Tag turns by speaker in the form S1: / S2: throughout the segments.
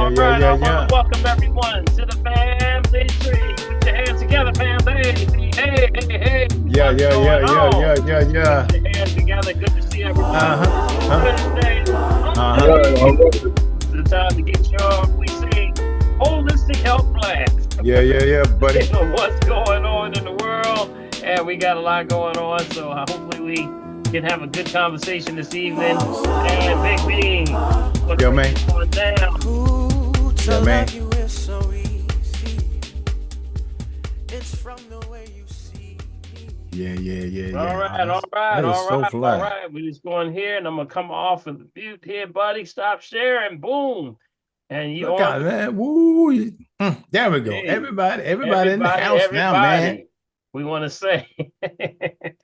S1: All
S2: yeah,
S1: right,
S2: yeah,
S1: I want
S2: yeah.
S1: to welcome everyone to the family tree. Put your hands together, family. Hey, hey, hey,
S2: Yeah,
S1: what's
S2: yeah, yeah,
S1: going
S2: yeah,
S1: on?
S2: yeah, yeah,
S1: Put
S2: yeah.
S1: your hands together. Good to see everyone.
S2: Uh-huh. Huh.
S1: Wednesday, hump
S2: Uh-huh.
S1: day.
S3: All right.
S1: It's the time to get your, we say, holistic health blast.
S2: Yeah, yeah, yeah, buddy.
S1: What's going on in the world? And we got a lot going on, so hopefully we can have a good conversation this evening. And Big B, want to
S2: Yo,
S1: break
S2: man.
S1: this one down.
S4: Ooh, to
S2: Yeah, man.
S4: love you is so easy. It's from the way you see me.
S2: Yeah, yeah, yeah,
S1: All
S2: yeah.
S1: right, all right,
S2: That is
S1: all
S2: so
S1: right, all
S2: fly.
S1: right. We just going here, and I'm gonna come off of the mute here, buddy. Stop sharing, boom, and you
S2: Look
S1: on
S2: out,
S1: the
S2: man. Woo. There we go.
S1: hey,
S2: Everybody in the
S1: everybody,
S2: house now, man.
S1: everybody. We want to say,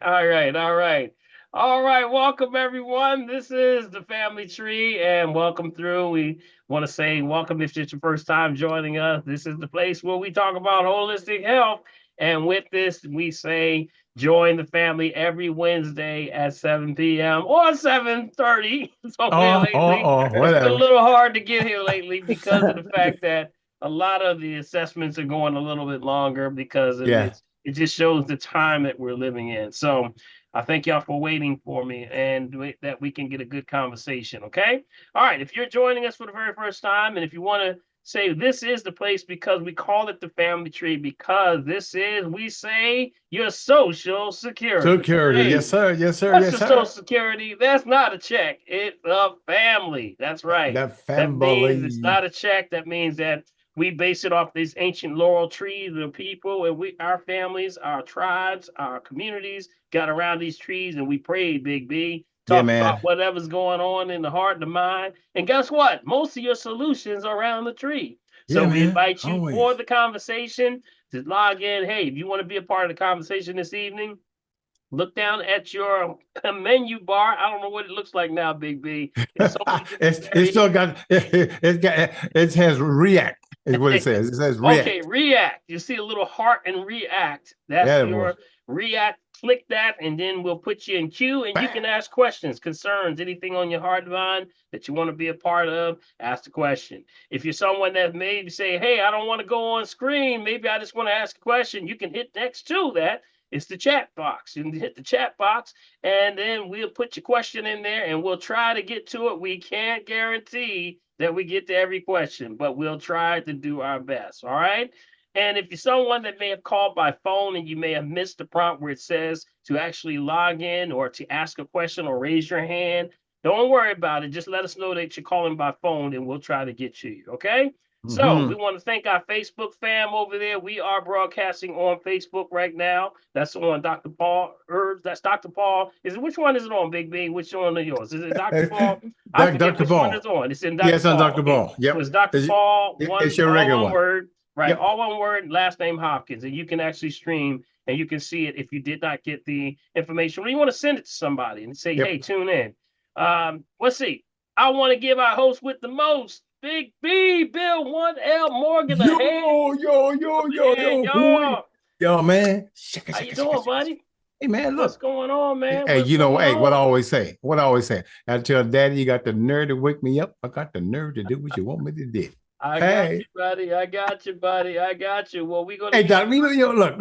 S1: all right, all right, all right. Welcome everyone. This is the Family Tree, and welcome through. We want to say welcome if it's your first time joining us. This is the place where we talk about holistic health, and with this, we say join the family every Wednesday at 7 p.m. or 7:30 somewhere lately. It's been a
S2: Whatever.
S1: little hard to get here lately because of the fact that a lot of the assessments are going a little bit longer because of
S2: Yeah.
S1: it just shows the time that we're living in. So I thank y'all for waiting for me and that we can get a good conversation. Okay. All right. If you're joining us for the very first time, and if you want to say this is the place because we call it the family tree, because this is, we say, your social security.
S2: Security. Yes,
S1: Hey,
S2: sir. Yes, sir.
S1: what's
S2: Yes,
S1: your social
S2: sir.
S1: security? That's not a check. It's a family. That's right.
S2: That
S1: That means it's
S2: family.
S1: not a check. That means that we base it off these ancient laurel trees of people, and our families, our tribes, our communities got around these trees, and we prayed, Big B,
S2: Yeah,
S1: talked about
S2: man.
S1: whatever's going on in the heart and the mind. And guess what? Most of your solutions are around the tree.
S2: Yeah,
S1: So we
S2: man.
S1: invite you
S2: Always.
S1: for the conversation to log in. Hey, if you want to be a part of the conversation this evening, look down at your menu bar. I don't know what it looks like now, Big B. It's so many different
S2: It's still
S1: variations.
S2: got it has react is what it says. It says
S1: Okay,
S2: react.
S1: react. You see a little heart and react. That's
S2: Yeah, boy.
S1: your react. Click that, and then we'll put you in queue, and you
S2: Bam.
S1: can ask questions, concerns, anything on your heart and mind that you want to be a part of. Ask the question. If you're someone that maybe say, "Hey, I don't want to go on screen. Maybe I just want to ask a question," you can hit next to that. It's the chat box. You can hit the chat box, and then we'll put your question in there, and we'll try to get to it. We can't guarantee that we get to every question, but we'll try to do our best. All right. And if you're someone that may have called by phone and you may have missed the prompt where it says to actually log in or to ask a question or raise your hand, don't worry about it. Just let us know that you're calling by phone and we'll try to get to you. Okay. So we
S2: Mm-hmm.
S1: want to thank our Facebook fam over there. We are broadcasting on Facebook right now. That's on Dr. Paul Herbs. That's Dr. Paul. Which one is it on, Big B? Which one is yours? Is it Dr. Paul? I forget
S2: Dr.
S1: which one
S2: Ball.
S1: it's on. It's in Dr.
S2: Yes, on
S1: Paul.
S2: Dr.
S1: Okay.
S2: Ball.
S1: So
S2: Yep.
S1: it's Dr. Paul,
S2: It's your
S1: all
S2: regular
S1: one
S2: one.
S1: word, right?
S2: Yep.
S1: All one word, last name Hopkins. And you can actually stream and you can see it if you did not get the information. Or you want to send it to somebody and say, hey,
S2: Yep.
S1: tune in. Let's see. I want to give our host with the most, Big B, Bill 1L Morgan, a
S2: Yo,
S1: hand. Man,
S2: hooey.
S1: y'all.
S2: Yo, man.
S1: How you doing, buddy?
S2: Hey, man,
S1: What's
S2: look.
S1: going on, man?
S2: Hey,
S1: What's going
S2: hey, what I
S1: on?
S2: always say. I tell daddy, you got the nerve to wake me up. I got the nerve to do what you want me to do.
S1: I got
S2: Hey.
S1: you, buddy. I got you, buddy. I got you. Well, we're gonna
S2: Hey,
S1: be
S2: Doc, look,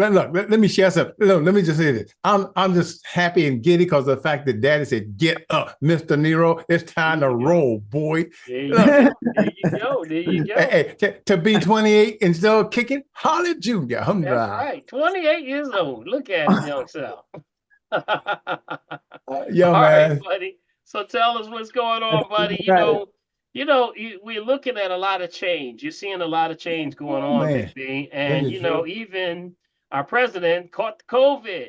S2: let me share something. Look, let me just say this. I'm just happy and giddy because of the fact that Daddy said, "Get up, Mr. Nero. It's time to roll, boy."
S1: there you
S2: Look,
S1: go. There you go. There you go.
S2: hey, to be 28 and still kicking, Holly Jr.
S1: That's right. 28 years old. Look at his young self. All
S2: Yo,
S1: right,
S2: man.
S1: buddy. So tell us what's going on, buddy.
S3: Right.
S1: We're looking at a lot of change. You're seeing a lot of change going
S2: Oh,
S1: on, Big
S2: man.
S1: B.
S2: That
S1: And
S2: is true.
S1: even our president caught the COVID,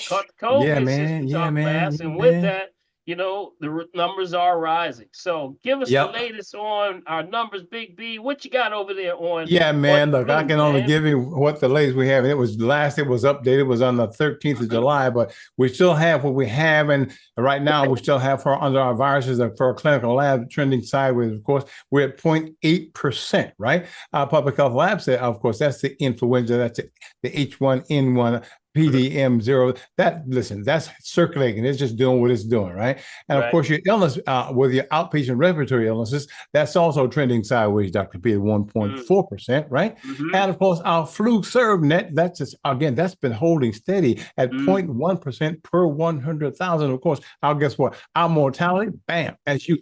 S1: caught the
S2: Yeah,
S1: COVID since
S2: man.
S1: we
S2: Yeah,
S1: talked
S2: man.
S1: last.
S2: Yeah,
S1: And with
S2: man.
S1: that, the numbers are rising. So give us the
S2: Yep.
S1: latest on our numbers, Big B. What you got over there
S2: Yeah,
S1: on
S2: man.
S1: the
S2: Look, I
S1: news,
S2: can only
S1: man?
S2: give you what the latest we have. It was updated. It was on the 13th of July, but we still have what we have. And right now, we still have for under our viruses and for our clinical lab trending sideways. Of course, we're at 0.8%, right? Our public health lab said, of course, that's the influenza. That's the H1N1 PDM0. That listen, that's circulating. It's just doing what it's doing, right? And of
S1: Right.
S2: course, your illness with your outpatient respiratory illnesses, that's also trending sideways, Dr. P, at 1.4%, right?
S1: Mm-hmm.
S2: And of course, our flu serve net, that's just, again, that's been holding steady at 0.1% per 100,000. Of course, guess what? Our mortality, bam, as you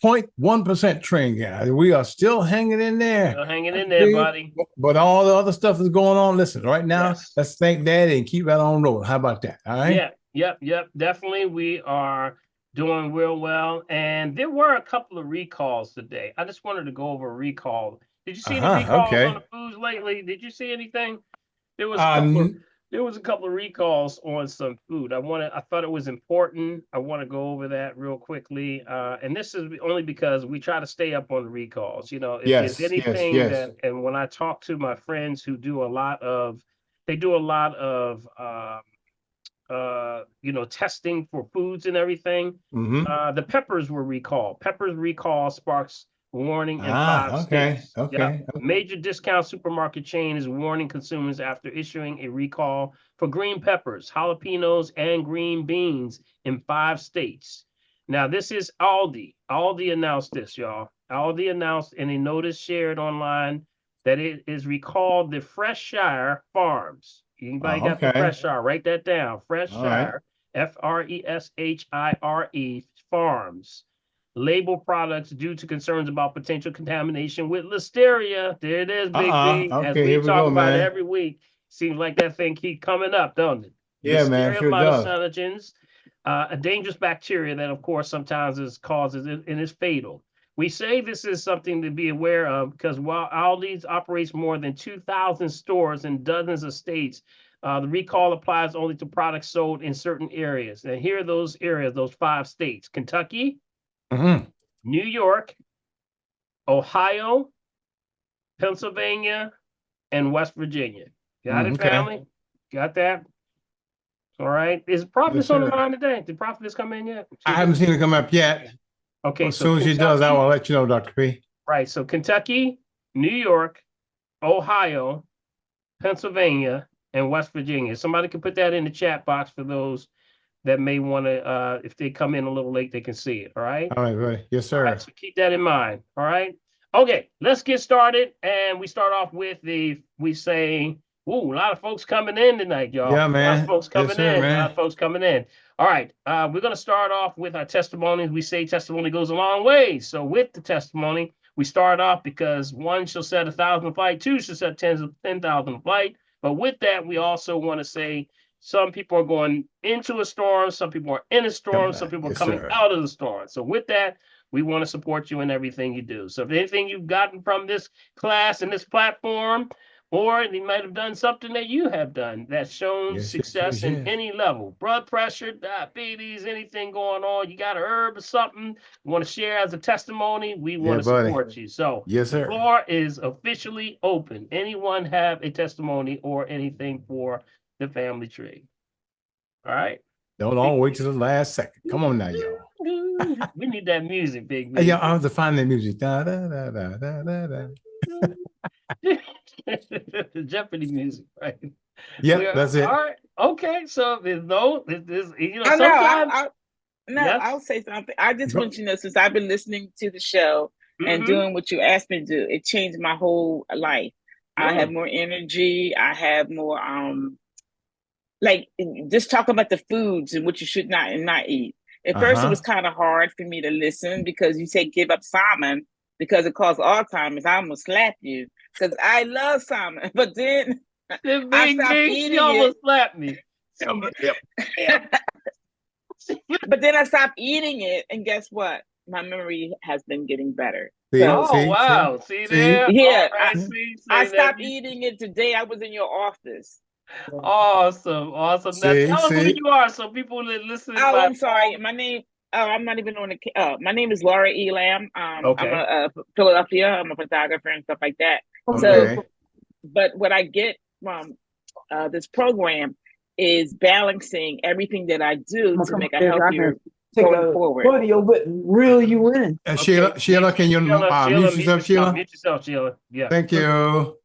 S2: 0.1% trend, guys. We are still hanging in there.
S1: Still hanging in there, buddy.
S2: But all the other stuff is going on. Listen, right now,
S1: Yes.
S2: let's thank Daddy and keep that on rolling. How about that? All right.
S1: Yeah. Yep. Definitely, we are doing real well. And there were a couple of recalls today. I just wanted to go over a recall. Did you see any recalls on
S2: Okay.
S1: the foods lately? Did you see anything? There was a couple of there was a couple of recalls on some food. I thought it was important. I want to go over that real quickly. And this is only because we try to stay up on the recalls. You know, if there's
S2: Yes, yes,
S1: anything
S2: yes.
S1: that, and when I talk to my friends who do a lot of, they do a lot of, testing for foods and everything. The peppers were recalled. Peppers recall sparks warning in 5
S2: Okay,
S1: states.
S2: okay.
S1: Major discount supermarket chain is warning consumers after issuing a recall for green peppers, jalapenos, and green beans in 5 states. Now, this is Aldi. Aldi announced this, y'all. Aldi announced in a notice shared online that it is recalled the Freshshire Farms. Anybody got the
S2: Okay.
S1: Freshshire? Write that down.
S2: All right.
S1: Freshshire, Freshire Farms label products due to concerns about potential contamination with listeria. There it is, Big B. As
S2: Okay,
S1: we
S2: here we
S1: talk
S2: go,
S1: about
S2: man.
S1: every week. Seems like that thing keep coming up, don't it?
S2: Yeah, man,
S1: Listeria
S2: sure does.
S1: monocytogenes, a dangerous bacteria that, of course, sometimes causes it and is fatal. We say this is something to be aware of because while Aldi's operates more than 2,000 stores in dozens of states, the recall applies only to products sold in certain areas. And here are those areas, those 5 states: Kentucky, New York, Ohio, Pennsylvania, and West Virginia. Got it,
S2: Okay.
S1: family? Got that? All right. Is Prophetess on the line today? Did Prophetess come in yet?
S2: I haven't seen it come up yet.
S1: Okay,
S2: As
S1: so
S2: soon as she does, I will let you know, Dr. P.
S1: Right. So Kentucky, New York, Ohio, Pennsylvania, and West Virginia. Somebody can put that in the chat box for those that may want to, if they come in a little late, they can see it. All right.
S2: All right, buddy. Yes,
S1: All
S2: sir.
S1: right, so keep that in mind. All right. Okay, let's get started. And we start off with we say, ooh, a lot of folks coming in tonight, y'all.
S2: Yeah, man.
S1: A lot of folks coming
S2: Yes, sir,
S1: in.
S2: man.
S1: A lot of folks coming in. All right. We're going to start off with our testimonies. We say testimony goes a long way. So with the testimony, we start off because 1 shall set 1,000 flight, 2 shall set 10,000 flight. But with that, we also want to say some people are going into a storm, some people are in a storm, some people are coming out of the storm. So with that, we want to support you in everything you do. So if anything you've gotten from this class and this platform, or you might have done something that you have done that's shown success in any level, blood pressure, diabetes, anything going on, you got a herb or something you want to share as a testimony, we want to support you. So the floor is officially open. Anyone have a testimony or anything for the family tree? All right.
S2: Don't all wait till the last second. Come on now, y'all.
S1: We need that music, Big
S2: B. Yeah, I have to find that music. Da, da, da, da, da, da.
S1: The Jeopardy music, right?
S2: Yeah, that's it.
S1: All right. Okay. So there's sometimes.
S3: I'll say something. I just want you to know, since I've been listening to the show and doing what you asked me to do, it changed my whole life. I have more energy. I have more like just talk about the foods and what you should not and not eat. At first, it was kind of hard for me to listen because you say give up salmon because it causes Alzheimer's. I'm gonna slap you because I love salmon, but then I stopped eating it.
S1: Almost slapped me.
S3: But then I stopped eating it, and guess what? My memory has been getting better.
S1: Wow! See there?
S3: Yeah,
S1: right,
S3: I stopped eating it today. I was in your office.
S1: Awesome. Now tell us who you are, so people that listen.
S3: Oh, I'm sorry. My name. Oh, I'm not even on the. My name is Laura Elam. I'm a Philadelphia. I'm a photographer and stuff like that. So, but what I get from this program is balancing everything that I do to make a healthier going forward.
S5: Audio, but reel you in.
S2: Sheila, can you mute yourself, Sheila?
S1: Mute yourself, Sheila. Yeah.
S2: Thank you.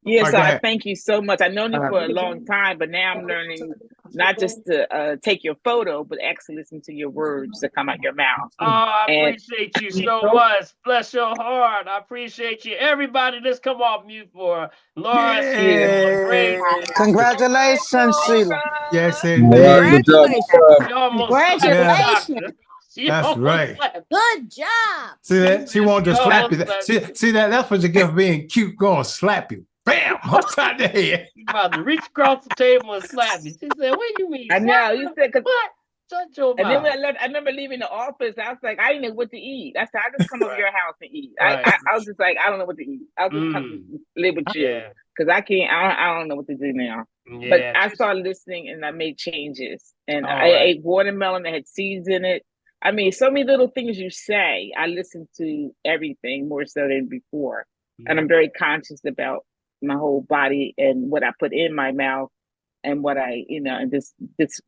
S3: Yeah,
S2: All right,
S3: so
S2: go
S3: I
S2: ahead.
S3: thank you so much. I've known you
S5: Uh,
S3: for a long time, but now I'm learning not just to take your photo, but actually listen to your words that come out your mouth.
S1: Oh, I
S3: And
S1: appreciate you so much. Bless your heart. I appreciate you. Everybody, let's come off mute for Laura C.
S3: yeah,
S1: doing great.
S2: Yay!
S1: All right,
S5: Congratulations, Sheila.
S1: Laura.
S2: Yes,
S6: All right,
S2: indeed.
S6: good job.
S5: Congratulations.
S1: She almost slapped the
S2: Yeah,
S5: Congratulations.
S1: doctor. She
S2: that's
S1: almost
S2: right.
S1: slapped.
S5: Good job.
S2: See that? She wanted to
S1: She
S2: slap
S1: almost
S2: you.
S1: slapped.
S2: See that? That's what you get for being cute. Gonna slap you. Bam! Upside the head.
S1: She about to reach across the table and slap me. She said, "What do you mean?
S3: I
S1: Slap
S3: know. You
S1: me?
S3: said, because
S1: What? Shut your
S3: and then when
S1: mouth."
S3: I left, I remember leaving the office. I was like, I didn't know what to eat. I said, I just come over
S1: Right.
S3: your house and eat.
S1: Right.
S3: I was just like, I don't know what to eat. I'll just come live with you
S1: Yeah.
S3: because I can't. I don't know what to do now. But
S1: Yeah.
S3: I started listening and I made changes. And
S1: All
S3: I
S1: right.
S3: ate watermelon that had seeds in it. I mean, so many little things you say. I listen to everything more so than before, and I'm very conscious about my whole body and what I put in my mouth and what I, and this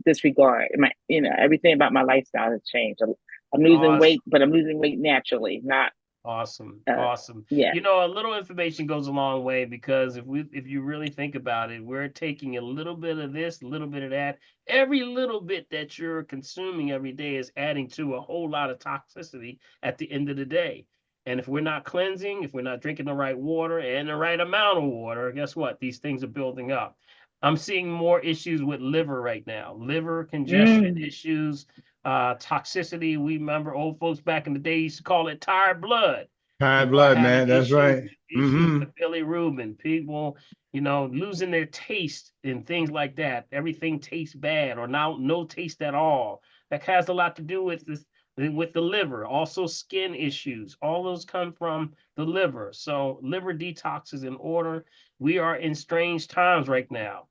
S3: disregard. My, everything about my lifestyle has changed. I'm losing
S1: Awesome.
S3: weight, but I'm losing weight naturally, not
S1: Awesome.
S3: uh,
S1: Awesome.
S3: yeah.
S1: You know, a little information goes a long way because if you really think about it, we're taking a little bit of this, a little bit of that. Every little bit that you're consuming every day is adding to a whole lot of toxicity at the end of the day. And if we're not cleansing, if we're not drinking the right water and the right amount of water, guess what? These things are building up. I'm seeing more issues with liver right now, liver congestion issues, toxicity. We remember old folks back in the day used to call it tired blood.
S2: Tired
S1: People are
S2: blood,
S1: having
S2: man. That's right.
S1: issues with bilirubin. People, losing their taste and things like that. Everything tastes bad or now no taste at all. That has a lot to do with this, with the liver. Also, skin issues. All those come from the liver. So, liver detox is in order. We are in strange times right now.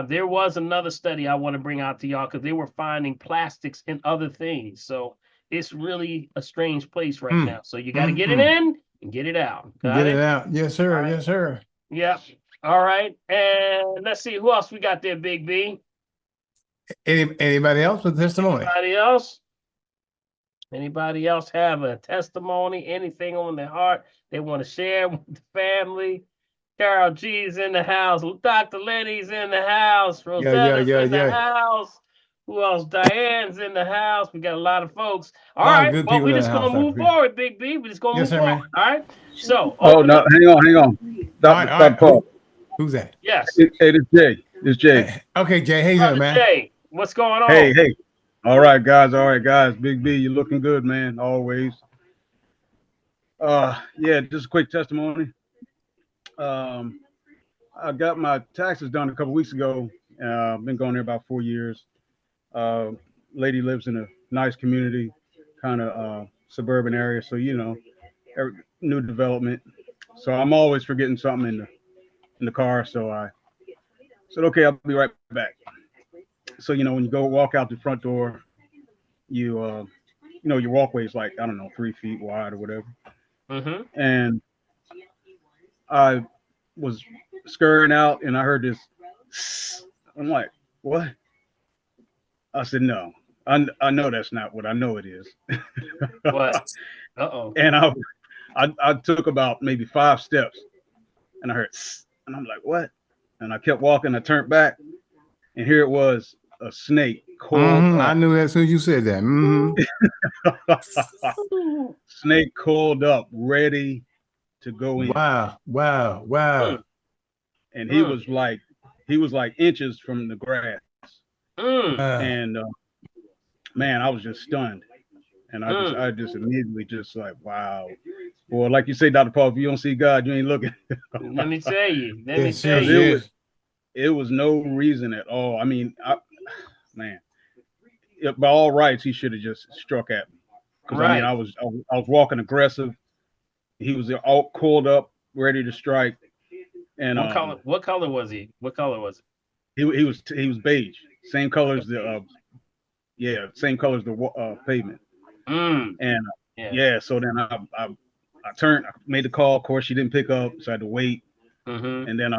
S1: There was another study I want to bring out to y'all because they were finding plastics in other things. So it's really a strange place right now. So you got to get it in and get it out. Got
S2: Get
S1: it?
S2: it out. Yes, sir.
S1: All right.
S2: Yes, sir.
S1: Yep. All right. And let's see who else we got there, Big B.
S2: Anybody else with testimony?
S1: Anybody else? Anybody else have a testimony, anything on their heart they want to share with the family? Carol G's in the house. Dr. Lenny's in the house. Rosetta's in the house. Who else? Diane's in the house. We got a lot of folks. All right. Well, we're just going to move forward, Big B. We're just going to move forward. All right. So,
S6: Oh, no, hang on. Dr. Paul.
S2: Who's that?
S1: Yes.
S6: Hey, it's Jay. It's Jay.
S2: Okay, Jay. Hey, there, man.
S1: Jay, what's going on?
S6: Hey. All right, guys. Big B, you're looking good, man. Always. Yeah, just a quick testimony. I got my taxes done a couple weeks ago. Been going there about 4 years. Lady lives in a nice community, kind of suburban area. So, new development. So I'm always forgetting something in the car. So I said, okay, I'll be right back. So, when you go walk out the front door, your walkway is like, I don't know, 3 feet wide or whatever.
S1: Mm-hmm.
S6: And I was scurrying out and I heard this. I'm like, what? I said, no, I know that's not what I know it is.
S1: What? Uh-oh.
S6: And I took about maybe 5 steps and I heard, and I'm like, what? And I kept walking. I turned back and here it was, a snake coiled up.
S2: I knew as soon as you said that.
S6: Snake coiled up, ready to go in.
S2: Wow.
S6: And he was like inches from the grass. And man, I was just stunned. And I just immediately just like, wow. Well, like you say, Dr. Paul, if you don't see God, you ain't looking.
S1: Let me tell you.
S6: It was no reason at all. I mean, man, by all rights, he should have just struck at me. Because I mean, I was walking aggressive. He was all coiled up, ready to strike. And
S1: what color was he? What color was it?
S6: He was beige, same color as the pavement. And so then I turned, I made the call. Of course, she didn't pick up, so I had to wait. And then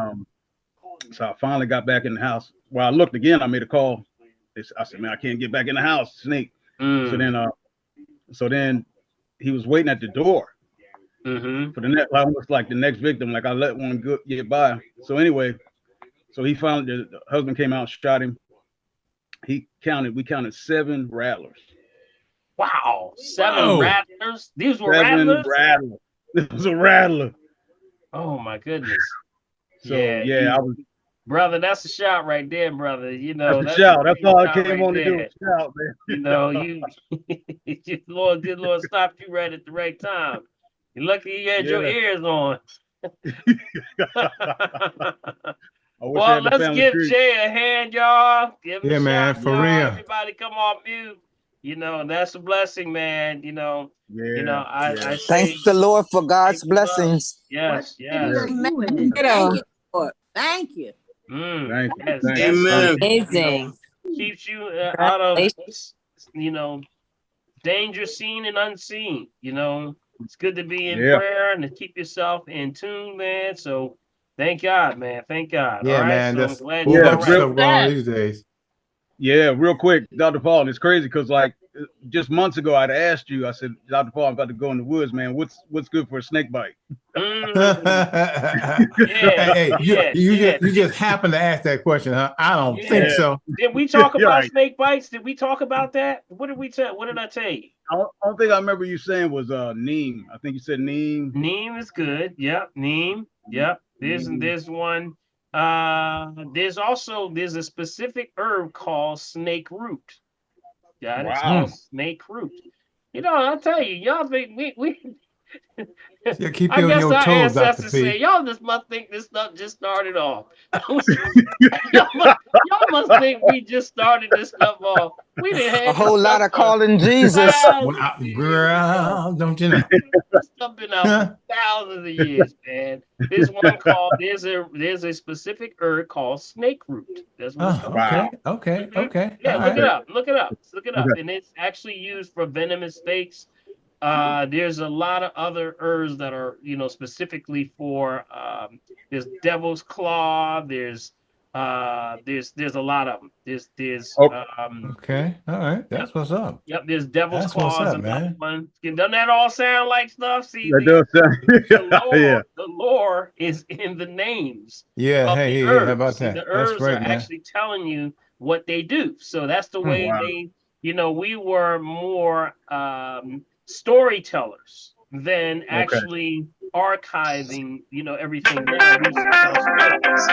S6: so I finally got back in the house. Well, I looked again. I made a call. I said, man, I can't get back in the house. Snake. So then he was waiting at the door.
S1: Mm-hmm.
S6: For the next, almost like the next victim. Like I let one get by. So anyway, so he found the husband came out, shot him. We counted 7 rattlers.
S1: Wow, 7
S2: Whoa.
S1: rattlers. These were
S6: 7
S1: rattlers.
S6: rattlers. This was a rattler.
S1: Oh my goodness.
S6: So
S1: Yeah,
S6: yeah,
S1: brother, that's a shot right there, brother. You
S6: that's
S1: know,
S6: a
S1: that's a
S6: shout. That's
S1: great
S6: all I
S1: shot
S6: came
S1: right
S6: on to do
S1: there.
S6: was shout, man.
S1: You know, you, good Lord stopped you right at the right time. You're lucky you had your
S6: Yeah.
S1: ears on.
S6: I wish I
S1: Well,
S6: had the
S1: let's
S6: family
S1: give
S6: tree.
S1: Jay a hand, y'all. Give him
S2: Yeah,
S1: a
S2: man,
S1: shout,
S2: for
S1: y'all.
S2: real.
S1: Everybody come off mute. You know, that's a blessing, man.
S6: Yeah, yeah,
S1: I
S5: Thank
S1: say
S5: the Lord for God's
S1: thank you, love.
S5: blessings.
S1: Yes,
S6: yeah.
S1: yes.
S7: Amen.
S5: You
S7: Thank
S5: know,
S7: you, Lord. Thank you.
S6: Thank you,
S1: Yes,
S6: thank you.
S1: that's
S8: Amen.
S1: something,
S9: Amazing.
S1: keeps you out of,
S9: Congratulations.
S1: danger seen and unseen. It's good to be in
S6: Yeah,
S1: prayer and to keep yourself in tune, man. So thank God, man. Thank God. All
S2: Yeah,
S1: right.
S2: man.
S1: So I'm
S2: There's a
S1: glad
S2: whole
S1: you're
S6: yeah,
S1: all
S2: bunch of
S1: right.
S6: real,
S2: stuff going on these days.
S6: yeah, real quick, Dr. Paul. It's crazy because like just months ago, I'd asked you. I said, Dr. Paul, I'm about to go in the woods, man. What's good for a snake bite?
S1: Mm,
S2: Hey,
S1: yeah,
S2: hey,
S1: yeah, yeah,
S2: you just happened to ask that question, huh? I don't think
S1: yeah.
S6: Yeah,
S2: so.
S1: Did we talk
S6: you're
S1: about
S6: right.
S1: snake bites? Did we talk about that? What did we tell? What did I tell you?
S6: Only thing I remember you saying was neem. I think you said neem.
S1: Neem is good. Yep, neem. Yep.
S6: Neem.
S1: There's one. There's a specific herb called snake root. Got it? It's
S6: Wow.
S1: called snake root. I tell you, y'all think we
S2: Yeah, keep
S1: I
S2: you on
S1: guess
S2: your
S1: our
S2: toes, Dr.
S1: ancestors say,
S2: P.
S1: y'all just must think this stuff just started off. y'all must think we just started this stuff off. We didn't
S5: a
S1: have this
S5: whole
S1: stuff
S5: lot of
S1: for
S5: calling Jesus.
S1: thousands
S2: Wow,
S1: of years, yo.
S2: girl, don't you know?
S1: This stuff been out for
S2: Huh?
S1: thousands of years, man. There's a specific herb called snake root. That's what it's
S2: Oh,
S1: called.
S6: Wow.
S2: okay, okay, okay.
S1: Yeah,
S2: All
S1: look it
S2: right.
S6: Okay.
S1: up. Look it up. Look it up.
S6: Okay.
S1: And it's actually used for venomous snakes. There's a lot of other herbs that are, specifically for there's devil's claw, there's a lot of them. There's
S6: Oh,
S2: Okay. All right.
S1: yep,
S2: That's what's up.
S1: yep, there's devil's
S2: That's what's
S1: claw is
S2: up,
S1: another
S2: man.
S1: one. Doesn't that all sound like stuff? See,
S6: that does
S1: the
S6: sound. Yeah.
S1: lore is in the names
S2: Yeah.
S1: of
S2: Hey,
S1: the
S2: hey, hey, how
S1: herbs.
S2: about
S1: See, the
S2: that? That's
S1: herbs are
S2: right, man.
S1: actually telling you what they do. So that's the
S2: Hmm.
S1: way
S6: Wow.
S1: we were more storytellers than
S6: Okay.
S1: actually archiving, everything down. We used to tell stories.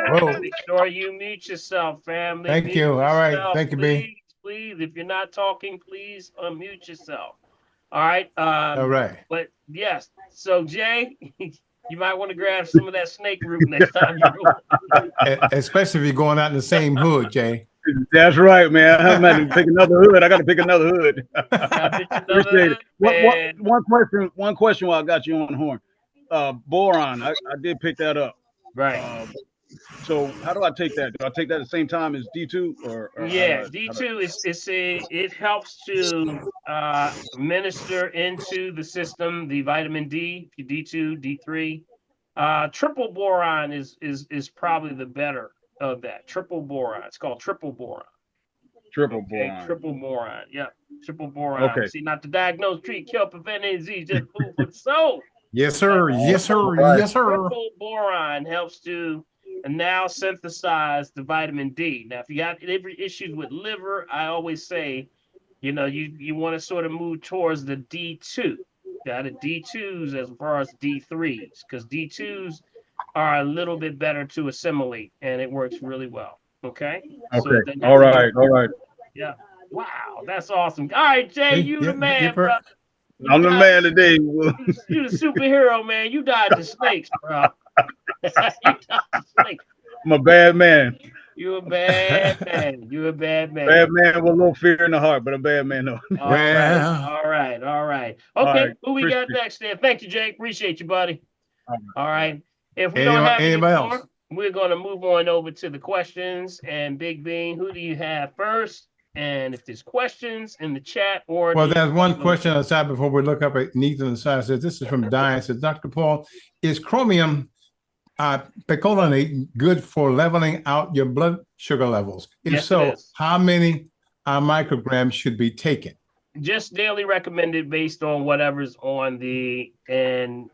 S2: Whoa.
S1: Make sure you mute yourself, family.
S2: Thank
S1: Mute
S2: you. All right.
S1: yourself,
S2: Thank you, B.
S1: please, please. If you're not talking, please unmute yourself. All right.
S2: All right.
S1: But yes. So Jay, you might want to grab some of that snake root next time you go.
S2: Especially if you're going out in the same hood, Jay.
S6: That's right, man. I'm going to pick another hood. I got to pick another hood.
S1: Gotta pick another
S6: Appreciate it.
S1: hood, man.
S6: One question while I got you on the horn. Boron, I did pick that up.
S1: Right.
S6: So how do I take that? Do I take that at the same time as D2 or
S1: Yeah,
S6: how do
S1: D2 it helps to minister into the system the vitamin D, D2, D3. Triple boron is probably the better of that. Triple boron. It's called triple boron.
S6: triple
S1: Okay,
S6: boron?
S1: triple boron. Yep, triple boron.
S6: Okay.
S1: See, not to diagnose, treat, kill, prevent any disease, just food for the soul.
S2: Yes, sir. Yes, sir.
S6: All right.
S2: Yes, sir.
S1: Triple boron helps to now synthesize the vitamin D. Now, if you got every issues with liver, I always say, you want to sort of move towards the D2. Got it, D2s as far as D3s, because D2s are a little bit better to assimilate, and it works really well. Okay. So
S6: Okay.
S1: then
S6: All
S1: that's
S6: right. All right.
S1: yeah. Wow, that's awesome. All right, Jay,
S2: See?
S1: you the
S2: Yeah,
S1: man,
S2: per-
S1: brother. You
S6: I'm the
S1: died.
S6: man today.
S1: You the superhero, man. You died to snakes, bro. You died to snakes.
S6: I'm a bad man.
S1: You a bad man. You a bad man.
S6: Bad man with a little fear in the heart, but a bad man though.
S1: All right.
S2: Well,
S1: All right. All right.
S6: All
S1: Okay.
S6: right.
S1: Who we
S6: Appreciate
S1: got next then? Thank you, Jake. Appreciate you, buddy.
S6: All
S1: All
S6: right.
S1: right. If we don't have any
S2: anybody else?
S1: more, we're going to move on over to the questions. And Big Bean, who do you have first? And if there's questions in the chat or
S2: Well,
S1: the
S2: there's one question aside before we look up at needs on the side. Says this is from Diane. Says Dr. Paul, is chromium picolinate good for leveling out your blood sugar levels? If
S1: Yes, it
S2: so,
S1: is.
S2: how many micrograms should be taken?
S1: just daily recommended based on whatever's on the, and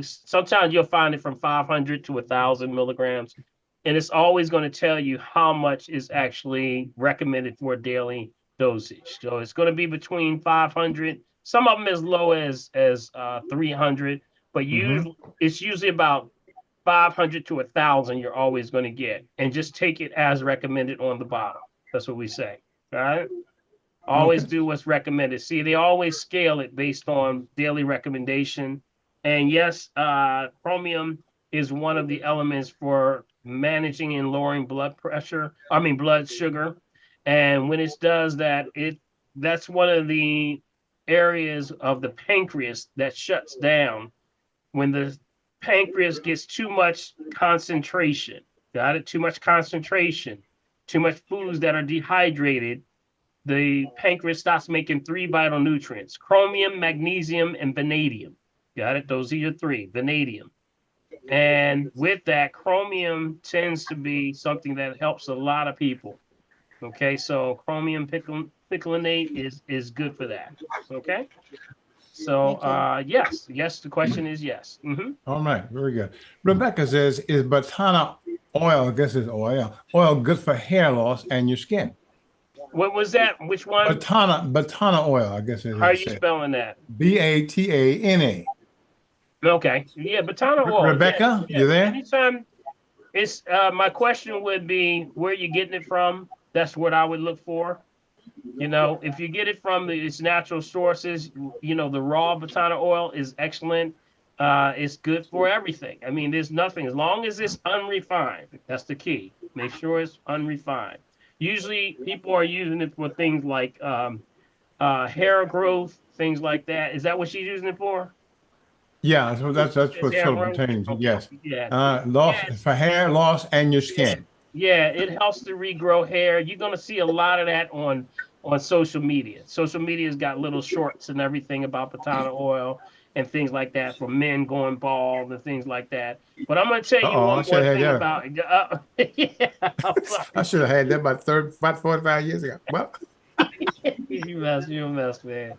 S1: sometimes you'll find it from 500 to 1,000 milligrams, and it's always going to tell you how much is actually recommended for daily dosage. So it's going to be between 500, some of them as low as 300, but it's usually about 500 to 1,000 you're always going to get, and just take it as recommended on the bottom. That's what we say. All right. Always
S2: Okay.
S1: do what's recommended. See, they always scale it based on daily recommendation. And yes, chromium is one of the elements for managing and lowering blood sugar. And when it does that, that's one of the areas of the pancreas that shuts down when the pancreas gets too much concentration. Got it? Too much concentration, too much foods that are dehydrated, the pancreas stops making three vital nutrients: chromium, magnesium, and vanadium. Got it? Those are your three: vanadium. And with that, chromium tends to be something that helps a lot of people. Okay, so chromium picolinate is good for that. Okay, so yes, the question is yes.
S2: All right, very good. Rebecca says, is batana oil, I guess it's oil good for hair loss and your skin?
S1: What was that? Which one?
S2: Batana oil, I guess it
S1: How are
S2: is.
S1: you spelling that?
S2: Batana.
S1: Okay, yeah, batana oil.
S2: Rebecca, you there?
S1: Anytime it's my question would be where you're getting it from. That's what I would look for. If you get it from its natural sources, the raw batana oil is excellent. It's good for everything. I mean, there's nothing, as long as it's unrefined. That's the key. Make sure it's unrefined. Usually people are using it for things like hair growth, things like that. Is that what she's using it for?
S2: Yeah, so that's
S1: Is
S2: what
S1: hair
S2: sort of
S1: growth?
S2: pertains.
S1: Okay.
S2: Yes.
S1: Yeah.
S2: Loss
S1: Yes.
S2: for hair loss and your
S1: Yeah.
S2: skin.
S1: Yeah, it helps to regrow hair. You're gonna see a lot of that on social media. Social media's got little shorts and everything about batana oil and things like that for men going bald and things like that. But I'm gonna tell you
S2: Uh-oh, I
S1: one more
S2: should have
S1: thing
S2: had that.
S1: about yeah, I'm
S2: I
S1: sorry.
S2: should have had that about 45 years ago. Well,
S1: You mess, man.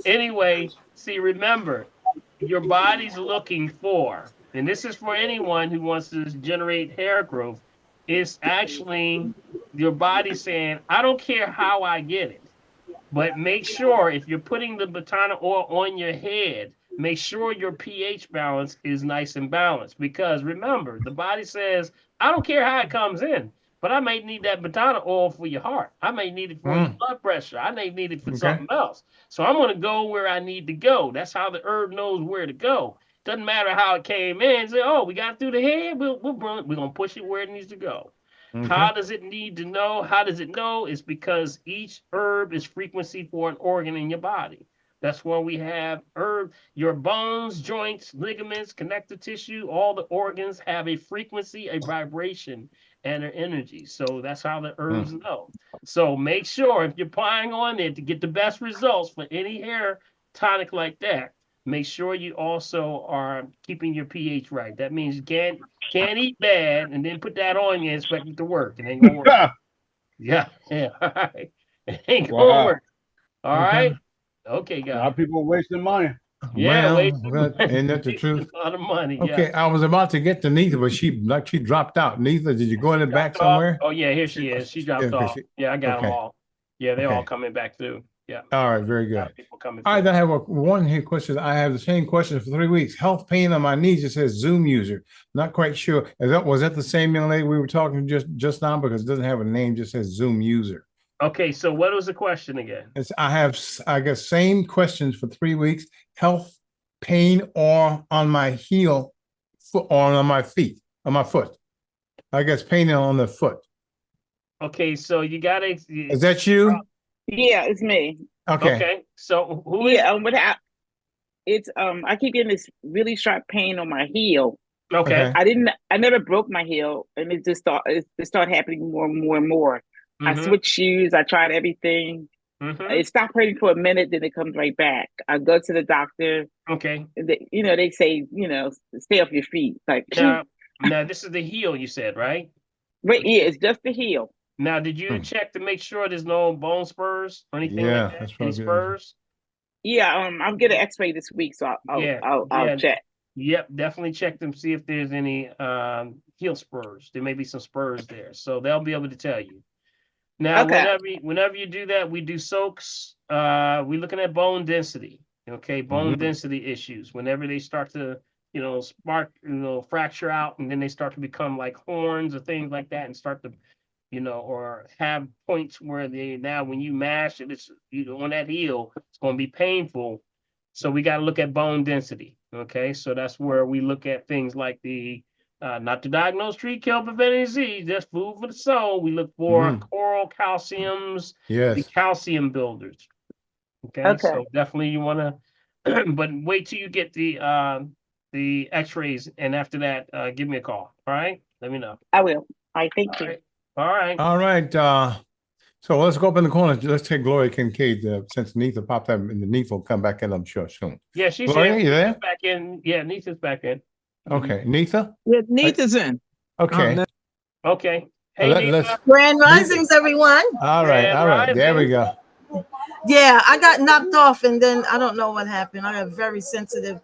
S1: Anyway, see, remember, your body's looking for, and this is for anyone who wants to generate hair growth, it's actually your body saying, I don't care how I get it, but make sure if you're putting the batana oil on your head, make sure your pH balance is nice and balanced. Because remember, the body says, I don't care how it comes in, but I may need that batana oil for your heart. I may need it for your blood pressure. I may need it for
S2: okay.
S1: something else. So I'm going to go where I need to go. That's how the herb knows where to go. Doesn't matter how it came in. Say, oh, we got through the head. We're going to push it where it needs to go.
S2: Okay.
S1: How does it need to know? How does it know? It's because each herb is frequency for an organ in your body. That's why we have herb. Your bones, joints, ligaments, connective tissue, all the organs have a frequency, a vibration, and an energy. So that's how the herbs know. So make sure if you're applying on it to get the best results for any hair tonic like that, make sure you also are keeping your pH right. That means you can't eat bad and then put that on you and expect it to work. It ain't gonna work. Yeah, yeah. All right. It ain't gonna
S6: Wow.
S1: work. All
S2: Okay.
S1: right. Okay,
S6: A lot of
S1: guys.
S6: people are wasting money.
S1: Yeah,
S2: Well, ain't that the
S1: wasting
S2: truth?
S1: a lot of money. Yeah.
S2: Okay, I was about to get to Neitha, but she dropped out. Neitha, did you go in the back
S1: Dropped off.
S2: somewhere?
S1: Oh yeah, here she is. She
S2: Yeah,
S1: dropped
S2: okay,
S1: off. Yeah, I got them
S2: okay,
S1: all. Yeah, they're all
S2: okay.
S1: coming back through. Yeah.
S2: All right, very
S1: A lot
S2: good.
S1: of people coming
S2: All right,
S1: through.
S2: I have one here question. I have the same question for 3 weeks. Health pain on my knees. It says Zoom user. Not quite sure. Was that the same young lady we were talking just now? Because it doesn't have a name, just says Zoom user.
S1: Okay, so what was the question again?
S2: I guess same questions for 3 weeks. Health pain or on my heel, foot or on my feet, on my foot. I guess pain on the foot.
S1: Okay, so you gotta.
S2: Is that you?
S3: Yeah, it's me.
S2: Okay.
S1: Okay, so who is?
S3: Yeah, it's I keep getting this really sharp pain on my heel.
S1: Okay.
S2: Okay.
S3: I never broke my heel, and it started happening more and more and more. I
S1: Mm-hmm.
S3: switched shoes, I tried everything.
S1: Mm-hmm.
S3: It stopped hurting for a minute, then it comes right back. I go to the doctor,
S1: Okay.
S3: and they say, stay off your feet. Like,
S1: Now, this is the heel you said, right?
S3: right, yeah, it's just the heel.
S1: Now, did you check to make sure there's no bone spurs or anything like
S2: Yeah,
S1: that?
S2: that's
S1: Any
S2: what
S1: spurs?
S3: Yeah, I'll get an X-ray this week, so
S1: Yeah,
S3: I'll
S1: yeah,
S3: check.
S1: yep. Definitely check them, see if there's any heel spurs. There may be some spurs there, so they'll be able to tell you. Now,
S3: Okay.
S1: whenever you do that, we do soaks. We're looking at bone density. Okay, bone density issues. Whenever they start to, spark, fracture out, and then they start to become like horns or things like that, and start to, or have points where they now when you mash it, it's on that heel, it's going to be painful. So we got to look at bone density. Okay, so that's where we look at things like the not to diagnose, treat, kill, prevent any disease, just food for the soul. We look for coral calciums, the
S2: Yes.
S1: calcium builders. Okay,
S3: Okay.
S1: so definitely you want to, but wait till you get the X-rays, and after that, give me a call. All right, let me know.
S3: I will. All right, thank
S1: All
S3: you.
S1: right, all right.
S2: All right. So let's go up in the corner. Let's take Gloria Kincaid since Neitha popped up, and Neitha will come back in, I'm sure, soon.
S1: Yeah, she's
S2: Gloria,
S1: here.
S2: you there?
S1: She's back in. Yeah, Nisha's back in.
S2: Okay, Neitha.
S5: Yeah, Neitha's in.
S2: Okay.
S1: Okay. Hey,
S2: Let's.
S1: Nisha.
S7: Grand risings, everyone.
S2: All right.
S1: Grand
S2: All right. There we
S1: rising.
S2: go.
S7: Yeah, I got knocked off, and then I don't know what happened. I got a very sensitive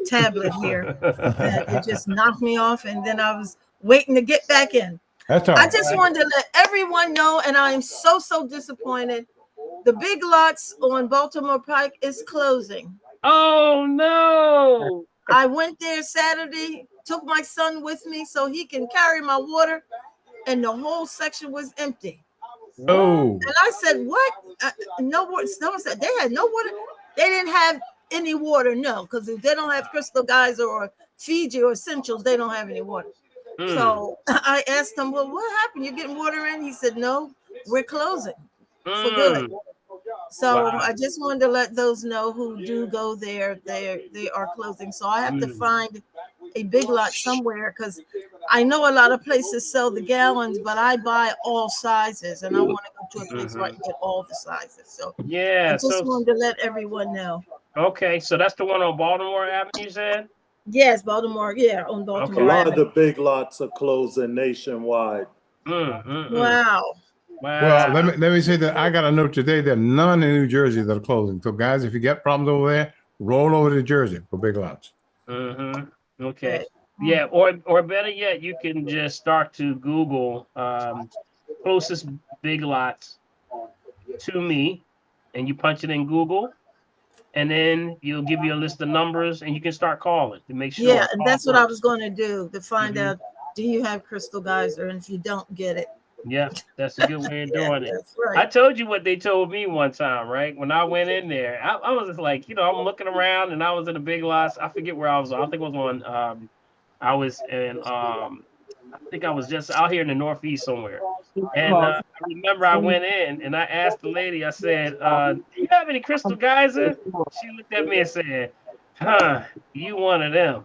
S7: tablet here that it just knocked me off, and then I was waiting to get back in.
S2: That's all
S7: I
S2: right.
S7: just wanted to let everyone know, and I am so disappointed. The Big Lots on Baltimore Pike is closing.
S1: Oh no!
S7: I went there Saturday, took my son with me so he can carry my water, and the whole section was empty.
S2: Oh.
S7: And I said, "What? No water." Someone said they had no water. They didn't have any water. No, because if they don't have Crystal Geyser or Fiji or Essentials, they don't have any water. So I asked him, "Well, what happened? You getting water in?" He said, "No, we're closing for good." So
S1: Wow.
S7: I just wanted to let those know who do go there. They are closing. So I have to find a Big Lot somewhere because I know a lot of places sell the gallons, but I buy all sizes, and I want to go to a place where I can get all the sizes. So I
S1: Yeah.
S7: just
S1: So
S7: wanted to let everyone know.
S1: okay. So that's the one on Baltimore Avenue, you said?
S7: Yes, Baltimore. Yeah, on Baltimore.
S1: Okay.
S8: A lot of
S7: Avenue.
S8: the big lots are closing nationwide.
S7: Wow.
S2: Well,
S1: Wow.
S2: let me say that I got a note today that none in New Jersey that are closing. So, guys, if you get problems over there, roll over to Jersey for Big Lots.
S1: Okay. Yeah, or better yet, you can just start to Google closest Big Lots to me, and you punch it in Google, and then you'll give you a list of numbers, and you can start calling to make sure.
S7: Yeah, and that's what I was going to do to find out, do you have Crystal Geyser? And if you don't get it.
S1: Yeah, that's a good way of doing it.
S7: That's right.
S1: I told you what they told me one time, right? When I went in there, I was just like, I'm looking around, and I was in a Big Lots. I forget where I was. I think it was on. I was in. I think I was just out here in the Northeast somewhere. And I remember I went in and I asked the lady. I said, "Do you have any Crystal Geyser?" She looked at me and said, "Huh, you one of them."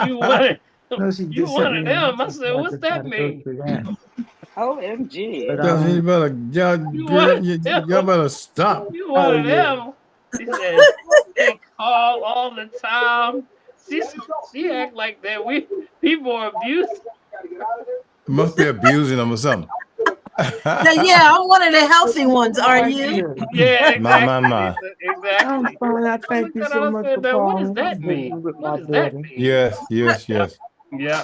S1: You one of them. I said, "What's that mean?"
S3: OMG.
S2: Y'all better stop.
S1: You one of them. She said, they call all the time. She act like that. People are abused.
S2: Must be abusing them or something.
S7: Yeah, I'm one of the healthy ones. Are you?
S1: Yeah, exactly.
S2: My.
S1: Exactly.
S5: I'm fine. I thank you so much for
S1: Now, what does
S5: calling.
S1: that mean?
S5: With
S1: What
S5: my
S1: does that
S5: daughter.
S1: mean?
S2: Yes.
S1: Yeah.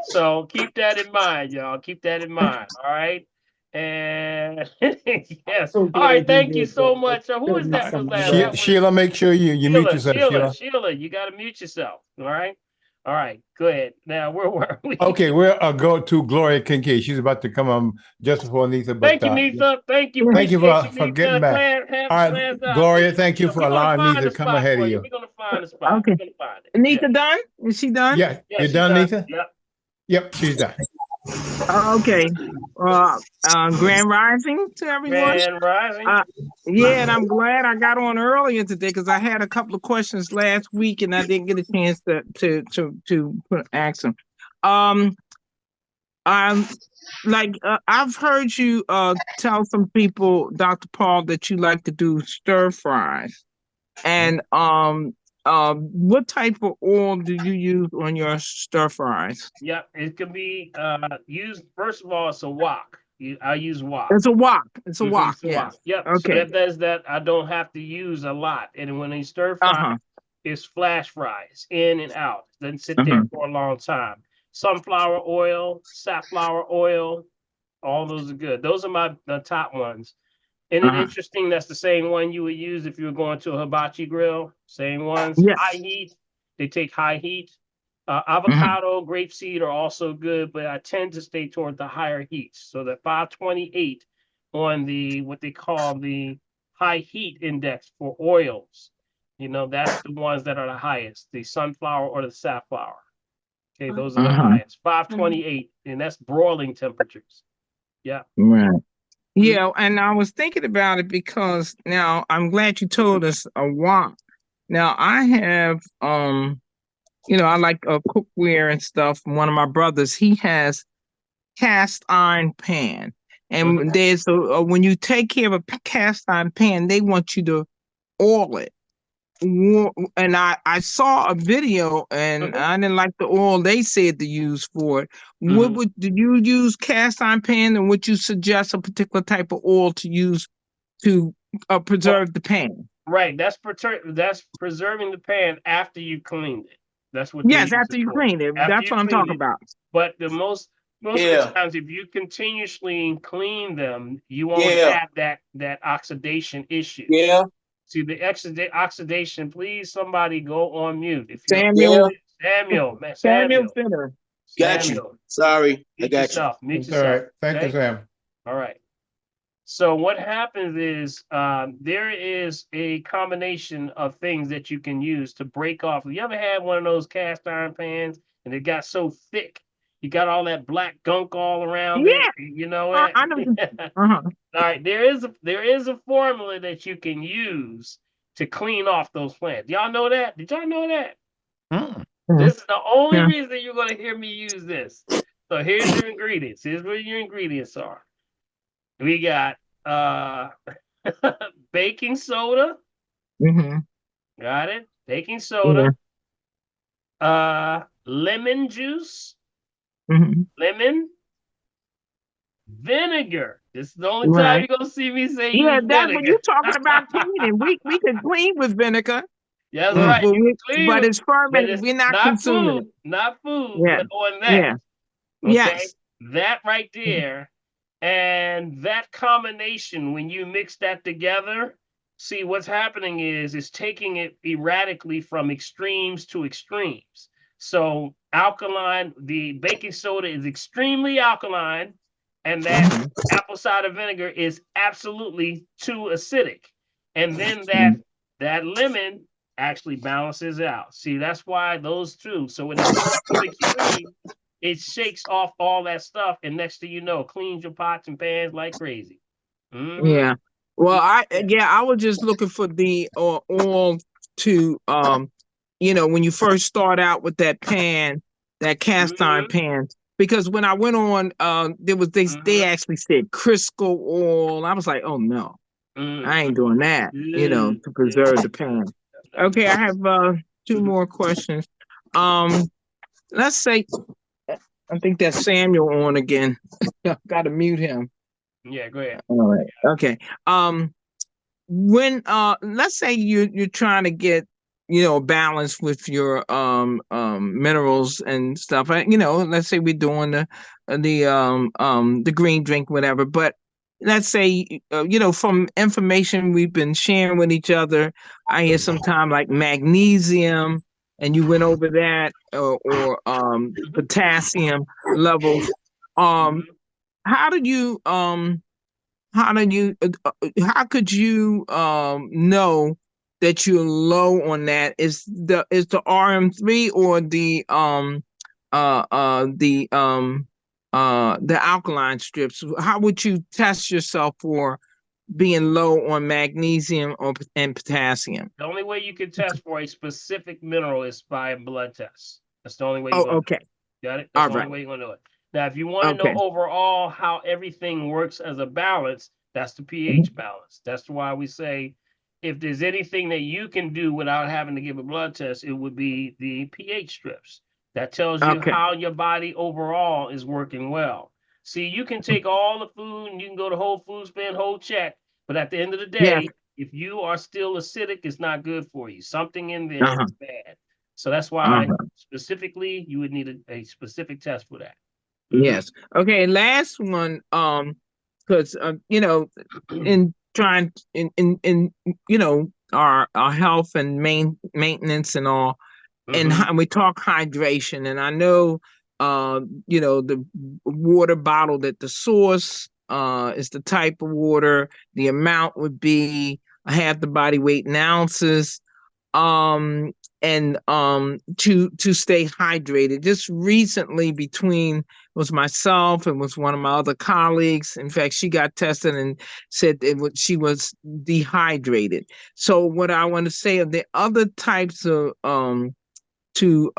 S1: So keep that in mind, y'all. Keep that in mind. All right. And yes. All right. Thank you so much. Who is that was last? That was
S2: Sheila, make sure you mute yourself,
S1: Sheila, you got to mute yourself. All right. All right. Go ahead. Now, where were we?
S2: Okay, we'll go to Gloria Kincaid. She's about to come just before Neitha. But
S1: Thank you, Neitha. Thank you.
S2: Thank you
S1: Appreciate
S2: for
S1: you,
S2: getting back. All right, Gloria, thank you for allowing me to come ahead of you.
S1: We're going to find a spot.
S5: Okay.
S1: We're going to find it.
S5: Neitha done? Is she done?
S2: Yeah, you're done, Neitha? Yep, she's done.
S5: Okay. Grand Rising to everyone.
S1: Grand Rising.
S5: Yeah, and I'm glad I got on earlier today because I had a couple of questions last week and I didn't get a chance to ask them. I've heard you tell some people, Dr. Paul, that you like to do stir fries, and what type of oil do you use on your stir fries?
S1: Yep, it can be used. First of all, it's a wok. I use wok.
S5: It's a wok. It's a wok.
S1: It's a wok.
S5: Yes.
S1: Yep. So
S5: Okay.
S1: that does that. I don't have to use a lot. And when they stir
S5: Uh
S1: fry,
S5: huh.
S1: it's flash fries in and out. Doesn't sit
S5: Uh
S1: there
S5: huh.
S1: for a long time. Sunflower oil, safflower oil, all those are good. Those are the top ones. Isn't
S5: Uh
S1: it
S5: huh.
S1: interesting? That's the same one you would use if you were going to a hibachi grill. Same ones. High
S5: Yes.
S1: heat. They take high heat.
S5: Uh
S1: Avocado, grapeseed are also good, but I tend to stay toward the higher heats. So the 528 on the what they call the high heat index for oils, that's the ones that are the highest, the sunflower or the safflower. Okay, those are the
S5: huh.
S1: highest. 528, and that's broiling temperatures. Yeah.
S5: Right.
S1: Mhm.
S5: Yeah, and I was thinking about it because now I'm glad you told us a wok. Now I have I like cookware and stuff. One of my brothers, he has cast iron pan.
S1: Mhm.
S5: And there's when you take care of a cast iron pan, they want you to oil it. And I saw a video and
S1: Mhm.
S5: I didn't like the oil they said to use for it. What
S1: Mhm.
S5: would did you use cast iron pan, and would you suggest a particular type of oil to use to
S1: Well,
S5: preserve the pan?
S1: right. That's preserving the pan after you cleaned it. That's what they
S5: Yes,
S1: use
S5: after
S1: it
S5: you
S1: for.
S5: clean it.
S1: After
S5: That's
S1: you
S5: what I'm
S1: clean
S5: talking
S1: it.
S5: about.
S1: But the most of the
S8: Yeah,
S1: times, if you continuously clean them, you won't
S8: yeah,
S1: have that oxidation issue.
S8: yeah,
S1: See the oxidation. Please, somebody go on mute. If you're
S8: yeah.
S5: Samuel
S1: Samuel, man,
S5: Samuel
S1: Samuel,
S5: Finner.
S8: Got you.
S1: Samuel,
S8: Sorry, I
S1: mute
S8: got you.
S1: yourself. Mute
S2: That's all right.
S1: yourself.
S2: Thank you,
S1: Okay.
S2: Sam.
S1: All right. So what happens is there is a combination of things that you can use to break off. You ever had one of those cast iron pans and it got so thick, you got all that black gunk all around it?
S5: Yeah,
S1: You know it.
S5: I know. Uh-huh.
S1: All right, there is a formula that you can use to clean off those plants. Y'all know that? Did y'all know that?
S2: Mm.
S1: This is the only
S5: Yeah.
S1: reason you're gonna hear me use this. So here's your ingredients. Here's what your ingredients are. We got uh baking soda.
S5: Mm-hmm.
S1: Got it? Baking
S5: Yeah.
S1: soda. Lemon juice,
S5: Mm-hmm.
S1: lemon, vinegar. This is the only time
S5: Right.
S1: you're gonna see me say
S5: Yeah,
S1: use
S5: that's when
S1: vinegar.
S5: you talking about cleaning. We can clean with vinegar,
S1: That's
S2: Mm.
S1: right. You can clean
S5: but
S1: with,
S5: it's
S1: but
S5: fermented.
S1: it's
S5: We're not
S1: not
S5: consuming
S1: food,
S5: it.
S1: not food,
S5: Yeah.
S1: but on that.
S5: Yeah.
S1: Okay,
S5: Yes.
S1: that right there, and that combination. When you mix that together, see what's happening is it's taking it erratically from extremes to extremes. So alkaline, the baking soda is extremely alkaline, and that
S5: Mm-hmm.
S1: apple cider vinegar is absolutely too acidic. And then that
S5: Mm-hmm.
S1: that lemon actually balances out. See, that's why those two. So when it goes to extreme, it shakes off all that stuff, and next thing you know, cleans your pots and pans like crazy. Mm-hmm.
S5: Yeah. Well,
S1: Yeah.
S5: I was just looking for the oil to when you first start out with that pan, that cast iron
S1: Mm-hmm.
S5: pan, because when I went on, there was they
S1: Mm-hmm.
S5: actually said Crisco oil. I was like, oh no, I ain't
S1: Mm-hmm.
S5: doing that. To preserve the pan. Okay, I have two more questions. Um, let's say I think that's Samuel on again. Got to mute him.
S1: Yeah, go ahead.
S5: All right. Okay. When let's say you're trying to get balance with your minerals and stuff. Let's say we're doing the green drink, whatever. But let's say from information we've been sharing with each other, I hear sometime like magnesium, and you went over that, or potassium levels. Um,
S1: Mm-hmm.
S5: how do you how could you know that you're low on that? Is the RM3 or the alkaline strips? How would you test yourself for being low on magnesium and potassium?
S1: The only way you can test for a specific mineral is by a blood test. That's the only way you're
S5: Oh,
S1: gonna do
S5: okay.
S1: it. Got it? That's
S5: All
S1: the only
S5: right.
S1: way you're gonna do it. Now, if you want to know
S5: Okay.
S1: overall how everything works as a balance, that's the
S5: Mhm.
S1: pH balance. That's why we say if there's anything that you can do without having to give a blood test, it would be the pH strips. That tells you
S5: Okay.
S1: how your body overall is working well. See, you can take all the food and you can go to Whole Foods, spend whole check, but at the end of the
S5: Yes.
S1: day, if you are still acidic, it's not good for you. Something in there
S5: Uh-huh.
S1: is bad. So that's why
S5: Uh-huh.
S1: specifically you would need a specific test for that.
S5: Yes. Okay. Last one. Because you know, in trying in you know our health and maintenance and all, and we talk hydration, and I know you know the water bottled at the source is the type of water. The amount would be half the body weight in ounces. And to stay hydrated. Just recently, between was myself and was one of my other colleagues. In fact, she got tested and said she was dehydrated. So what I want to say are the other types of to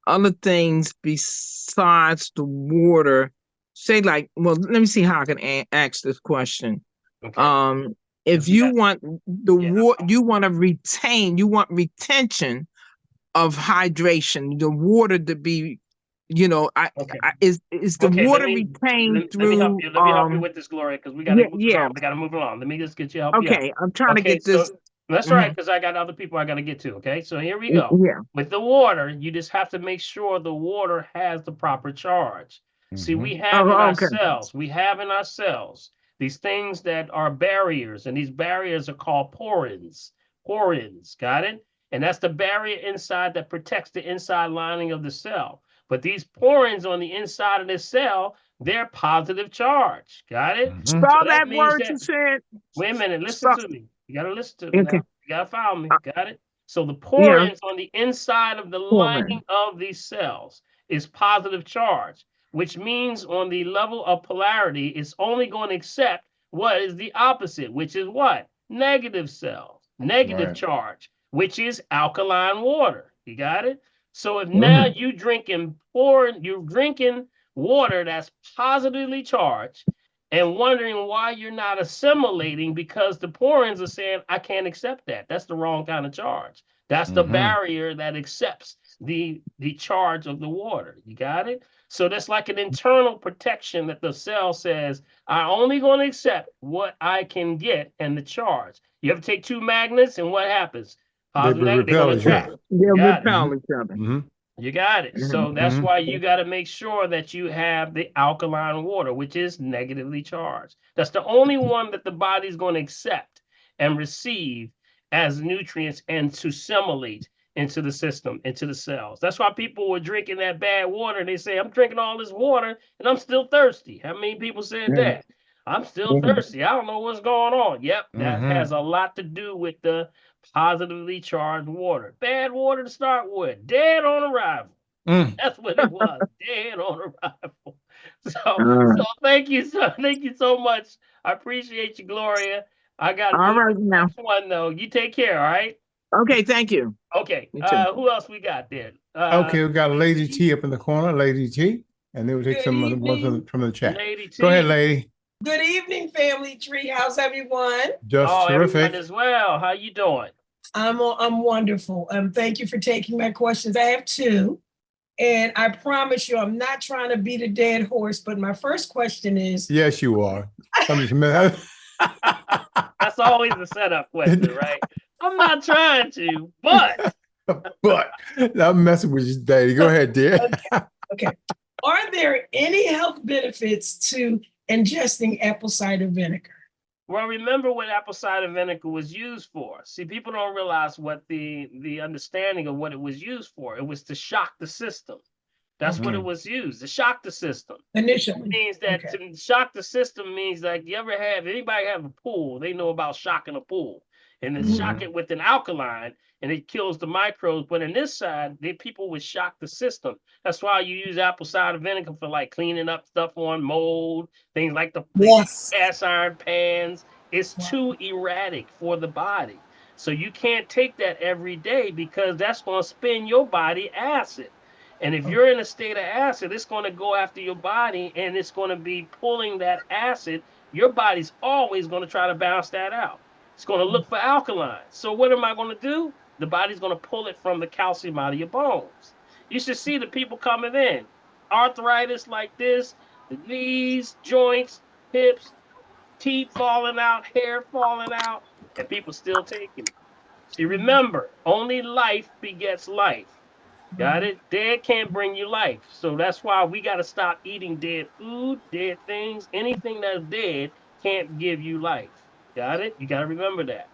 S5: other things besides the water. Say like, well, let me see how I can ask this question.
S1: Okay.
S5: If
S1: You
S5: you
S1: got-
S5: want the
S1: Yeah.
S5: you want to retain, you want retention of hydration, the water to be, you know,
S1: Okay.
S5: is the
S1: Okay,
S5: water retained
S1: let me help
S5: through
S1: you. Let me help you with this, Gloria, because we gotta
S5: yeah,
S1: move
S5: yeah.
S1: along. We gotta move along. Let me just get you help you out.
S5: Okay, I'm trying to
S1: Okay,
S5: get this.
S1: so that's right, because I got other people I gotta get to. Okay, so here we go.
S5: Yeah.
S1: With the water, you just have to make sure the water has the proper charge. See, we have in
S5: Oh,
S1: our
S5: okay.
S1: cells, these things that are barriers, and these barriers are called porins. Porins, got it? And that's the barrier inside that protects the inside lining of the cell. But these porins on the inside of the cell, they're positive charge. Got it? So
S5: Spell
S1: that
S5: that
S1: means
S5: word
S1: that,
S5: you said.
S1: wait a minute, listen
S5: Spell.
S1: to me. You got to listen to me
S5: Okay.
S1: now. You got to follow me. Got it? So the
S5: Yeah.
S1: porins on the inside of the
S5: Poland.
S1: lining of these cells is positive charge, which means on the level of polarity, it's only going to accept what is the opposite, which is what? Negative cells, negative
S2: Right.
S1: charge, which is alkaline water. You got it? So if now you're drinking water that's positively charged and wondering why you're not assimilating because the porins are saying, I can't accept that. That's the wrong kind of charge. That's the barrier that accepts the charge of the water. You got it? So that's like an internal protection that the cell says, I'm only going to accept what I can get and the charge. You ever take two magnets and what happens?
S2: They
S1: Positive, negative, they're
S2: repel
S1: going to
S2: each other.
S1: attract.
S5: They'll
S1: Got it.
S5: repel each other.
S1: You got it. So that's why you got to make sure that you have the alkaline water, which is negatively charged. That's the only one that the body's going to accept and receive as nutrients and to assimilate into the system, into the cells. That's why people were drinking that bad water. They say, I'm drinking all this water and I'm still thirsty. How many people said that? I'm still thirsty. I don't know what's going on. Yep, that has a lot to do with the positively charged water. Bad water to start with, dead on arrival. That's what it was, dead on arrival. So thank you so much. I appreciate you, Gloria. I got to
S5: All
S1: move
S5: right
S1: to the
S5: now.
S1: next one though. You take care, all right?
S5: Okay, thank you.
S1: Okay.
S5: You too.
S1: Who else we got there?
S2: Okay, we got Lady T up in the corner, Lady T, and then we'll take
S9: Good
S2: some of the ones
S9: evening.
S2: from the chat.
S1: Lady T.
S2: Go ahead, lady.
S9: Good evening, family tree. How's everyone?
S2: Just
S1: Oh, everyone
S2: terrific.
S1: as well. How you doing?
S9: I'm wonderful. Thank you for taking my questions. I have two, and I promise you, I'm not trying to beat a dead horse. But my first question is,
S2: Yes, you are.
S1: That's always the setup question, right? I'm not trying to, but
S2: I'm messing with you, Daddy. Go ahead, dear.
S9: okay, are there any health benefits to ingesting apple cider vinegar?
S1: well, remember what apple cider vinegar was used for. See, people don't realize what the understanding of what it was used for. It was to shock the system. That's what it was used, to shock the system.
S9: Initially.
S1: It means that to shock the system means like anybody have a pool, they know about shocking a pool. And then shock it with an alkaline and it kills the microbes. But in this side, people would shock the system. That's why you use apple cider vinegar for like cleaning up stuff on mold, things like the cast iron pans. It's too erratic for the body. So you can't take that every day because that's going to spin your body acid. And if you're in a state of acid, it's going to go after your body and it's going to be pulling that acid. Your body's always going to try to balance that out. It's going to look for alkaline. So what am I going to do? The body's going to pull it from the calcium out of your bones. You should see the people coming in. Arthritis like this, the knees, joints, hips, teeth falling out, hair falling out, and people still taking it. See, remember, only life begets life. Got it? Dead can't bring you life. So that's why we got to stop eating dead food, dead things. Anything that's dead can't give you life. Got it? You got to remember that.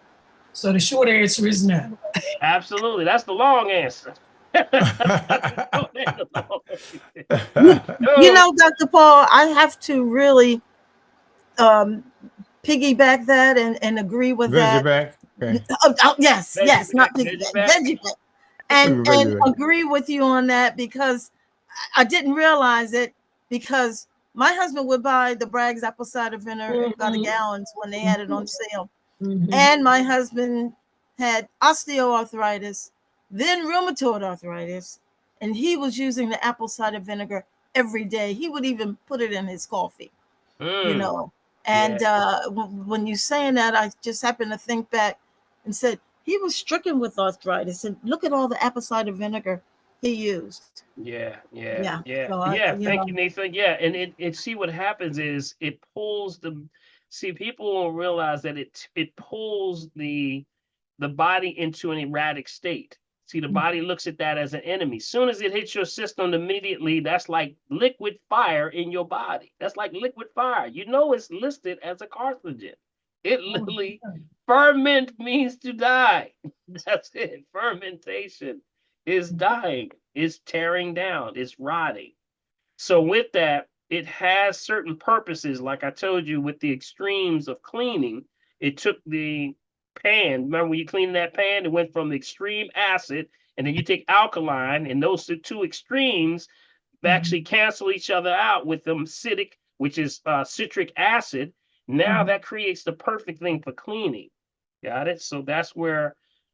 S9: So the short answer is no.
S1: Absolutely. That's the long answer.
S7: You know, Dr. Paul, I have to really piggyback that and agree with that.
S2: Back. Okay.
S7: Yes,
S1: Veggie
S7: yes, not
S1: back,
S7: piggyback,
S1: veggie back.
S7: veggie back. And agree with you on that, because I didn't realize it, because my husband would buy the Bragg's apple cider vinegar by the gallons when they had it on sale. And my husband had osteoarthritis, then rheumatoid arthritis, and he was using the apple cider vinegar every day. He would even put it in his coffee, you know. And when you saying that, I just happened to think back and said, he was stricken with arthritis, and look at all the apple cider vinegar he used.
S1: Yeah.
S7: So
S1: Thank you, Nathan. Yeah, and it see what happens is it pulls the. See, people will realize that it pulls the body into an erratic state. See, the body looks at that as an enemy. Soon as it hits your system, immediately that's like liquid fire in your body. That's like liquid fire. You know, it's listed as a carcinogen. It literally ferment means to die. That's it. Fermentation is dying, is tearing down, is rotting. So with that, it has certain purposes. Like I told you, with the extremes of cleaning, it took the pan. Remember when you clean that pan, it went from the extreme acid, and then you take alkaline, and those two extremes actually cancel each other out with the acidic, which is citric acid. Now that creates the perfect thing for cleaning. Got it? So that's where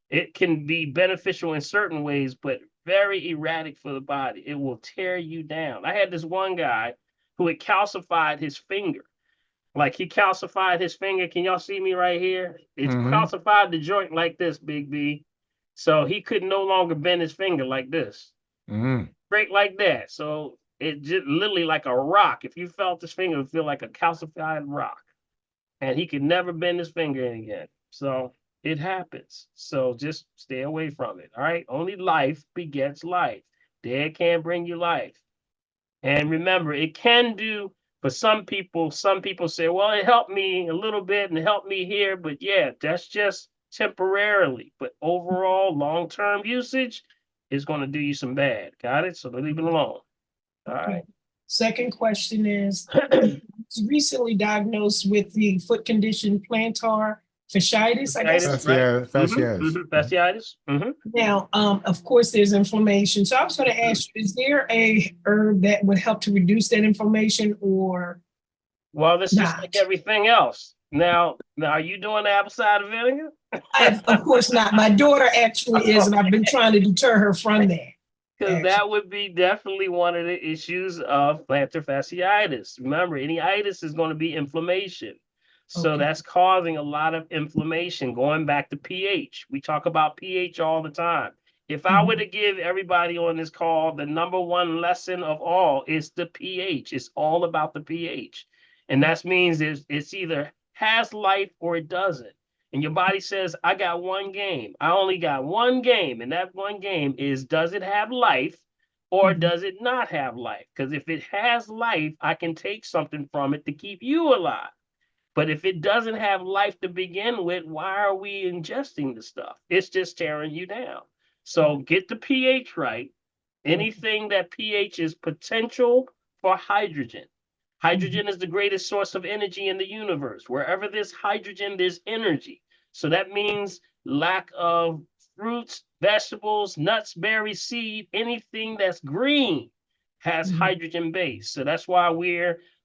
S1: it can be beneficial in certain ways, but very erratic for the body. It will tear you down. I had this one guy who had calcified his finger. Like he calcified his finger. Can y'all see me right here? It's calcified the joint like this, Big B. So he could no longer bend his finger like this. Straight like that. So it just literally like a rock. If you felt his finger, it would feel like a calcified rock. And he could never bend his finger again. So it happens. So just stay away from it. All right. Only life begets life. Dead can't bring you life. And remember, it can do for some people. Some people say, well, it helped me a little bit and it helped me here. But yeah, that's just temporarily. But overall, long-term usage is going to do you some bad. Got it? So leave it alone. All right.
S9: Second question is, recently diagnosed with the foot condition plantar fasciitis, I guess.
S1: Fasciitis.
S9: Now, of course, there's inflammation. So I was going to ask you, is there a herb that would help to reduce that inflammation, or?
S1: Well, this is like everything else. Now, are you doing apple cider vinegar?
S9: Of course not. My daughter actually is, and I've been trying to deter her from that.
S1: Because that would be definitely one of the issues of plantar fasciitis. Remember, any itis is going to be inflammation. So that's causing a lot of inflammation. Going back to pH. We talk about pH all the time. If I were to give everybody on this call, the number one lesson of all is the pH. It's all about the pH. And that means it's either has life or it doesn't. And your body says, I got one game. I only got one game. And that one game is, does it have life or does it not have life? Because if it has life, I can take something from it to keep you alive. But if it doesn't have life to begin with, why are we ingesting the stuff? It's just tearing you down. So get the pH right. Anything that pH is potential for hydrogen. Hydrogen is the greatest source of energy in the universe. Wherever there's hydrogen, there's energy. So that means lack of fruits, vegetables, nuts, berries, seed, anything that's green has hydrogen base. So that's why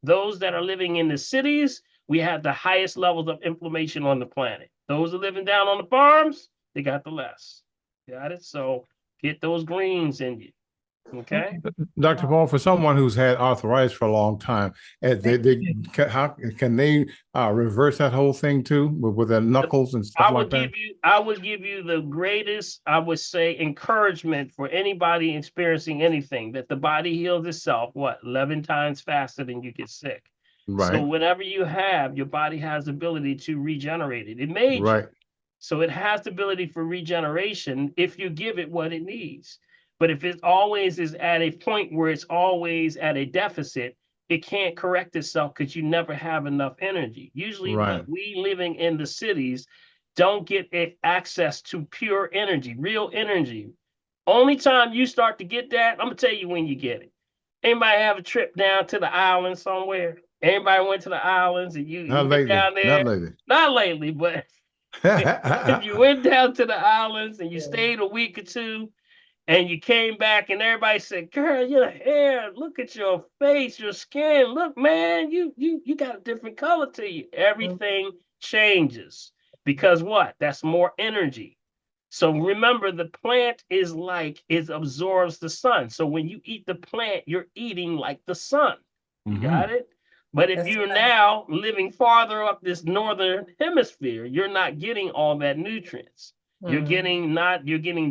S1: those that are living in the cities, we have the highest levels of inflammation on the planet. Those that are living down on the farms, they got the less. Got it? So get those greens in you. Okay.
S2: Dr. Paul, for someone who's had arthritis for a long time, how can they reverse that whole thing too with their knuckles and stuff like that?
S1: I would give you the greatest, I would say, encouragement for anybody experiencing anything, that the body heals itself, 11 times faster than you get sick. So
S2: Right.
S1: whatever you have, your body has the ability to regenerate it. It made
S2: Right.
S1: you. So it has the ability for regeneration if you give it what it needs. But if it always is at a point where it's always at a deficit, it can't correct itself because you never have enough energy. Usually
S2: Right.
S1: we living in the cities don't get access to pure energy, real energy. Only time you start to get that, I'm gonna tell you when you get it. Anybody have a trip down to the islands somewhere? Anybody went to the islands and you
S2: Not
S1: went
S2: lately.
S1: down there?
S2: Not lately.
S1: Not lately, but if you went down to the islands and you stayed a week or two and you came back and everybody said, girl, your hair, look at your face, your skin, look, man, you got a different color to you. Everything changes because what? That's more energy. So remember, the plant is like, it absorbs the sun. So when you eat the plant, you're eating like the sun. You got it? But if you're now living farther up this northern hemisphere, you're not getting all that nutrients. You're getting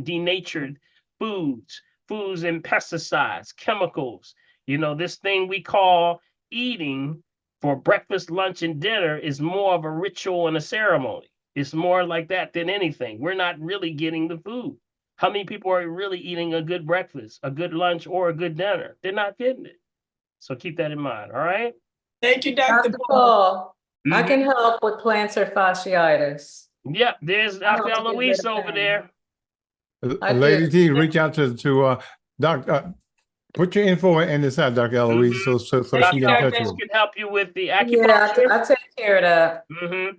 S1: denatured foods and pesticides, chemicals. This thing we call eating for breakfast, lunch, and dinner is more of a ritual and a ceremony. It's more like that than anything. We're not really getting the food. How many people are really eating a good breakfast, a good lunch, or a good dinner? They're not getting it. So keep that in mind, all right?
S9: Thank you, Dr.
S10: Dr. Paul, I
S1: Mhm.
S10: can help with plantar fasciitis.
S1: Yep, there's
S10: I help
S1: Dr.
S10: to get rid
S1: Eloise
S10: of
S1: over
S10: pain.
S1: there.
S10: I
S2: Lady
S10: do.
S2: T, reach out to Doc. Put your info in the side, Dr. Eloise, so she
S1: Dr.
S2: can get in touch
S1: Eloise
S2: with you.
S1: can help you with the
S10: Yeah,
S1: acupuncture.
S10: I take care of that.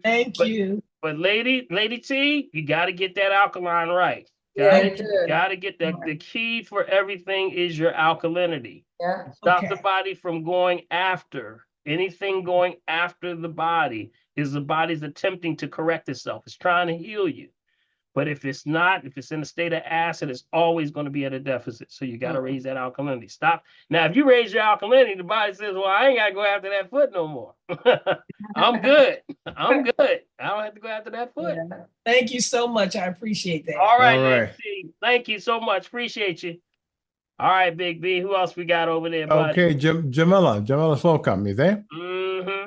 S9: Thank you.
S1: But Lady T, you got to get that alkaline right.
S10: Yeah,
S1: Got
S10: I
S1: it?
S10: do.
S1: You got to get that. The key for everything is your alkalinity.
S10: Yeah.
S1: Stop the
S9: Okay.
S1: body from going after. Anything going after the body is the body's attempting to correct itself. It's trying to heal you. But if it's not, if it's in a state of acid, it's always going to be at a deficit. So you got to raise that alkalinity. Stop. Now, if you raise your alkalinity, the body says, well, I ain't got to go after that foot no more. I'm good. I'm good. I don't have to go after that foot.
S10: Yeah.
S9: Thank you so much. I appreciate that.
S1: All right,
S2: All
S1: Lady
S2: right.
S1: T. Thank you so much. Appreciate you. All right, Big B. Who else we got over there, buddy?
S2: Okay, Jamila Slocum, you there?
S1: Mm-hmm.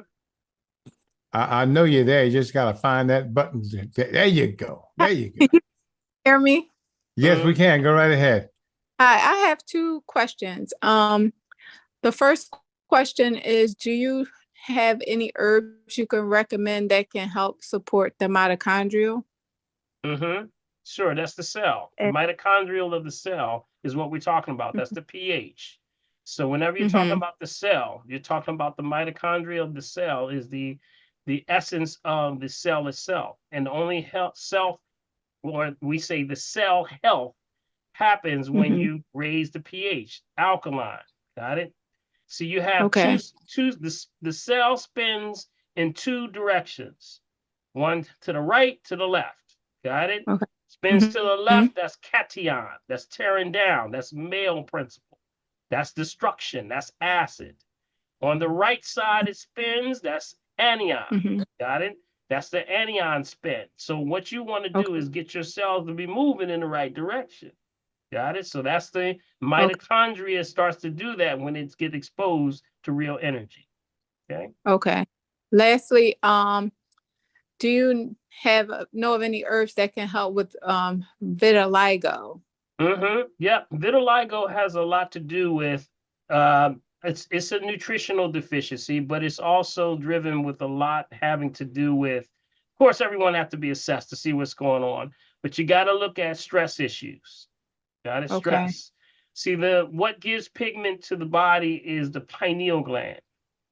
S2: I know you're there. You just got to find that button. There you go. There you go.
S11: Hear me?
S2: Yes, we can. Go right ahead.
S11: Hi, I have two questions. The first question is, do you have any herbs you can recommend that can help support the mitochondrial?
S1: Mm-hmm. Sure, that's the cell. The
S11: And-
S1: mitochondrial of the cell is what we're talking about. That's the pH. So whenever you're talking
S11: Mhm.
S1: about the cell, you're talking about the mitochondria of the cell is the essence of the cell itself. And the only or we say the cell health happens when
S11: Mhm.
S1: you raise the pH, alkaline. Got it? So you have
S11: Okay.
S1: the cell spins in two directions, one to the right, to the left. Got it?
S11: Okay.
S1: Spins
S11: Mhm.
S1: to the left, that's cation, that's tearing down, that's male principle, that's destruction, that's acid. On the right side, it spins, that's anion.
S11: Mhm.
S1: Got it? That's the anion spin. So what you want to do is get your cells to be moving in the right direction. Got it? So that's the mitochondria starts to do that when it gets exposed to real energy. Okay.
S11: Okay. Lastly, do you know of any herbs that can help with vitiligo?
S1: Mm-hmm. Yep. Vitiligo has a lot to do with it's a nutritional deficiency, but it's also driven with a lot having to do with, of course, everyone has to be assessed to see what's going on, but you got to look at stress issues. Got it?
S11: Okay.
S1: Stress. See, what gives pigment to the body is the pineal gland.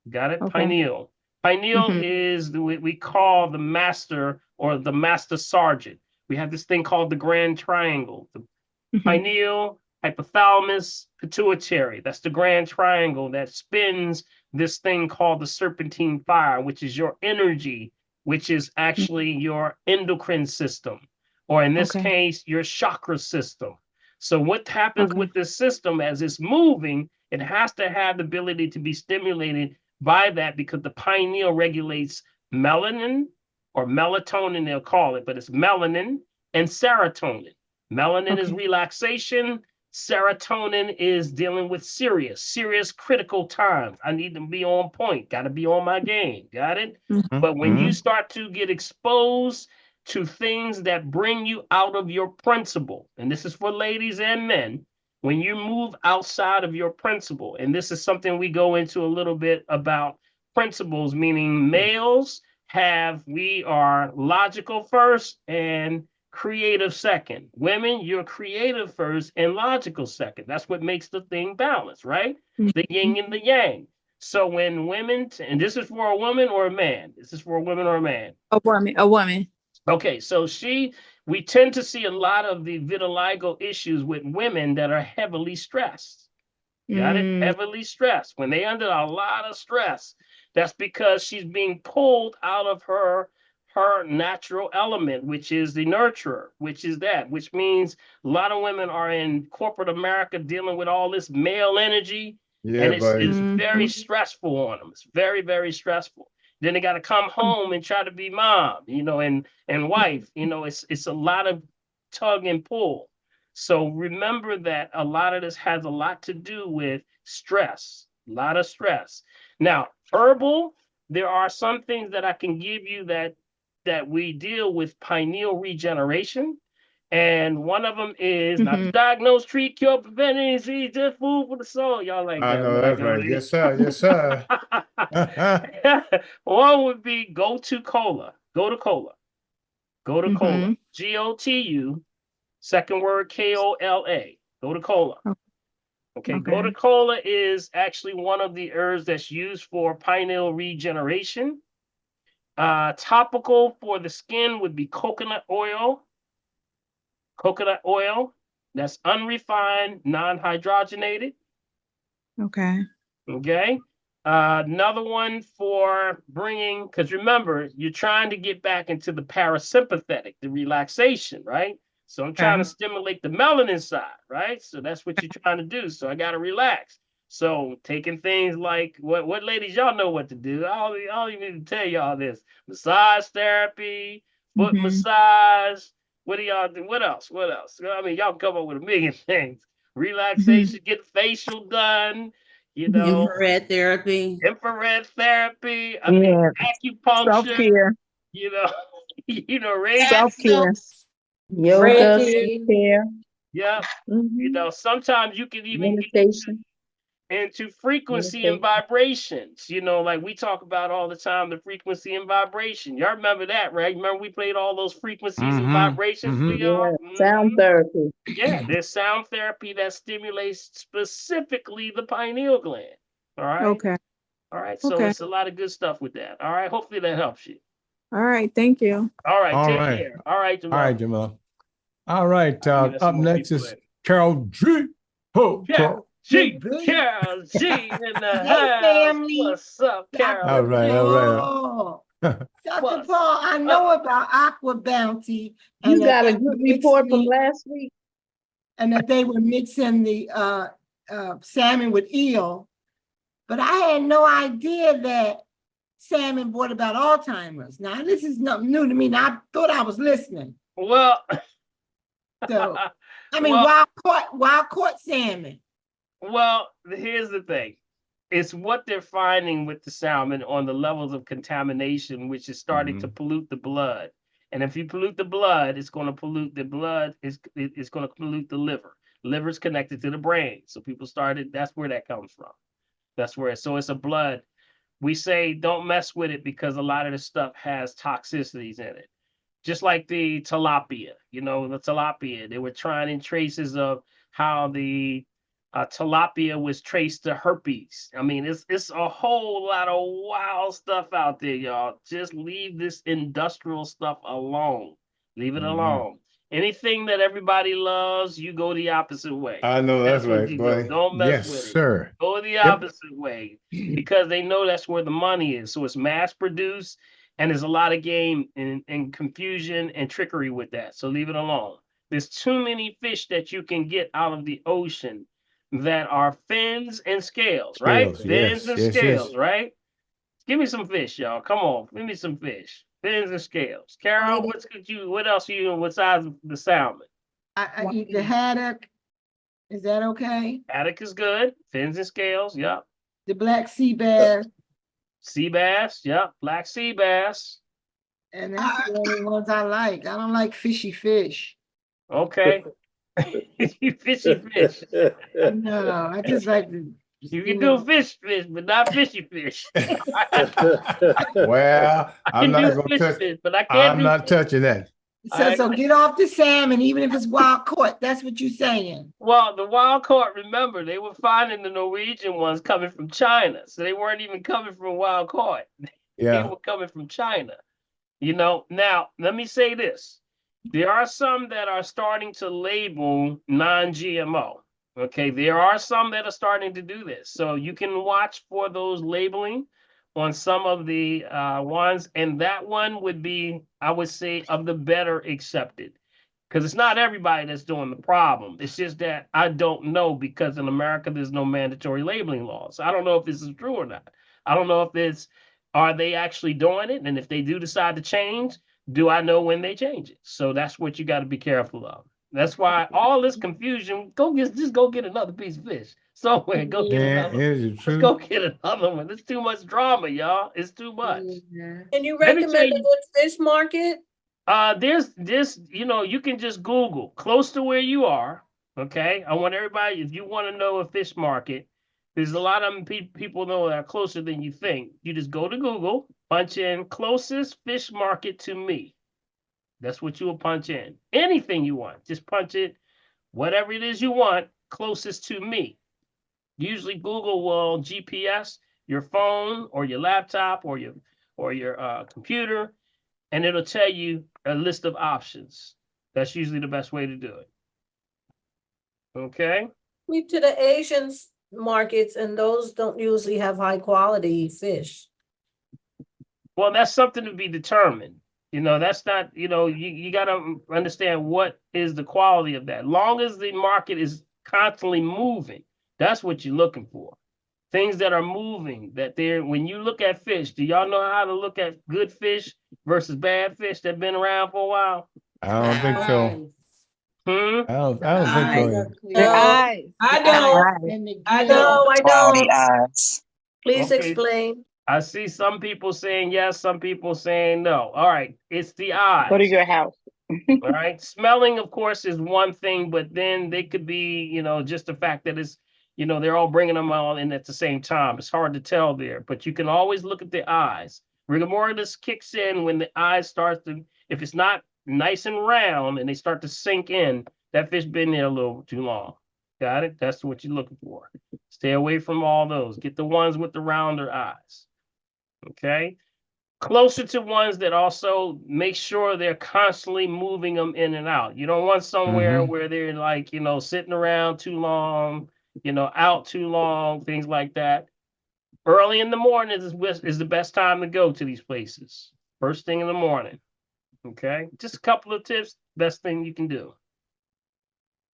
S1: Got it?
S11: Okay.
S1: Pineal. Pineal
S11: Mhm.
S1: is what we call the master or the master sergeant. We have this thing called the grand triangle. The
S11: Mhm.
S1: pineal, hypothalamus, pituitary. That's the grand triangle that spins this thing called the serpentine fire, which is your energy, which is actually your endocrine system, or in this
S11: Okay.
S1: case, your chakra system. So what happens
S11: Okay.
S1: with this system as it's moving, it has to have the ability to be stimulated by that because the pineal regulates melanin or melatonin, they'll call it, but it's melanin and serotonin. Melanin is
S11: Okay.
S1: relaxation. Serotonin is dealing with serious critical times. I need to be on point. Got to be on my game. Got it? But when you start to get exposed to things that bring you out of your principle, and this is for ladies and men, when you move outside of your principle, and this is something we go into a little bit about principles, meaning males we are logical first and creative second. Women, you're creative first and logical second. That's what makes the thing balanced, right? The yin and the yang. So when women, and this is for a woman or a man? This is for a woman or a man?
S11: A woman. A woman.
S1: Okay, so we tend to see a lot of the vitiligo issues with women that are heavily stressed. Got it? Heavily stressed. When they under a lot of stress, that's because she's being pulled out of her natural element, which is the nurturer, which means a lot of women are in corporate America dealing with all this male energy, and it's very stressful on them. It's very, very stressful. Then they got to come home and try to be mom, and wife. It's a lot of tug and pull. So remember that a lot of this has a lot to do with stress, a lot of stress. Now, herbal, there are some things that I can give you that we deal with pineal regeneration. And one of them is not to diagnose, treat, cure, prevent any disease, just food for the soul. Y'all like
S2: I
S1: that?
S2: know that's right. Yes, sir. Yes, sir.
S1: One would be go to cola. Go to cola. Go to cola. GOTU. Second word KOLA. Go to cola. Okay. Go to cola is actually one of the herbs that's used for pineal regeneration. Topical for the skin would be coconut oil. Coconut oil. That's unrefined, non-hydrogenated.
S11: Okay.
S1: Okay. Another one for bringing, because remember, you're trying to get back into the parasympathetic, the relaxation, right? So I'm trying to stimulate the melanin side, right? So that's what you're trying to do. So I got to relax. So taking things like what ladies, y'all know what to do. I don't even need to tell y'all this. Massage therapy, foot massage. What do y'all do? What else? What else? I mean, y'all come up with a million things. Relaxation, get facial done.
S12: Infrared therapy.
S1: Infrared therapy. I mean, acupuncture.
S5: Self-care.
S1: Radiation.
S13: Yoga,
S10: Reiki.
S13: care,
S1: Yeah. Sometimes you can even
S13: meditation,
S1: get into frequency and vibrations. Like we talk about all the time, the frequency and vibration. Y'all remember that, right? Remember we played all those frequencies and vibrations for y'all?
S13: sound therapy.
S1: Yeah, there's sound therapy that stimulates specifically the pineal gland. All right.
S11: Okay.
S1: All right. So it's a lot of good stuff with that. All right. Hopefully that helps you.
S11: All right. Thank you.
S1: All right.
S2: All
S1: Take
S2: right.
S1: care. All right, Jamel.
S2: All right, Jamel. All right.
S1: I'll give us
S2: Up
S1: some more
S2: next
S1: people
S2: is
S1: in.
S2: Carol G. Ho,
S1: Carol G.
S7: Big
S1: Carol G in the
S7: Hey,
S1: house.
S7: family.
S1: What's up, Carol?
S2: All right. All right.
S7: Oh, Dr.
S1: What's
S7: Paul, I know about Aqua Bounty.
S13: You
S7: that
S13: got a
S7: they
S13: good
S7: were
S13: report from
S7: mixing
S13: last week?
S7: and that they were mixing the salmon with eel. But I had no idea that salmon brought about Alzheimer's. Now, this is nothing new to me. Now, I thought I was listening.
S1: Well,
S7: So, I mean,
S1: well,
S7: wild caught salmon.
S1: well, here's the thing. It's what they're finding with the salmon on the levels of contamination, which is starting to pollute the blood. And if you pollute the blood, it's going to pollute the blood. It's going to pollute the liver. Liver is connected to the brain. So people started, that's where that comes from. That's where so it's a blood. We say don't mess with it because a lot of the stuff has toxicities in it. Just like the tilapia, the tilapia, they were trying traces of how the tilapia was traced to herpes. I mean, it's a whole lot of wild stuff out there, y'all. Just leave this industrial stuff alone. Leave it alone. Anything that everybody loves, you go the opposite way.
S2: I know that's
S1: what
S2: right,
S1: you
S2: boy.
S1: do. Don't mess with it.
S2: Yes, sir.
S1: Go the opposite way because they know that's where the money is. So it's mass produced. And there's a lot of game and confusion and trickery with that. So leave it alone. There's too many fish that you can get out of the ocean that are fins and scales, right?
S2: Scales,
S1: Fins
S2: yes,
S1: and
S2: yes, yes.
S1: scales, right? Give me some fish, y'all. Come on, give me some fish. Fins and scales. Carol, what else you doing besides the salmon?
S14: I eat the haddock. Is that okay?
S1: Haddock is good. Fins and scales, yep.
S14: The black sea bass.
S1: Sea bass, yep. Black sea bass.
S14: And that's the only ones I like. I don't like fishy fish.
S1: Okay. You fishy fish.
S14: No, I just like the.
S1: You can do fish, but not fishy fish.
S2: Well,
S1: I
S2: I'm
S1: can
S2: not
S1: do
S2: gonna
S1: fish,
S2: touch.
S1: but I can't
S2: I'm
S1: do
S2: not touching that.
S14: So get off the salmon, even if it's wild caught. That's what you're saying.
S1: Well, the wild caught, remember, they were finding the Norwegian ones coming from China. So they weren't even coming from wild caught. They
S2: Yeah.
S1: were coming from China. You know, now let me say this. There are some that are starting to label non-GMO. Okay, there are some that are starting to do this. So you can watch for those labeling on some of the ones. And that one would be, I would say, of the better accepted. Because it's not everybody that's doing the problem. It's just that I don't know, because in America, there's no mandatory labeling laws. I don't know if this is true or not. I don't know if it's, are they actually doing it? And if they do decide to change, do I know when they change it? So that's what you got to be careful of. That's why all this confusion, just go get another piece of fish somewhere. Go get another one.
S2: Is it
S1: Let's
S2: true?
S1: go get another one. It's too much drama, y'all. It's too much.
S15: Can you
S1: Let me tell
S15: recommend a
S1: you-
S15: good fish market?
S1: There's this, you can just Google close to where you are. Okay. I want everybody, if you want to know a fish market, there's a lot of them people know that are closer than you think. You just go to Google, punch in closest fish market to me. That's what you will punch in. Anything you want, just punch it, whatever it is you want, closest to me. Usually Google will GPS your phone or your laptop or your computer, and it'll tell you a list of options. That's usually the best way to do it. Okay.
S15: Me to the Asian markets, and those don't usually have high quality fish.
S1: Well, that's something to be determined. That's not, you got to understand what is the quality of that. Long as the market is constantly moving, that's what you're looking for. Things that are moving, when you look at fish, do y'all know how to look at good fish versus bad fish that have been around for a while?
S2: I don't think so. I don't think so.
S15: The eyes. I don't. I don't. Please
S1: Okay.
S15: explain.
S1: I see some people saying yes, some people saying no. All right, it's the eyes.
S3: Go to your house.
S1: All right, smelling, of course, is one thing, but then they could be, just the fact that it's, they're all bringing them all in at the same time. It's hard to tell there, but you can always look at the eyes. Rigor mortis kicks in when the eyes start to, if it's not nice and round and they start to sink in, that fish been there a little too long. Got it? That's what you're looking for. Stay away from all those. Get the ones with the rounder eyes. Okay. Closer to ones that also make sure they're constantly moving them in and out. You don't want somewhere where they're like, sitting around too long, out too long, things like that. Early in the morning is the best time to go to these places. First thing in the morning. Okay. Just a couple of tips. Best thing you can do.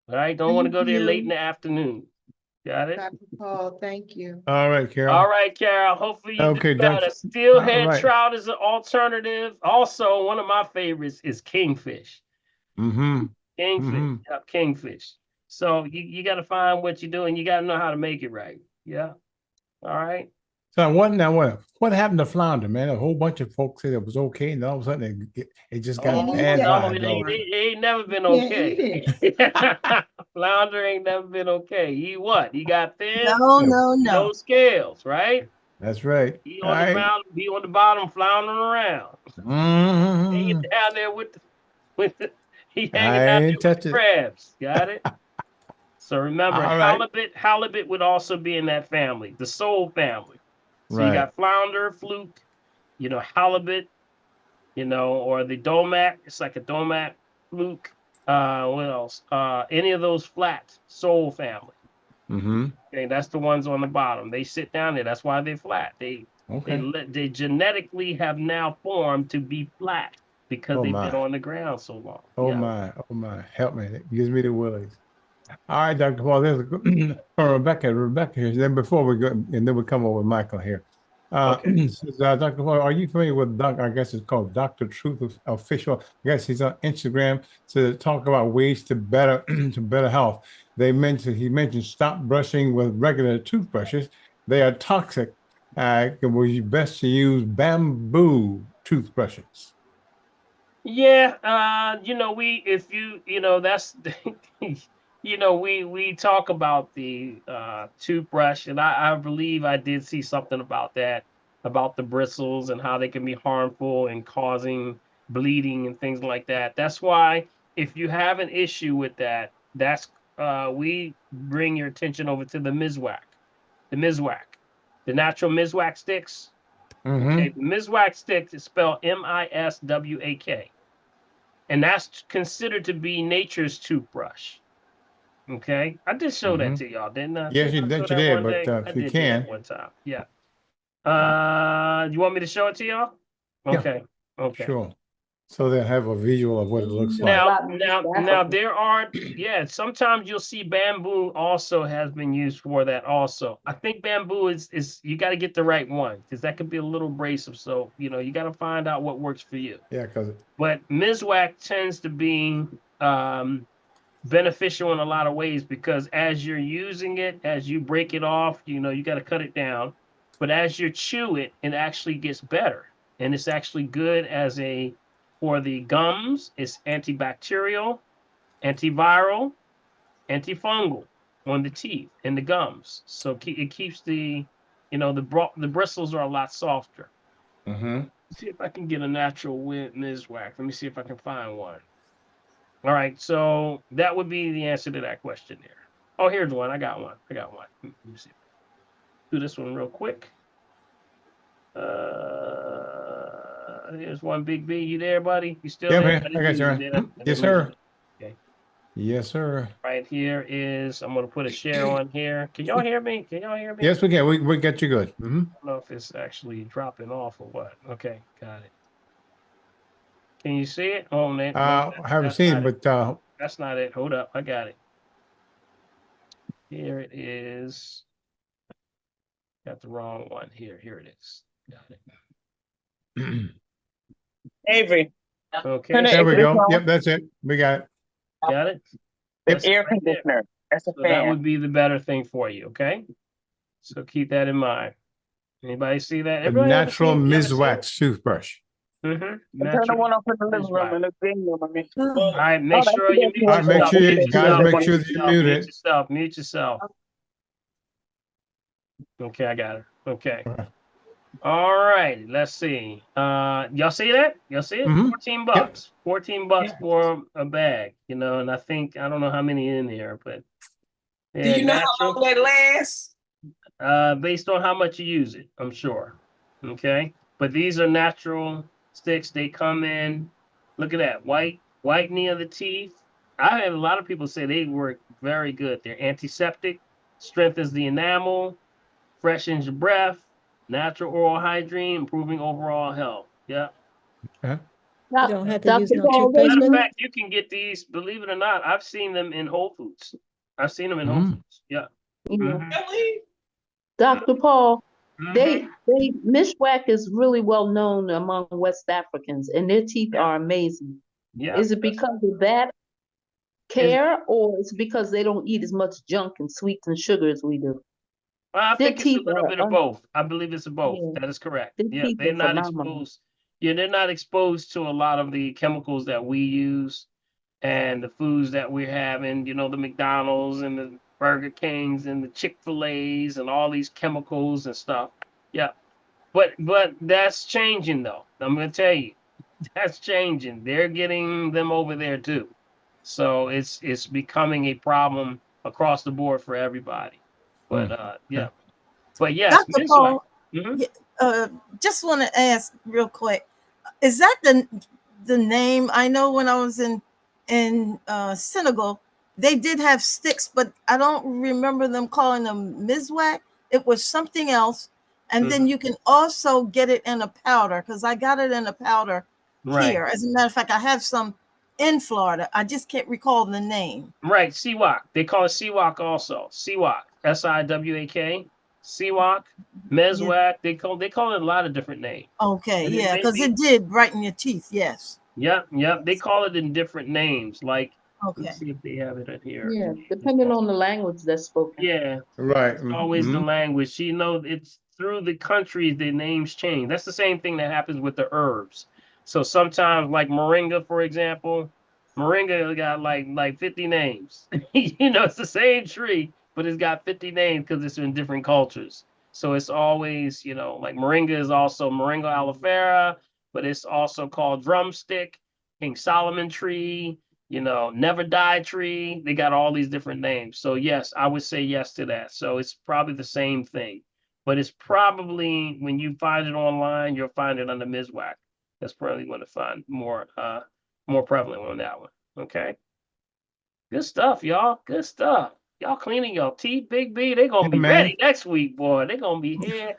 S1: All right. Don't want to go there late in the afternoon. Got it?
S14: Dr. Paul, thank you.
S2: All right, Carol.
S1: All right, Carol. Hopefully you
S2: Okay,
S1: do better.
S2: Dr.
S1: Steelhead
S2: All right.
S1: trout is an alternative. Also, one of my favorites is kingfish.
S2: Mm-hmm.
S1: Kingfish. Yep, kingfish. So you got to find what you're doing. You got to know how to make it right. Yeah. All right.
S2: So what happened to flounder, man? A whole bunch of folks said it was okay, and all of a sudden it just got bad
S1: no,
S2: vibes.
S1: it ain't never been
S14: Yeah,
S1: okay. Flounder ain't never been okay. He what? He got fins, no scales, right?
S2: That's right.
S1: He
S2: All
S1: on the
S2: right.
S1: mountain, be on the bottom, floundering around. He down there with he hanging
S2: I
S1: out there
S2: ain't
S1: with
S2: touch
S1: the
S2: it.
S1: crabs. Got it? So remember,
S2: All right.
S1: halibut would also be in that family, the sole family. So you
S2: Right.
S1: got flounder, fluke, halibut, or the domac. It's like a domac, fluke. What else? Any of those flat sole family.
S2: Mm-hmm.
S1: Okay, that's the ones on the bottom. They sit down there. That's why they're flat. They
S2: Okay.
S1: genetically have now formed to be flat. because
S2: Oh
S1: they've been
S2: my.
S1: on the ground so long.
S2: Oh
S1: Yeah.
S2: my. Oh my. Help me. It gives me the willies. All right, Dr. Paul, there's for Rebecca. Rebecca here. Then before we go, and then we come over with Michael here.
S1: Okay.
S2: Says, Dr. Paul, are you familiar with I guess it's called Dr. Truth Official? I guess he's on Instagram to talk about ways to better to better health. He mentioned stop brushing with regular toothbrushes. They are toxic. It would be best to use bamboo toothbrushes.
S1: Yeah, if that's we talk about the toothbrush, and I believe I did see something about that, about the bristles and how they can be harmful and causing bleeding and things like that. That's why if you have an issue with that, that's we bring your attention over to the Mizwack, the natural Mizwack sticks. Okay, the Mizwack sticks is spelled Miswak, and that's considered to be nature's toothbrush. Okay, I did show that to y'all, didn't I?
S2: Yes,
S1: Didn't I show
S2: you
S1: that
S2: did,
S1: one
S2: but
S1: day? I
S2: if you
S1: did do that
S2: can,
S1: one time. Yeah. You want me to show it to y'all?
S2: yeah,
S1: Okay. Okay.
S2: sure. So they'll have a visual of what it looks like.
S1: Now there are, yeah, sometimes you'll see bamboo also has been used for that also. I think bamboo is you got to get the right one because that could be a little abrasive. So, you got to find out what works for you.
S2: Yeah, because
S1: But Mizwack tends to be beneficial in a lot of ways because as you're using it, as you break it off, you got to cut it down. But as you chew it, it actually gets better. And it's actually good for the gums. It's antibacterial, antiviral, antifungal on the teeth and the gums. So it keeps the bristles are a lot softer. See if I can get a natural Mizwack. Let me see if I can find one. All right, so that would be the answer to that question there. Oh, here's one. I got one. Let me see. Do this one real quick. Here's one, Big B. You there, buddy? You still
S2: yeah,
S1: there?
S2: man, I got you.
S1: You
S2: Right.
S1: there?
S2: Yes, sir.
S1: Okay.
S2: Yes, sir.
S1: Right here is, I'm going to put a share on here. Can y'all hear me?
S2: Yes, we can. We get you good.
S1: I don't know if it's actually dropping off or what. Okay, got it. Can you see it? Oh, man. No,
S2: I haven't seen it, but
S1: that's not it. Hold up. I got it. Here it is. Got the wrong one here. Here it is. Got it.
S3: Avery.
S1: Okay.
S2: there we go. Yep, that's it. We got it.
S1: Got it?
S3: The
S1: That's
S3: air
S1: right there.
S3: conditioner. That's a
S1: So that
S3: fan.
S1: would be the better thing for you, okay? So keep that in mind. Anybody see that?
S2: A
S1: Everybody ever
S2: natural
S1: seen- you ever seen it?
S2: Mizwax toothbrush.
S3: Turn the
S1: Natural
S3: one off in the living room
S1: Mizwack.
S3: and the green room. I mean.
S1: All right, make
S3: that's
S1: sure
S3: the
S1: you
S3: best
S1: mute
S3: one.
S2: All right, make
S1: yourself.
S2: sure you
S1: Mute
S2: guys
S1: yourself.
S2: make sure that you mute
S1: Mute
S2: it.
S1: yourself. Mute yourself. Okay, I got it. Okay. All right, let's see. Y'all see that? Y'all see it?
S2: Mhm.
S1: 14 bucks. 14 bucks for a bag, and I don't know how many in there, but
S9: Do you know how long that lasts?
S1: based on how much you use it, I'm sure. Okay. But these are natural sticks. They come in, look at that, whitening of the teeth. I have a lot of people say they work very good. They're antiseptic, strengthens the enamel, freshens your breath, natural oral hygiene, improving overall health. Yeah.
S15: You don't have to use
S13: Dr.
S15: no
S13: Paul,
S15: toothpaste
S1: Matter of
S15: with it?
S1: fact, you can get these, believe it or not, I've seen them in Whole Foods. I've seen them in Whole Foods. Yeah. Mhm.
S9: Really?
S13: Dr. Paul,
S1: Mhm.
S13: Mishwak is really well known among West Africans, and their teeth are amazing.
S1: Yeah.
S13: Is it because of that care, or is it because they don't eat as much junk and sweets and sugar as we do?
S1: Well, I
S13: Their
S1: think it's a
S13: teeth
S1: little bit of both. I believe it's both.
S13: yeah,
S1: That is correct.
S13: their
S1: Yeah,
S13: teeth
S1: they're
S13: are
S1: not
S13: phenomenal.
S1: exposed. Yeah, they're not exposed to a lot of the chemicals that we use and the foods that we're having, the McDonald's and the Burger Kings and the Chick-fil-A's and all these chemicals and stuff. Yeah. But that's changing though. I'm gonna tell you, that's changing. They're getting them over there too. So it's becoming a problem across the board for everybody. But yeah. But yes,
S7: Dr.
S1: Mizwack.
S7: Paul,
S1: Mhm.
S7: just want to ask real quick, is that the name? I know when I was in Senegal, they did have sticks, but I don't remember them calling them Mizwak. It was something else. And then you can also get it in a powder because I got it in a powder
S1: Right.
S7: here. As a matter of fact, I have some in Florida. I just can't recall the name.
S1: Right, Siwak. They call it Siwak also. Siwak, Siwak, Siwak, Mezwak. They call it a lot of different names.
S7: Okay,
S1: And
S7: yeah, because it did brighten your teeth. Yes.
S1: Yep. They call it in different names. Like,
S7: okay,
S1: let's see if they have it in here.
S13: Yeah, depending on the language that's spoken.
S1: Yeah,
S2: Right.
S1: it's always the language. You know, it's through the countries the names change. That's the same thing that happens with the herbs. So sometimes, like moringa, for example, moringa got like 50 names. You know, it's the same tree, but it's got 50 names because it's in different cultures. So it's always, you know, like moringa is also moringa oleifera, but it's also called drumstick, King Solomon tree, you know, never die tree. They got all these different names. So yes, I would say yes to that. So it's probably the same thing, but it's probably when you find it online, you'll find it under Mizwak. That's probably going to find more prevalent on that one. Okay. Good stuff, y'all. Good stuff. Y'all cleaning your teeth, Big B. They're gonna be ready next week, boy. They're gonna be here.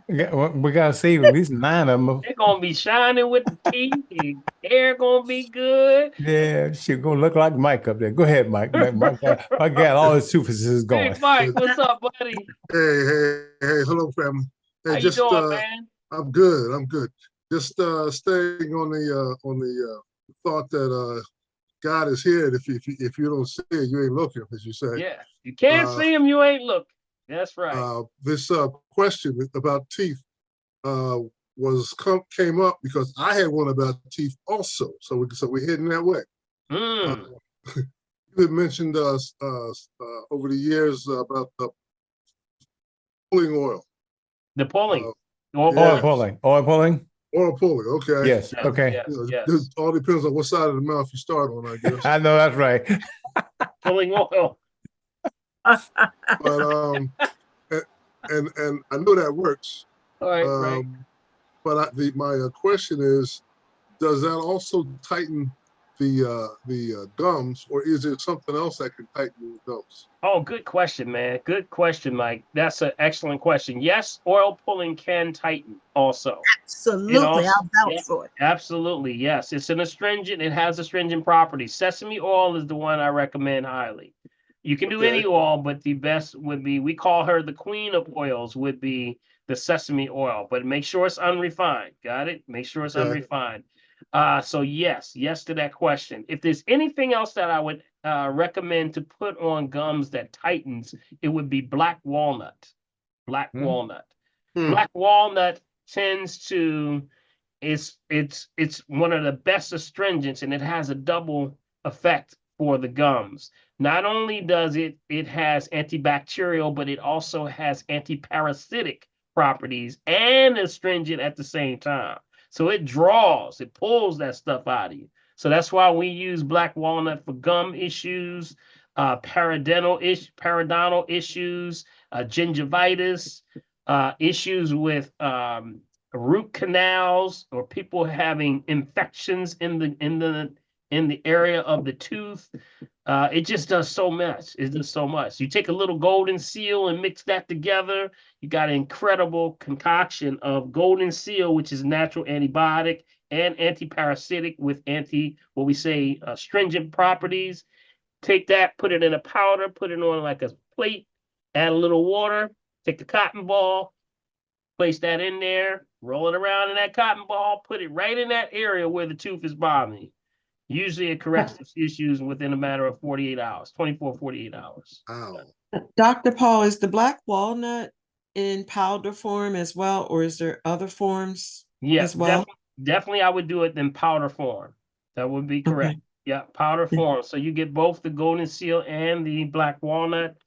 S2: We gotta save at least 9 of them.
S1: They're gonna be shining with the teeth. The hair gonna be good.
S2: Yeah, she gonna look like Mike up there. Go ahead, Mike. Mike got all his superstitions going.
S1: Hey, Mike, what's up, buddy?
S16: Hey, hello, family. Hey,
S1: How you doing, man?
S16: I'm good. Just staying on the thought that God is here. And if you don't see it, you ain't looking, as you say.
S1: Yeah, you can't see him, you ain't looking. That's right.
S16: This question about teeth came up because I had one about teeth also. So we're heading that way. You had mentioned over the years about the pulling oil.
S1: The pulling.
S2: Oil pulling.
S16: Oil pulling. Okay.
S2: Yes. Okay.
S16: It all depends on what side of the mouth you start on, I guess.
S2: I know that's right.
S1: Pulling oil.
S16: But and I know that works.
S1: All right. Right.
S16: But my question is, does that also tighten the gums, or is there something else that can tighten the gums?
S1: Oh, good question, man. Good question, Mike. That's an excellent question. Yes, oil pulling can tighten also.
S7: Absolutely. I'll vouch for it.
S1: Absolutely. Yes. It's an astringent. It has astringent properties. Sesame oil is the one I recommend highly. You can do any oil, but the best would be, we call her the queen of oils, would be the sesame oil, but make sure it's unrefined. Got it? Make sure it's unrefined. So yes to that question. If there's anything else that I would recommend to put on gums that tightens, it would be black walnut. Black walnut. Black walnut tends to, it's one of the best astringents, and it has a double effect for the gums. Not only does it has antibacterial, but it also has antiparasitic properties and astringent at the same time. So it pulls that stuff out of you. So that's why we use black walnut for gum issues, periodontal issues, gingivitis, issues with root canals, or people having infections in the area of the tooth. It just does so much. It does so much. You take a little golden seal and mix that together. You got an incredible concoction of golden seal, which is natural antibiotic and antiparasitic with astringent properties. Take that, put it in a powder, put it on like a plate, add a little water, take the cotton ball, place that in there, roll it around in that cotton ball, put it right in that area where the tooth is bothering you. Usually it corrects the issues within a matter of 48 hours, 24, 48 hours.
S16: Wow.
S17: Dr. Paul, is the black walnut in powder form as well, or is there other forms as well?
S1: Definitely I would do it in powder form. That would be correct. Okay. Yeah, powder form. So you get both the golden seal and the black walnut.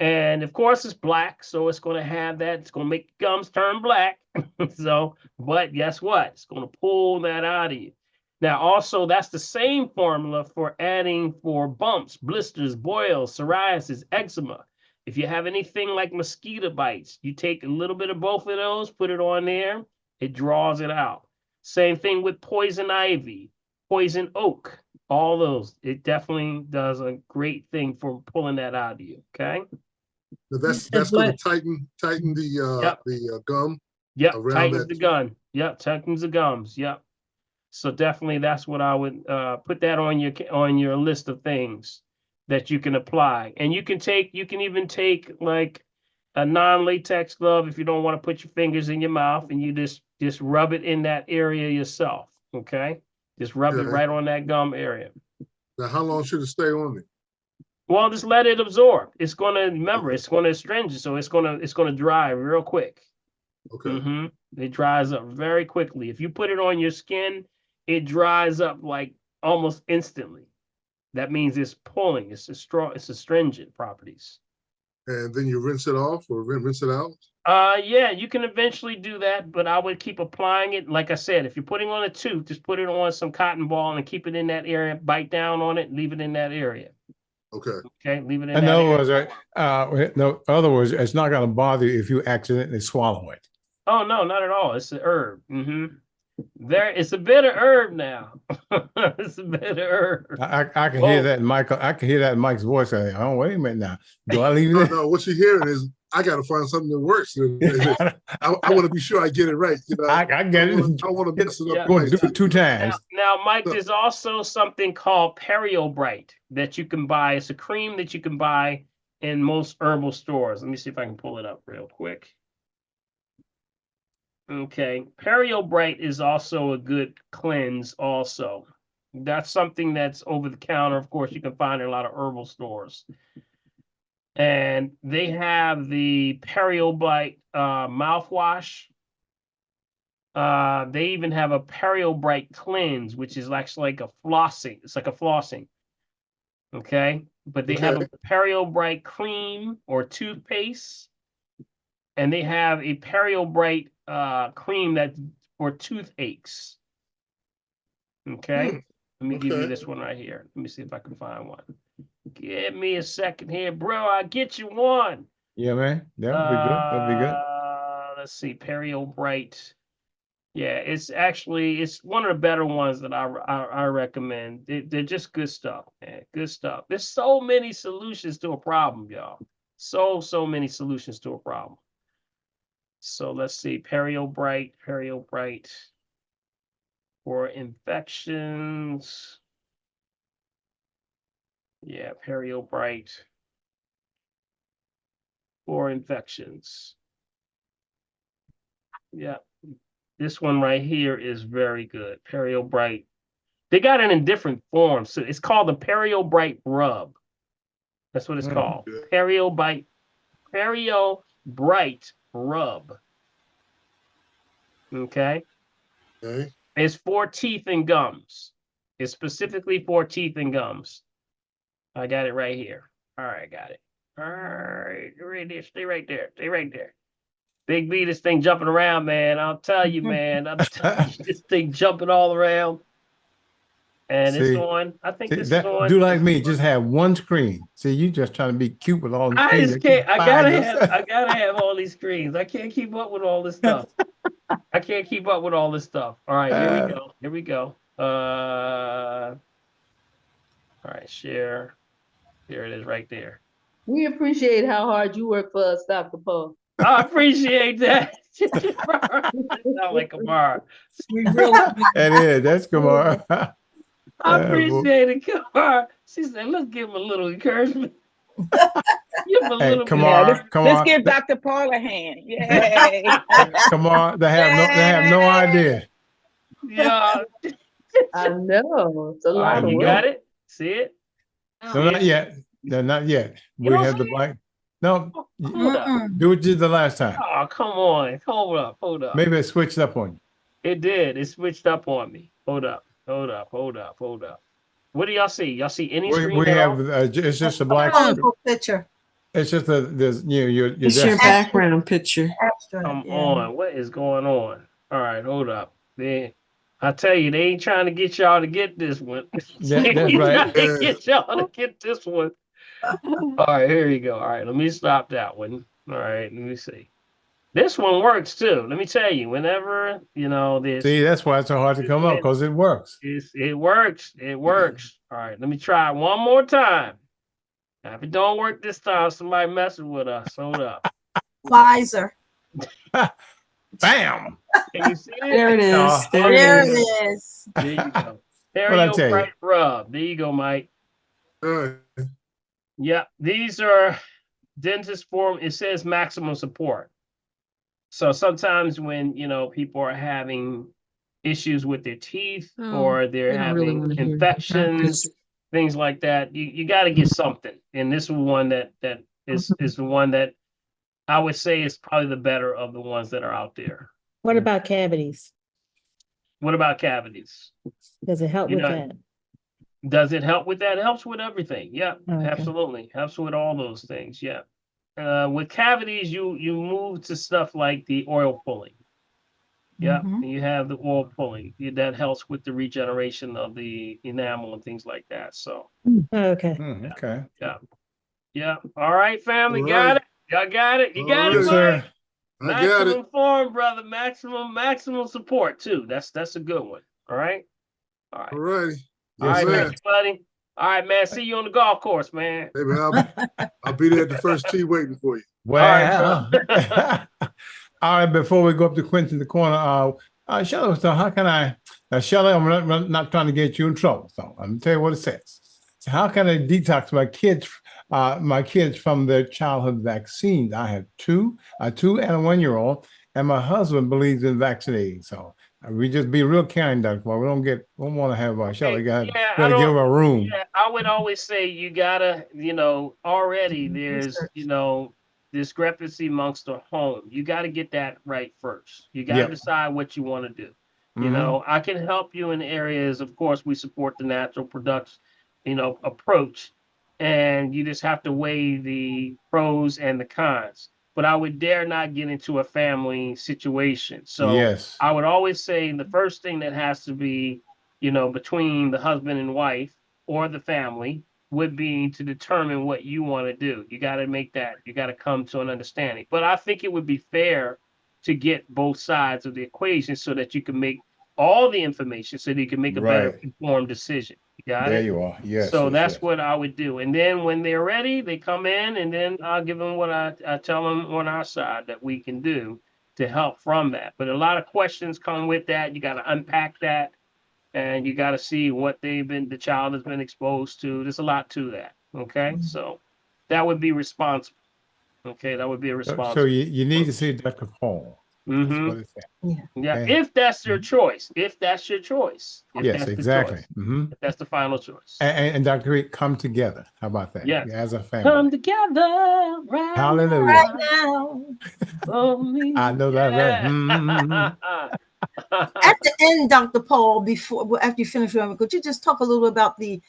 S1: And of course it's black, so it's going to have that. It's going to make gums turn black. But guess what? It's going to pull that out of you. Now, also, that's the same formula for adding for bumps, blisters, boils, psoriasis, eczema. If you have anything like mosquito bites, you take a little bit of both of those, put it on there, it draws it out. Same thing with poison ivy, poison oak, all those. It definitely does a great thing for pulling that out of you, okay?
S16: So that's going to tighten the gum.
S1: Yep, tightens the gum. Yep, tightens the gums. Yep. So definitely that's what I would put that on your list of things that you can apply. And you can even take like a non-latex glove if you don't want to put your fingers in your mouth, and you just rub it in that area yourself. Okay. Just rub it right on that gum area.
S16: Now, how long should it stay on me?
S1: Well, just let it absorb. It's gonna remember. It's gonna astringent, so it's gonna dry real quick.
S16: Okay.
S1: It dries up very quickly. If you put it on your skin, it dries up like almost instantly. That means it's pulling. It's astringent properties.
S16: And then you rinse it off or rinse it out?
S1: Yeah, you can eventually do that, but I would keep applying it. Like I said, if you're putting on a tooth, just put it on some cotton ball and keep it in that area. Bite down on it, leave it in that area.
S16: Okay.
S1: Okay, leave it in
S2: In
S1: that
S2: other
S1: area.
S2: words, right? No, in other words, it's not going to bother you if you accidentally swallow it.
S1: Oh no, not at all. It's an herb. It's a bitter herb now. It's a bitter herb.
S2: I can hear that in Michael. I can hear that in Mike's voice. Oh, wait a minute now. Do I leave it?
S16: No, what you're hearing is I got to find something that works. I want to be sure I get it right. You know,
S2: I get it.
S16: I want to mess it up.
S2: Going to do it 2 times.
S1: Now, Mike, there's also something called Periobrite that you can buy. It's a cream that you can buy in most herbal stores. Let me see if I can pull it up real quick. Okay, Periobrite is also a good cleanse also. That's something that's over the counter. Of course, you can find in a lot of herbal stores. And they have the Periobrite mouthwash. They even have a Periobrite cleanse, which is actually like a flossing. It's like a flossing. Okay, but they have a Periobrite cream or toothpaste, and they have a Periobrite cream that's for toothaches. Okay, let me give you this one right here. Let me see if I can find one. Give me a second here, bro. I'll get you one.
S2: Yeah, man. That'll be good. That'll be good.
S1: Let's see, Periobrite. Yeah, it's one of the better ones that I recommend. They're just good stuff, man. Good stuff. There's so many solutions to a problem, y'all. So many solutions to a problem. So let's see, Periobrite for infections. Yeah, Periobrite for infections. Yeah. This one right here is very good. Periobrite. They got it in different forms. So it's called the Periobrite rub. That's what it's called. Periobrite rub. Okay. It's for teeth and gums. It's specifically for teeth and gums. I got it right here. All right, got it. All right, right there. Stay right there. Stay right there. Big B, this thing jumping around, man. I'll tell you, man. I'm telling you, this thing jumping all around. And it's on. I think this is on.
S2: Do like me, just have one screen. See, you just trying to be cute with all the
S1: I
S2: screens.
S1: just can't. I gotta have all these screens. I can't keep up with all this stuff. I can't keep up with all this stuff. All right, here we go. Here we go. All right, share. There it is, right there.
S13: We appreciate how hard you work for us, Dr. Paul.
S1: I appreciate that. Sound like Kamara.
S9: We really.
S2: That is. That's Kamara.
S1: I appreciate it, Kamara. She said, let's give him a little encouragement. Give him a little
S2: Kamara,
S3: let's give Dr. Paul a hand. Yay.
S2: Kamara, they have no idea.
S1: Yeah.
S13: I know. It's a lot of
S1: You
S13: work.
S1: got it? See it?
S2: No, not yet. No, not yet. We have the black. No,
S1: Hold up.
S2: do what you did the last time.
S1: Oh, come on. Hold up.
S2: Maybe it switched up on you.
S1: It did. It switched up on me. Hold up. What do y'all see? Y'all see any screen?
S2: We have it's just a black
S7: picture.
S2: It's just there's your
S17: It's your background picture.
S1: Come on. What is going on? All right, hold up. I tell you, they ain't trying to get y'all to get this one.
S2: That's right.
S1: They get y'all to get this one. All right, here you go. All right, let me stop that one. All right, let me see. This one works too. Let me tell you, whenever, this.
S2: See, that's why it's so hard to come up, because it works.
S1: It works. It works. All right, let me try it one more time. Now, if it don't work this time, somebody messing with us. Hold up.
S7: Pfizer.
S2: Bam.
S1: Can you see it?
S17: There it is.
S2: Oh,
S17: There it
S7: There
S17: is.
S7: it is.
S1: There you go.
S2: What'd I tell you?
S1: Perio rub. There you go, Mike.
S16: All right.
S1: Yeah, these are dentist form. It says maximum support. So sometimes when people are having issues with their teeth or they're
S5: we don't really
S1: having
S5: wanna hear
S1: infections, things like that, you got to get something. And this is one that is the one that I would say is probably the better of the ones that are out there.
S15: What about cavities?
S1: What about cavities?
S15: Does it help
S1: You
S15: with
S1: know,
S15: that?
S1: Does it help with that? It helps with everything. Yeah,
S15: Okay.
S1: absolutely. Helps with all those things. Yeah. With cavities, you move to stuff like the oil pulling. Yeah, you have the oil pulling. That helps with the regeneration of the enamel and things like that. So
S15: Okay.
S2: Okay.
S1: yeah. Yeah. All right, family.
S16: All
S1: Got
S16: right.
S1: it. Y'all got it. You
S16: All
S1: got
S16: right.
S1: it,
S2: Yes,
S1: Mike?
S2: sir.
S16: I got it.
S1: Maximum form, brother. Maximum support too. That's a good one. All right. All right.
S16: All righty.
S1: All
S2: Yes,
S1: right,
S2: sir.
S1: thank you, buddy. All right, man. See you on the golf course, man.
S16: Maybe I'll be there at the first tee waiting for you.
S2: Well, all right, before we go up to Quincy in the corner, Shelley, so how can I, now Shelley, I'm not trying to get you in trouble, so I'm gonna tell you what it says. So how can I detox my kids from their childhood vaccines? I have two, a 2 and a 1-year-old, and my husband believes in vaccinating. So we just be real caring, Dr. Paul. We don't want to have Shelley gotta give her a room.
S1: Yeah, I would always say you gotta, already there's, discrepancy amongst the home. You got to get that right first. You got to
S2: Yep.
S1: decide what you want to do.
S2: Mhm.
S1: I can help you in areas. Of course, we support the natural products, approach, and you just have to weigh the pros and the cons. But I would dare not get into a family situation. So
S2: Yes.
S1: I would always say the first thing that has to be, between the husband and wife or the family would be to determine what you want to do. You got to you got to come to an understanding. But I think it would be fair to get both sides of the equation so that you can make all the information so that you can make a better
S2: Right.
S1: informed decision. You got
S2: There
S1: it?
S2: you are. Yes.
S1: So
S2: yes,
S1: that's
S2: yes.
S1: what I would do. And then when they're ready, they come in and then I'll give them what I tell them on our side that we can do to help from that. But a lot of questions come with that. You got to unpack that and you got to see what the child has been exposed to. There's a lot to that. Okay. So that would be responsible. Okay. That would be a
S2: So
S1: responsible.
S2: you need to see Dr. Paul. That's what it said.
S1: Yeah.
S2: Okay.
S1: If that's your choice. If that's your choice. If
S2: Yes,
S1: that's
S2: exactly.
S1: the choice.
S2: hmm
S1: If that's the final choice.
S2: And Dr. Reed, come together. How about that?
S1: Yes.
S2: As a family.
S1: Come together right
S2: Hallelujah.
S7: Right now.
S1: for me.
S2: I know that right.
S7: At the end, Dr. Paul, after you finish, could you just talk a little about the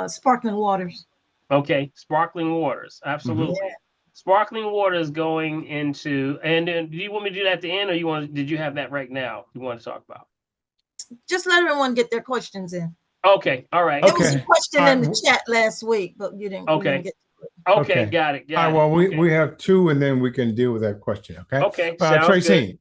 S7: sparkling waters?
S1: Okay, sparkling waters, absolutely.
S7: Yeah.
S1: Sparkling water is going into, and then do you want me to do that at the end, or did you have that right now? You want to talk about?
S7: Just let everyone get their questions in.
S1: Okay, all right.
S7: There was a question in
S2: All
S7: the
S2: right.
S7: chat last week, but you didn't. We
S1: Okay.
S7: didn't get to it.
S1: Okay, got it.
S2: All right, well, we have two, and then we can deal with that question. Okay.
S1: Okay, sounds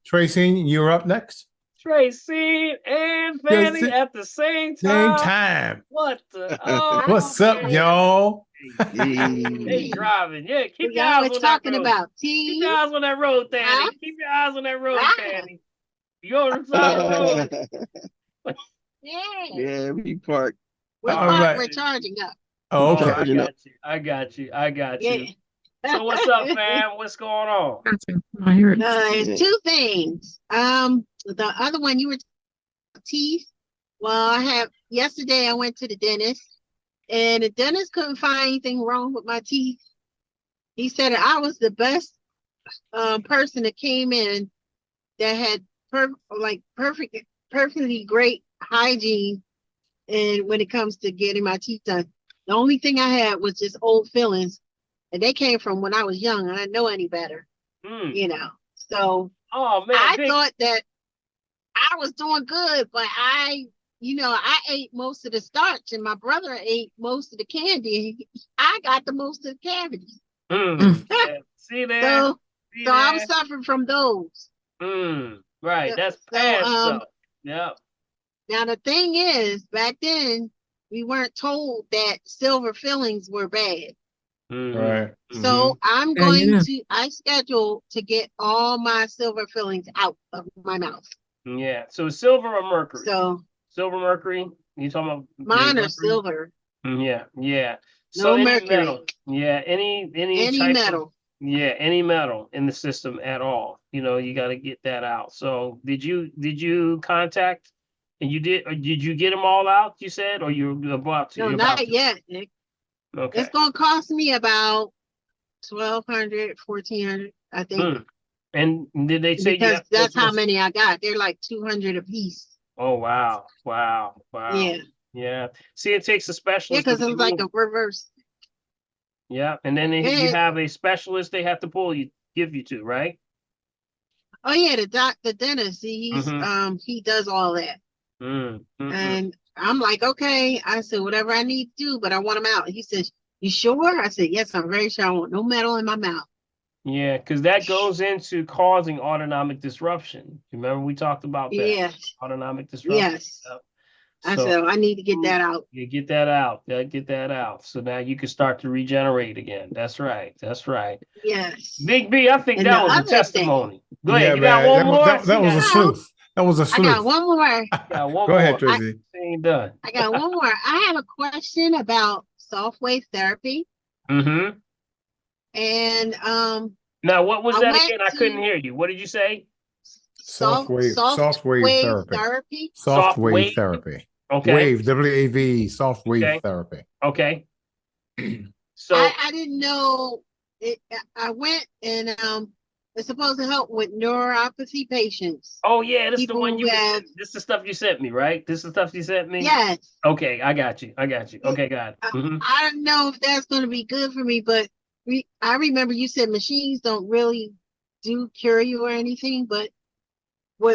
S2: Tracy, you're up next.
S1: Tracy and Fanny at the same time. What the? Oh,
S2: What's up, y'all?
S1: They driving. Yeah, keep your
S18: Y'all
S1: eyes
S18: were
S1: on
S18: talking
S1: that road.
S18: about
S1: Keep your eyes on that road, Fanny.
S18: Huh?
S1: Keep your eyes on that road,
S18: Ah.
S1: Fanny. You on the side of the road.
S18: Yeah.
S19: Yeah, we parked.
S18: We're
S2: All
S18: parked,
S2: right.
S18: we're charging up.
S2: Oh, okay.
S1: I got you.
S18: Yeah.
S1: So what's up, fam? What's going on?
S5: I hear it.
S18: It's two things. The other one you were teeth. Well, yesterday I went to the dentist and the dentist couldn't find anything wrong with my teeth. He said I was the best person that came in that had perfectly great hygiene and when it comes to getting my teeth done. The only thing I had was just old fillings, and they came from when I was young and I didn't know any better. So I thought that I was doing good, but I ate most of the starch and my brother ate most of the candy. I got the most of the cavities.
S1: Yeah. See there?
S18: So I'm suffering from those.
S1: Right. That's past stuff. Yeah.
S18: Now the thing is, back then we weren't told that silver fillings were bad.
S2: Right.
S18: So I'm
S5: Yeah,
S18: going
S5: yeah.
S18: to, I schedule to get all my silver fillings out of my mouth.
S1: Yeah. So silver or mercury?
S18: So
S1: Silver, mercury. You talking about
S18: mine are
S1: mercury?
S18: silver,
S1: Yeah. Yeah. So
S18: no
S1: any
S18: mercury,
S1: metal. Yeah. Any
S18: any
S1: type of
S18: metal.
S1: yeah, any metal in the system at all. You know, you got to get that out. So did you contact and you did or did you get them all out, you said, or you're about to?
S18: No,
S1: You're about
S18: not
S1: to.
S18: yet, Nick.
S1: Okay.
S18: It's gonna cost me about 1,200, 1,400, I think,
S1: And did they say you
S18: because
S1: have to go
S18: that's
S1: to a
S18: how many I got. They're like 200 a piece.
S1: Oh wow. Wow. Wow.
S18: Yeah,
S1: Yeah. See, it takes a
S18: yeah,
S1: specialist to
S18: because it was like
S1: remove.
S18: a reverse.
S1: Yeah. And then you
S18: Yeah.
S1: have a specialist they have to give you to, right?
S18: Oh yeah, the dentist. He does all that. And I'm like, okay. I said, whatever I need to do, but I want him out. He says, you sure? I said, yes, I'm very sure. I want no metal in my mouth.
S1: Yeah, because that goes into causing autonomic disruption. Remember we talked about that
S18: Yes,
S1: autonomic disruption.
S18: yes.
S1: Yep.
S18: I
S1: So
S18: said, I need to get that out.
S1: you get that out. Yeah, get that out. So now you can start to regenerate again. That's right. That's right.
S18: Yes.
S1: Big B, I think
S18: And the
S1: that was a
S18: other thing,
S1: testimony. Go
S2: Yeah,
S1: ahead. You got
S2: man.
S1: one more?
S2: That was a sleuth. That was a
S18: I
S2: sleuth.
S18: got one more.
S1: Yeah, one
S2: Go ahead,
S1: more.
S2: Tracy.
S1: Ain't done.
S18: I got one more. I have a question about soft wave therapy.
S1: Mm-hmm.
S18: And
S1: Now, what was
S18: I
S1: that
S18: went
S1: again? I
S18: to
S1: couldn't hear you. What did you say?
S18: soft wave therapy.
S2: Soft wave therapy.
S1: Okay.
S2: Wave, WAV, soft wave
S1: Okay.
S2: therapy.
S1: Okay. So
S18: I didn't know it. I went and it's supposed to help with neuropathy patients.
S1: oh yeah, this is the
S18: People
S1: one
S18: who
S1: you
S18: have,
S1: this is the stuff you sent me, right? This is the stuff you sent me?
S18: yes.
S1: Okay, I got you. I got you. Okay, got it.
S18: I don't know if that's going to be good for me, but I remember you said machines don't really do cure you or anything, but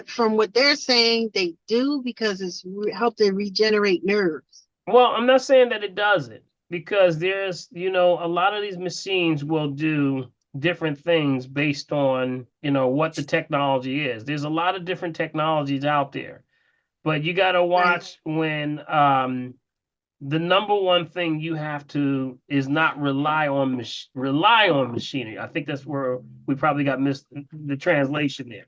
S18: from what they're saying, they do, because it's help to regenerate nerves.
S1: Well, I'm not saying that it doesn't, because there's, a lot of these machines will do different things based on, what the technology is. There's a lot of different technologies out there, but you got to watch when the number one thing you have to is not rely on machinery. I think that's where we probably got missed the translation there.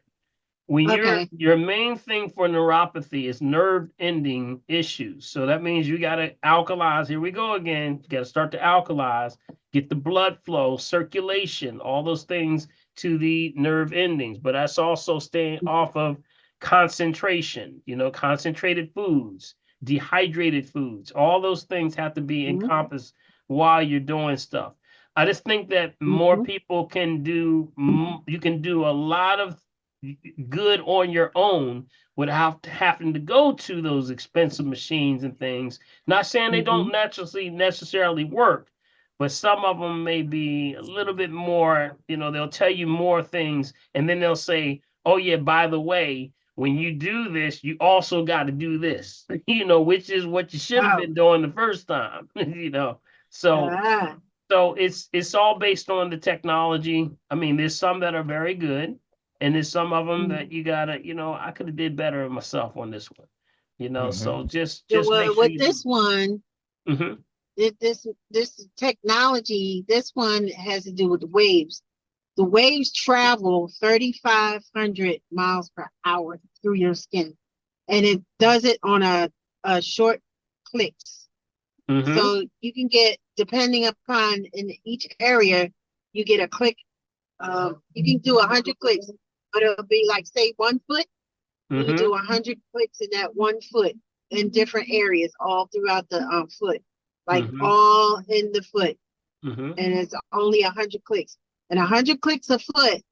S1: When your main thing for neuropathy is nerve ending issues. So that means you got to alkalize. Here we go again. You got to start to alkalize, get the blood flow, circulation, all those things to the nerve endings. But that's also staying off of concentration, concentrated foods, dehydrated foods. All those things have to be encompassed while you're doing stuff. I just think that more people can do, you can do a lot of good on your own without having to go to those expensive machines and things. Not saying they don't necessarily work, but some of them may be a little bit more, they'll tell you more things, and then they'll say, oh yeah, by the way, when you do this, you also got to do this, which is what you should have been doing the first time, So it's all based on the technology. I mean, there's some that are very good, and there's some of them that you gotta, I could have did better myself on this one, So just make sure
S18: with this one,
S1: Mhm.
S18: this technology, this one has to do with the waves. The waves travel 3,500 miles per hour through your skin, and it does it on a short clicks. So you can get, depending upon in each area, you get a click. You can do 100 clicks, but it'll be like, say, 1 foot. You can do 100 clicks in that 1 foot in different areas all throughout the foot, like all in the foot. And it's only 100 clicks. And 100 clicks a foot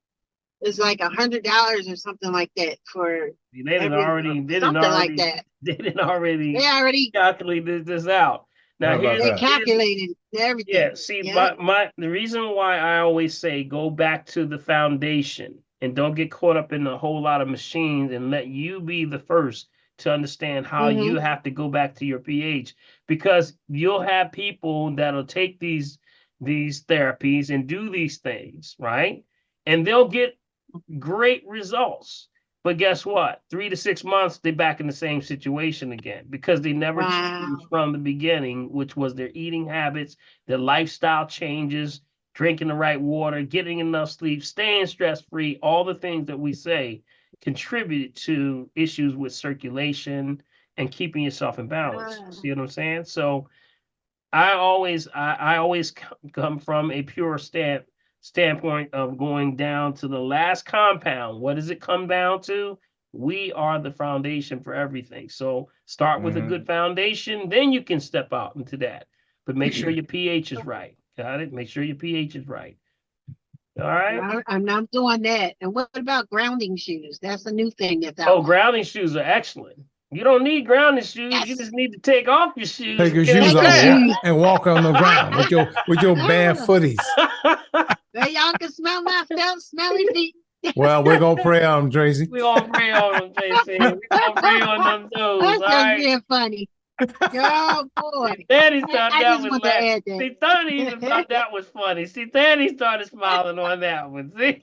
S18: is like $100 or something like that for
S1: They didn't already calculated this out. Now
S18: they calculated everything.
S1: Yeah, see, the reason why I always say go back to the foundation and don't get caught up in a whole lot of machines, and let you be the first to understand how you have to go back to your pH, because you'll have people that'll take these therapies and do these things, right? And they'll get great results. But guess what? 3 to 6 months, they're back in the same situation again because they never changed from the beginning, which was their eating habits, their lifestyle changes, drinking the right water, getting enough sleep, staying stress-free, all the things that we say contributed to issues with circulation and keeping yourself in balance. See what I'm saying? So I always come from a pure standpoint of going down to the last compound. What does it come down to? We are the foundation for everything. So start with a good foundation, then you can step out into that. But make sure your pH is right. Got it? Make sure your pH is right. All right.
S18: I'm not doing that. And what about grounding shoes? That's a new thing that's out.
S1: Oh, grounding shoes are excellent. You don't need grounding shoes. You just need to take off your shoes.
S2: Take your shoes off and walk on the ground with your bare footies.
S18: Well, y'all can smell my smelly feet.
S2: Well, we're gonna pray on them, Tracy.
S1: We're gonna pray on them, Tracy. We're gonna pray on them toes.
S18: That's
S1: all
S18: just
S1: right?
S18: being funny. Oh boy.
S1: Daddy thought
S18: I
S1: that
S18: just
S1: was
S18: want to add that.
S1: See, Tony even thought that was funny. See, Danny started smiling on that one. See?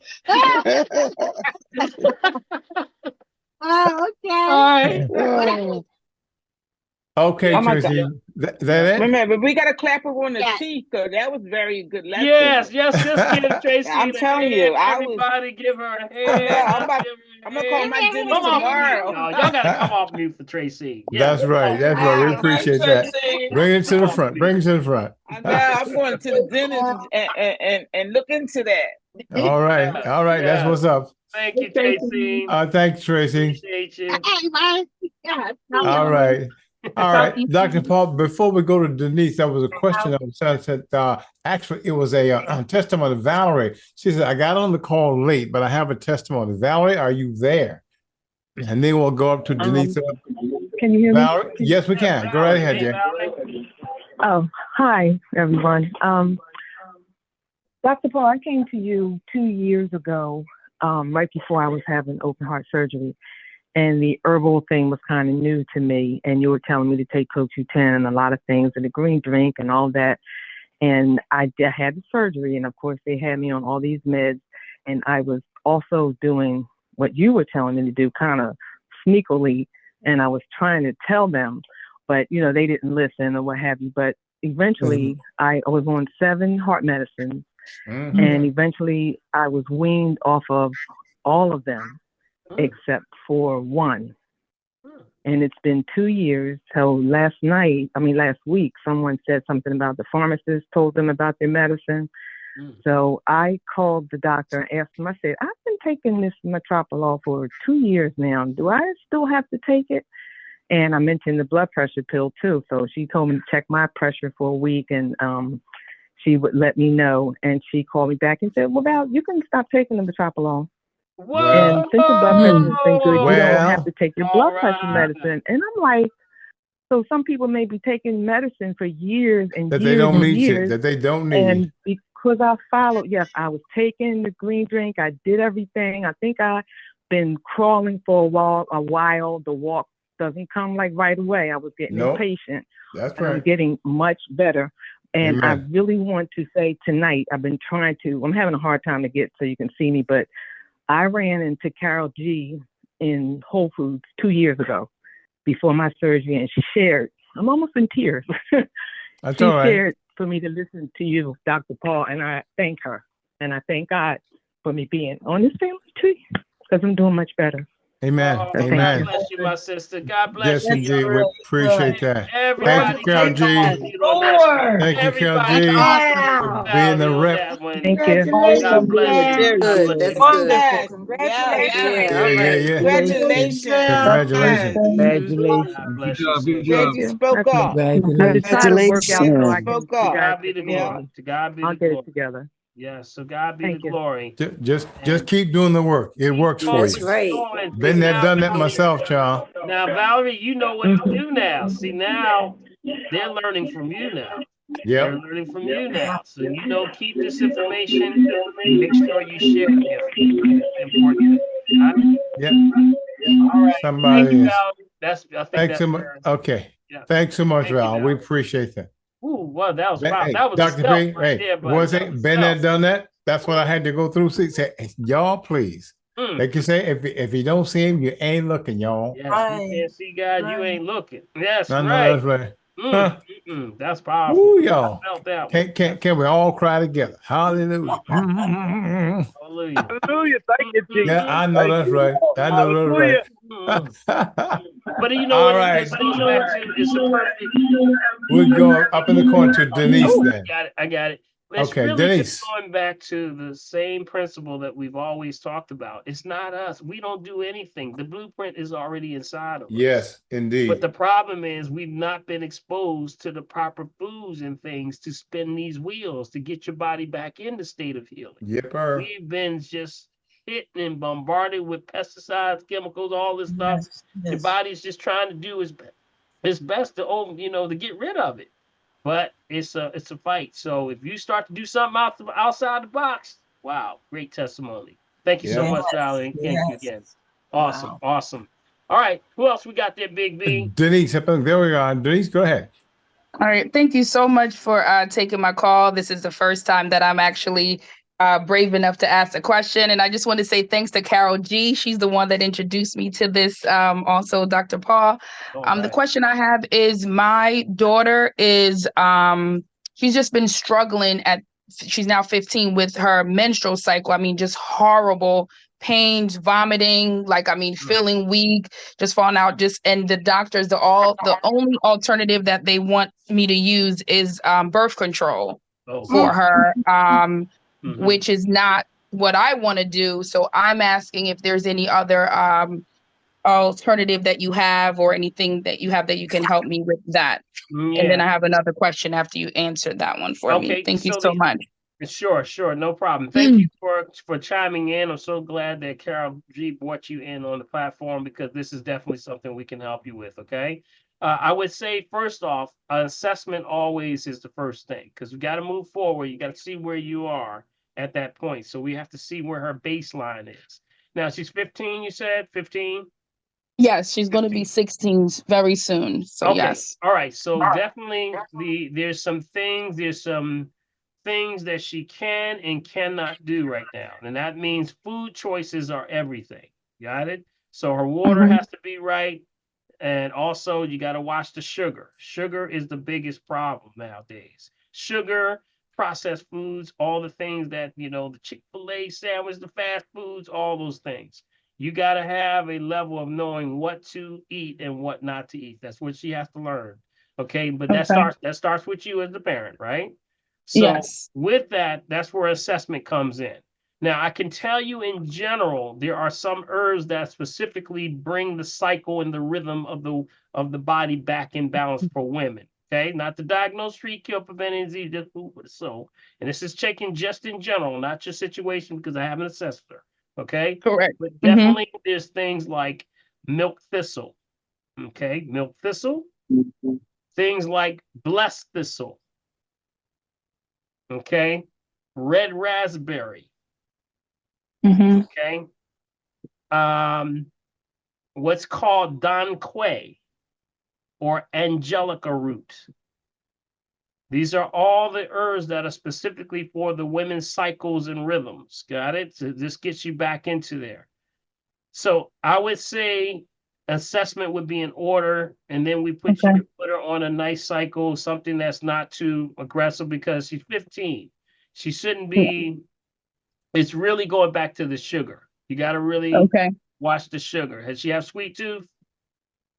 S18: Oh, okay.
S1: All right.
S2: Okay,
S3: Oh my
S2: Tracy.
S3: God.
S2: That it?
S3: Remember, we got to clap her on the cheek, because that was very good lesson.
S1: Yes, just give Tracy.
S3: I'm
S1: the
S3: telling
S1: hand.
S3: you,
S1: Everybody give her a hand.
S3: Yeah, I'm gonna call my dentist
S1: Come off
S3: tomorrow.
S1: mute, y'all. Y'all gotta come off mute for Tracy. Yeah.
S2: That's right. That's right. We appreciate that. Bring it to the front. Bring it to the front.
S3: I'm going to the dentist and look into that.
S2: All right. All right. That's what's up.
S1: Thank you, Tracy.
S2: Thanks, Tracy.
S1: Appreciate you.
S18: Hey, man. Yeah,
S2: All right. All right, Dr. Paul, before we go to Denise, that was a question that was said, actually, it was a testimony of Valerie. She said, I got on the call late, but I have a testimony. Valerie, are you there? And then we'll go up to Denise.
S19: Can you hear me?
S2: Valerie? Yes, we can. Go right ahead, Jay.
S19: Oh, hi, everyone. Dr. Paul, I came to you 2 years ago, right before I was having open heart surgery. And the herbal thing was kind of new to me. And you were telling me to take CoQ10 and a lot of things and the green drink and all that. And I had the surgery. And of course, they had me on all these meds. And I was also doing what you were telling me to do, kind of sneakily. And I was trying to tell them, but, you know, they didn't listen or what have you. But eventually, I was on 7 heart medicines. And eventually, I was weaned off of all of them, except for 1. And it's been 2 years. So last week, someone said something about the pharmacist told them about their medicine. So I called the doctor and asked him, I said, I've been taking this metoprolol for 2 years now. Do I still have to take it? And I mentioned the blood pressure pill too. So she told me to check my pressure for a week, and she would let me know. And she called me back and said, well, Val, you can stop taking the metoprolol. And since your blood pressure has been good, you don't have to take your blood pressure medicine. And I'm like, so some people may be taking medicine for years and
S2: that
S19: years
S2: they don't
S19: and
S2: need
S19: years.
S2: it, that they don't need.
S19: And because I followed, yes, I was taking the green drink. I did everything. I think I've been crawling for a while. The walk doesn't come like right away. I was getting impatient.
S2: That's
S19: and I'm
S2: right.
S19: getting much better. And I
S2: Amen.
S19: really want to say tonight, I'm having a hard time to get so you can see me, but I ran into Carol G in Whole Foods 2 years ago before my surgery, and she shared, I'm almost in tears.
S2: That's
S19: She
S2: all right.
S19: shared for me to listen to you, Dr. Paul, and I thank her. And I thank God for me being on this family tree because I'm doing much better.
S2: Amen.
S1: Oh,
S2: Amen.
S1: God bless you, my sister. God bless
S2: Yes,
S1: you.
S2: indeed. We appreciate that.
S1: Everybody,
S2: Thank you, Carol
S1: take off
S2: G.
S1: mute on that.
S2: Thank you, Carol
S1: Everybody,
S2: G.
S1: take
S2: for being the
S1: on
S2: rep.
S1: that one.
S19: Thank you.
S1: God bless you. God
S12: Good.
S1: bless
S12: That's
S1: you.
S12: good.
S3: Yes,
S15: Congratulations.
S2: Yeah, yeah, yeah.
S3: Congratulations.
S2: Congratulations.
S1: God bless you, sis.
S3: Glad you spoke up.
S19: I decided to work out so I can
S3: Spoke
S1: To
S3: up.
S1: God be the
S3: Yeah.
S1: glory. To God be
S19: I'll
S1: the
S19: get
S1: glory.
S19: it together.
S1: Yes, so God be
S19: Thank
S1: the
S19: you.
S1: glory.
S2: Just keep doing the work. It works for
S12: That's
S2: you.
S12: right.
S2: Been there,
S1: Now,
S2: done that myself, child.
S1: Now, Valerie, you know what to do now. See, now they're learning from you now. They're
S2: Yep.
S1: learning from you now. So, keep this information and make sure you share the information. It's important. Got it?
S2: Yep.
S1: All right. Thank
S2: Somebody
S1: you,
S2: is.
S1: Valerie. I think
S2: Thanks
S1: that's
S2: so much.
S1: fair.
S2: Okay.
S1: Yeah.
S2: Thanks so much,
S1: Thank you,
S2: Val. We
S1: Val.
S2: appreciate that.
S1: Ooh, well, that was
S2: Hey,
S1: that was
S2: Dr.
S1: stealth
S2: P,
S1: right
S2: hey,
S1: there, buddy.
S2: was
S1: That
S2: it
S1: was
S2: been there,
S1: stealth.
S2: done that? That's what I had to go through. See, say, y'all, please. They can say if you don't see him, you ain't looking, y'all.
S1: Yes, you can't see God, you ain't looking. Yes,
S2: I know
S1: right.
S2: that's right. Huh?
S1: That's powerful.
S2: Woo,
S1: I
S2: y'all.
S1: felt that one.
S2: Can we all cry together? Hallelujah.
S1: Hallelujah.
S20: Hallelujah. Thank you, Jesus.
S2: Yeah, I know
S20: Thank
S2: that's
S20: you,
S2: right.
S20: Lord.
S2: I know
S20: Hallelujah.
S2: that's right.
S1: But you know
S2: All
S1: what?
S2: right.
S1: This goes back to it's a perfect.
S2: We're going up in the corner to Denise
S1: Oh,
S2: then.
S1: I got it. It's
S2: Okay,
S1: really just
S2: Denise.
S1: going back to the same principle that we've always talked about. It's not us. We don't do anything. The blueprint is already inside of us.
S2: Yes,
S1: But
S2: indeed.
S1: the problem is we've not been exposed to the proper foods and things to spin these wheels to get your body back in the state of healing.
S2: Yepper.
S1: We've been just hit and bombarded with pesticides, chemicals, all this stuff. Your body's just trying to do its best to to get rid of it. But it's a fight. So if you start to do something outside the box, wow, great testimony. Thank you so much, darling. Thank you again. Awesome, awesome. All right, who else we got there, Big B?
S2: Denise, there we are. Denise, go ahead.
S21: All right. Thank you so much for taking my call. This is the first time that I'm actually brave enough to ask a question. And I just want to say thanks to Carol G. She's the one that introduced me to this, also Dr. Paul. The question I have is my daughter is, she's just been struggling she's now 15 with her menstrual cycle. I mean, just horrible pains, vomiting, feeling weak, just falling out, and the doctors, the only alternative that they want me to use is birth control for her, which is not what I want to do. So I'm asking if there's any other alternative that you have or anything that you have that you can help me with that. And then I have another question after you answer that one for me. Thank you so much.
S1: Sure, no problem. Thank you for chiming in. I'm so glad that Carol G brought you in on the platform because this is definitely something we can help you with. Okay, I would say first off, an assessment always is the first thing because we got to move forward. You got to see where you are at that point. So we have to see where her baseline is. Now she's 15. You said 15.
S21: Yes, she's going to be 16 very soon. So
S1: Okay.
S21: yes.
S1: All right. So definitely there's some things that she can and cannot do right now. And that means food choices are everything. Got it? So her water has to be right. And also you got to watch the sugar. Sugar is the biggest problem nowadays. Sugar, processed foods, all the things that, the Chick-fil-A sandwich, the fast foods, all those things. You got to have a level of knowing what to eat and what not to eat. That's what she has to learn. Okay. But that starts with you as the parent, right? So with that, that's where assessment comes in. Now, I can tell you in general, there are some herbs that specifically bring the cycle and the rhythm of the body back in balance for women. Okay, not to diagnose, treat, cure, prevent any disease, just food for the soul. And this is checking just in general, not your situation, because I haven't assessed her. Okay,
S21: correct.
S1: But definitely, there's things like milk thistle. Okay, milk thistle. Things like blessed thistle. Okay, red raspberry. Okay. What's called Don Quay or Angelica root. These are all the herbs that are specifically for the women's cycles and rhythms. Got it? So this gets you back into there. So I would say assessment would be in order, and then we put her on a nice cycle, something that's not too aggressive because she's 15. She shouldn't be. It's really going back to the sugar. You got to really watch the sugar. Does she have sweet tooth?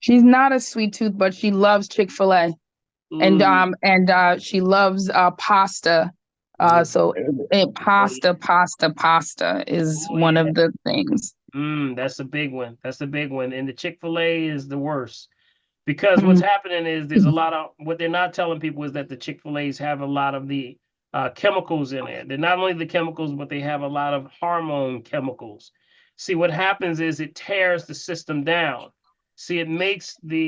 S21: She's not a sweet tooth, but she loves Chick-fil-A. And she loves pasta. So pasta is one of the things.
S1: That's a big one. That's a big one. And the Chick-fil-A is the worst. Because what's happening is there's a lot of, what they're not telling people is that the Chick-fil-A's have a lot of the chemicals in it. They're not only the chemicals, but they have a lot of hormone chemicals. See, what happens is it tears the system down. See, it makes with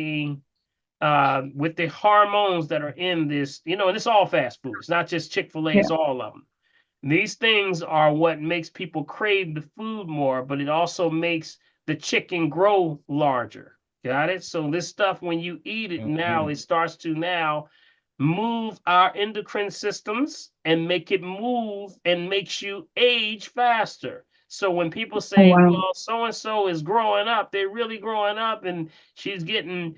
S1: the hormones that are in this, and it's all fast food. It's not just Chick-fil-A, it's all of them. These things are what makes people crave the food more, but it also makes the chicken grow larger. Got it? So this stuff, when you eat it now, it starts to now move our endocrine systems and make it move and makes you age faster. So when people
S21: Oh,
S1: say,
S21: wow.
S1: well, so and so is growing up, they're really growing up, and she's getting,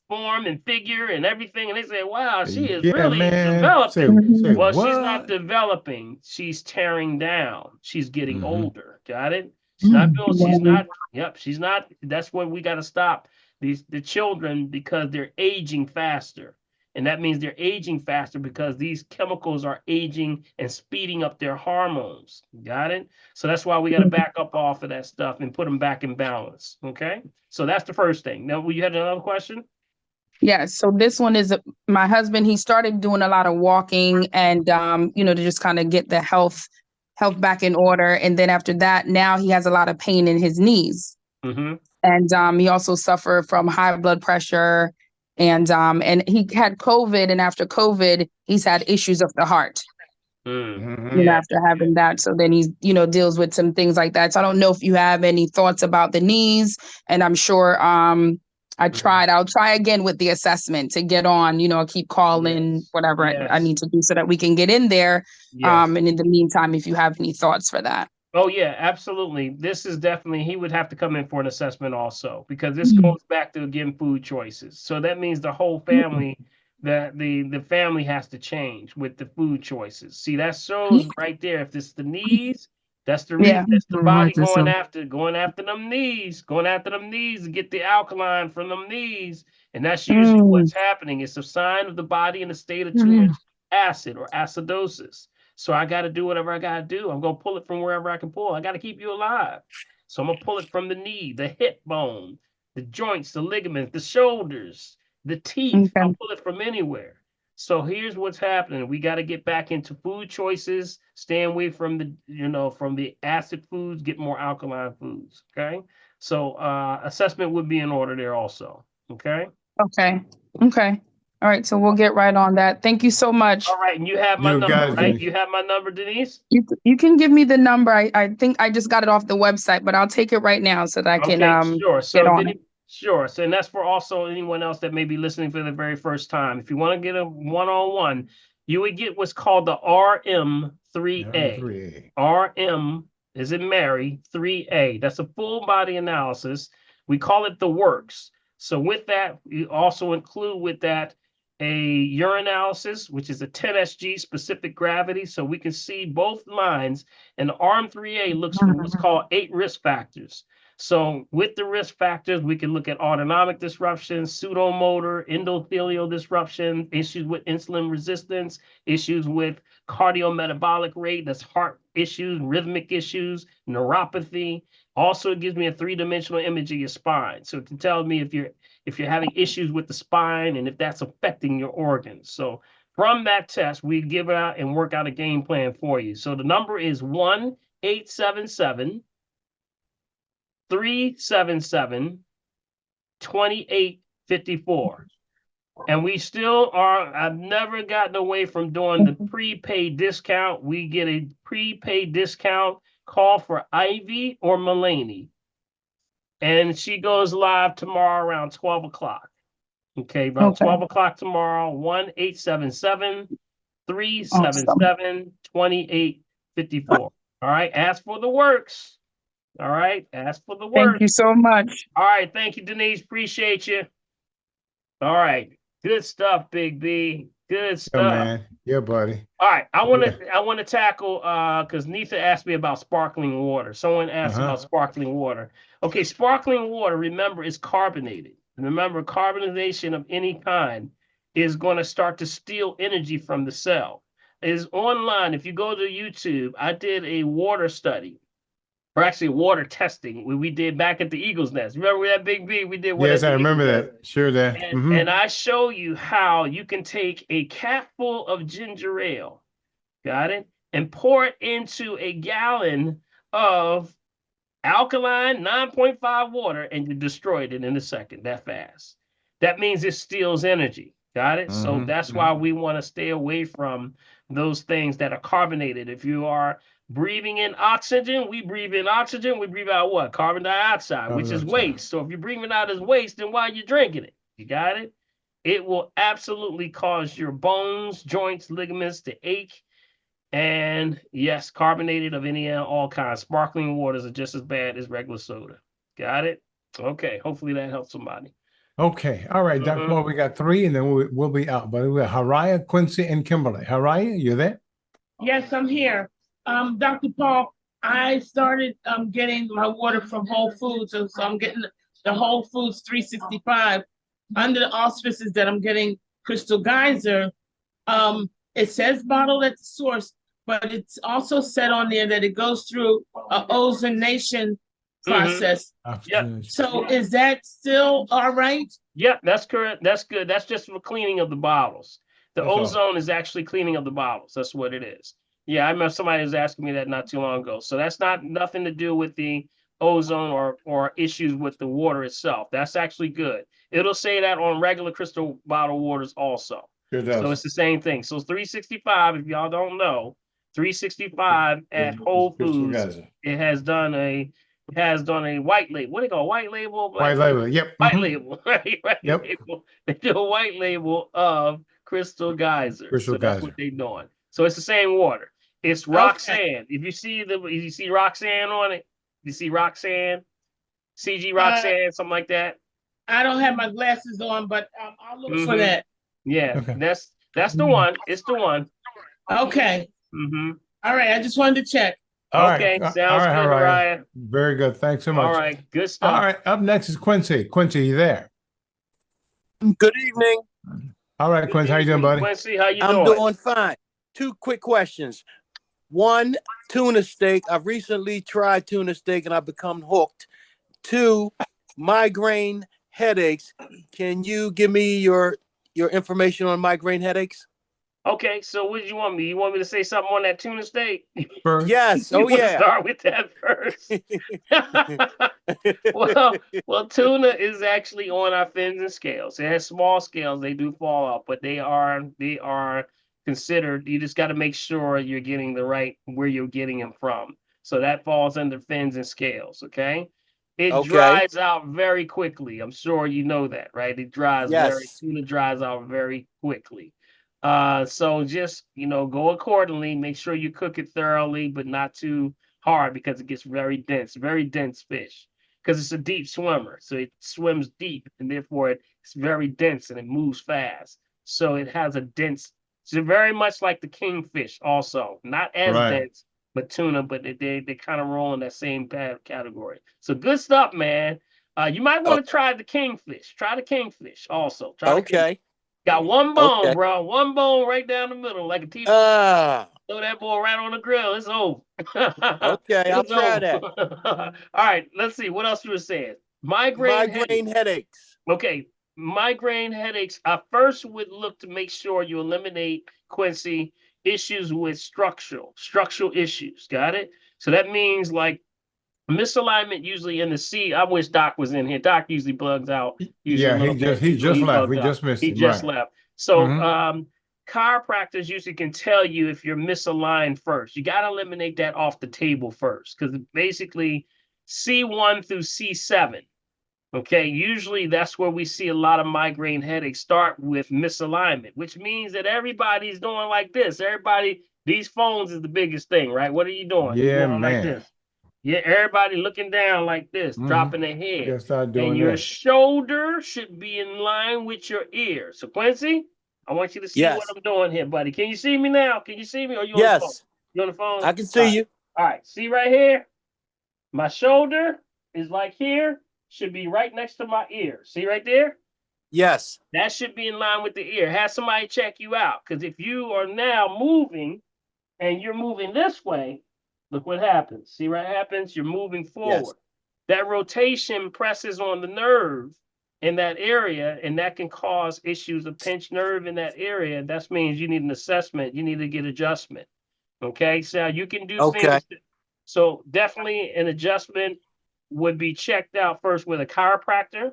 S1: form and figure and everything, and they say, wow, she is
S2: Yeah,
S1: really
S2: man. Say
S1: developing.
S2: say
S1: Well, she's not
S2: what?
S1: developing. She's tearing down. She's getting
S2: Mm-hmm.
S1: older. Got it? She's not built. She's
S21: Wow.
S1: not. Yep. She's not. That's what we got to stop the children because they're aging faster. And that means they're aging faster because these chemicals are aging and speeding up their hormones. Got it? So that's why we got to back up off of that stuff and put them back in balance. Okay. So that's the first thing. Now, you had another question?
S21: Yes. So this one is my husband. He started doing a lot of walking and, to just kind of get the health back in order. And then after that, now he has a lot of pain in his knees.
S1: Mm-hmm.
S21: And he also suffered from high blood pressure. And he had COVID. And after COVID, he's had issues of the heart.
S2: Mm-hmm.
S21: After having that. So then he's, deals with some things like that. So I don't know if you have any thoughts about the knees. And I'm sure I'll try again with the assessment to get on, I'll keep calling whatever I need to do so that we can get in there.
S1: Yes.
S21: And in the meantime, if you have any thoughts for that.
S1: Oh yeah, absolutely. This is definitely, he would have to come in for an assessment also, because this goes back to, again, food choices. So that means the whole family, that the family has to change with the food choices. See, that shows right there. If it's the knees, that's the reason. That's the body going after them knees, to get the alkaline from them knees. And that's usually what's happening. It's a sign of the body in a state of too much acid or acidosis. So I got to do whatever I got to do. I'm going to pull it from wherever I can pull. I got to keep you alive. So I'm going to pull it from the knee, the hip bone, the joints, the ligaments, the shoulders, the teeth. I'll pull it from anywhere. So here's what's happening. We got to get back into food choices, stay away from the acid foods, get more alkaline foods. Okay. So assessment would be in order there also. Okay.
S21: Okay. All right. So we'll get right on that. Thank you so much.
S1: All right. And you have my number, right? You have my number, Denise?
S21: You can give me the number. I think I just got it off the website, but I'll take it right now so that I can
S1: sure.
S21: get on it.
S1: Sure. So, and that's for also anyone else that may be listening for the very first time. If you want to get a one-on-one, you would get what's called the RM3A. RM is in Mary, 3A. That's a full body analysis. We call it the works. So with that, we also include with that a urinalysis, which is a 10 SG specific gravity. So we can see both lines. And the RM3A looks for what's called 8 risk factors. So with the risk factors, we can look at autonomic disruption, pseudomotor, endothelial disruption, issues with insulin resistance, issues with cardiometabolic rate, that's heart issues, rhythmic issues, neuropathy. Also, it gives me a 3-dimensional image of your spine. So it can tell me if you're having issues with the spine and if that's affecting your organs. So from that test, we give out and work out a game plan for you. So the number is 1-877 377-2854. And we still are, I've never gotten away from doing the prepaid discount. We get a prepaid discount. Call for Ivy or Mulaney. And she goes live tomorrow around 12 o'clock. Okay, about 12 o'clock tomorrow, 1-877-377-2854. All right, ask for the works. All right, ask for the works.
S21: Thank you so much.
S1: All right, thank you, Denise. Appreciate you. All right, good stuff, Big B. Good stuff.
S2: Yeah, man. Yeah, buddy.
S1: All right, I want to tackle because Nitha asked me about sparkling water. Someone asked about sparkling water. Okay, sparkling water, remember, is carbonated. Remember, carbonization of any kind is going to start to steal energy from the cell. It is online. If you go to YouTube, I did a water study, or actually water testing we did back at the Eagle's Nest. Remember that, Big B? We did.
S2: Yes, I remember that. Sure, that.
S1: And I show you how you can take a capful of ginger ale, got it, and pour it into a gallon of alkaline 9.5 water, and you destroy it in a second, that fast. That means it steals energy, got it? So that's why we want to stay away from those things that are carbonated. If you are breathing in oxygen, we breathe in oxygen, we breathe out what? Carbon dioxide, which is waste. So if you're breathing out as waste, then why are you drinking it? You got it? It will absolutely cause your bones, joints, ligaments to ache. And yes, carbonated of any and all kinds. Sparkling waters are just as bad as regular soda. Got it? Okay. Hopefully that helps somebody.
S2: Okay. All right, Dr. Paul, we got 3 and then we'll be out. But we got Haraya, Quincy, and Kimberly. Haraya, you there?
S4: Yes, I'm here. Dr. Paul, I started getting my water from Whole Foods, and so I'm getting the Whole Foods 365 under the auspices that I'm getting Crystal Geyser. It says bottled at the source, but it's also said on there that it goes through a ozonation process.
S1: Yeah.
S4: So is that still all right?
S1: Yeah, that's correct. That's good. That's just for cleaning of the bottles. The
S4: That's all.
S1: ozone is actually cleaning of the bottles. That's what it is. Yeah, I remember somebody was asking me that not too long ago. So that's not nothing to do with the ozone or issues with the water itself. That's actually good. It'll say that on regular crystal bottle waters also.
S2: It does.
S1: So it's the same thing. So 365, if y'all don't know, 365 at Whole
S2: Crystal
S1: Foods,
S2: Geyser.
S1: it has done a white label. What do they call white label?
S2: White label. Yep.
S1: White label, right?
S2: Yep.
S1: Label. They do a white label of Crystal Geyser.
S2: Crystal
S1: So that's
S2: Geyser.
S1: what they're doing. So it's the same water. It's Roxanne. If you see Roxanne on it, you see Roxanne, CG Roxanne, something like that.
S4: I don't have my glasses on, but I'll look for that.
S1: Yeah, that's the one. It's the one.
S4: Okay. All right. I just wanted to check.
S2: All right.
S1: Okay, sounds
S2: All right,
S1: good,
S2: Haraya.
S1: Haraya.
S2: Very good. Thanks so much.
S1: All right, good stuff.
S2: All right. Up next is Quincy. Quincy, you there?
S22: Good evening.
S2: All right, Quincy. How you doing, buddy?
S1: Quincy, how you
S22: I'm
S1: doing?
S22: doing fine. 2 quick questions. One, tuna steak. I've recently tried tuna steak and I've become hooked. 2, migraine headaches. Can you give me your information on migraine headaches?
S1: Okay, so what do you want me? You want me to say something on that tuna steak?
S2: First.
S22: Yes.
S1: You
S22: Oh
S1: wanna
S22: yeah.
S1: start with that first. well, tuna is actually on our fins and scales. It has small scales; they do fall off, but they are considered. You just got to make sure you're getting the right where you're getting them from. So that falls under fins and scales. Okay. It
S22: Okay.
S1: dries out very quickly. I'm sure you know that, right? It dries
S22: Yes.
S1: tuna dries out very quickly. So just, go accordingly, make sure you cook it thoroughly, but not too hard because it gets very dense fish. Because it's a deep swimmer. So it swims deep and therefore it's very dense and it moves fast. So it has it's very much like the kingfish also. Not as
S2: Right.
S1: dense, but tuna, but they kind of roll in that same category. So good stuff, man. You might want to try the kingfish. Try the kingfish also. Try the kingfish.
S22: Okay.
S1: Got one bone,
S22: Okay.
S1: bro. One bone right down the middle, like a TV. Throw that boy right on the grill. It's over.
S22: Okay, I'll
S1: It's
S22: try
S1: over.
S22: that.
S1: All right, let's see. What else you were saying? Migraine
S22: headaches.
S1: Okay, migraine headaches. I first would look to make sure you eliminate, Quincy, issues with structural issues. Got it? So that means like misalignment usually in the C. I wish Doc was in here. Doc usually bugs out. Usually
S2: Yeah,
S1: a little bit.
S2: he just left.
S1: bugged
S2: We
S1: out.
S2: just missed
S1: He
S2: him.
S1: just
S2: Right.
S1: left. So
S2: Mhm.
S1: Chiropractors usually can tell you if you're misaligned first. You got to eliminate that off the table first because basically C1 through C7. Okay, usually that's where we see a lot of migraine headaches start with misalignment, which means that everybody's doing like this. These phones is the biggest thing, right? What are you doing? You're
S2: Yeah,
S1: going like
S2: man.
S1: this. Yeah, everybody looking down like this, dropping their
S2: You
S1: head.
S2: gotta start
S1: And
S2: doing
S1: your
S2: this.
S1: shoulder should be in line with your ear. So Quincy, I want you to see what
S22: Yes.
S1: I'm doing here, buddy. Can you see me now? Can you see me? Or you on the phone?
S22: Yes.
S1: You on the phone?
S22: I can
S1: All
S22: see
S1: right.
S22: you.
S1: All right. See right here? My shoulder is like here, should be right next to my ear. See right there?
S22: Yes.
S1: That should be in line with the ear. Have somebody check you out. Because if you are now moving and you're moving this way, look what happens. See what happens? You're moving forward. That rotation presses on the nerve in that area, and that can cause issues of pinched nerve in that area. That means you need an assessment. You need to get adjustment. Okay, so you can do
S22: Okay.
S1: things. So definitely an adjustment would be checked out first with a chiropractor.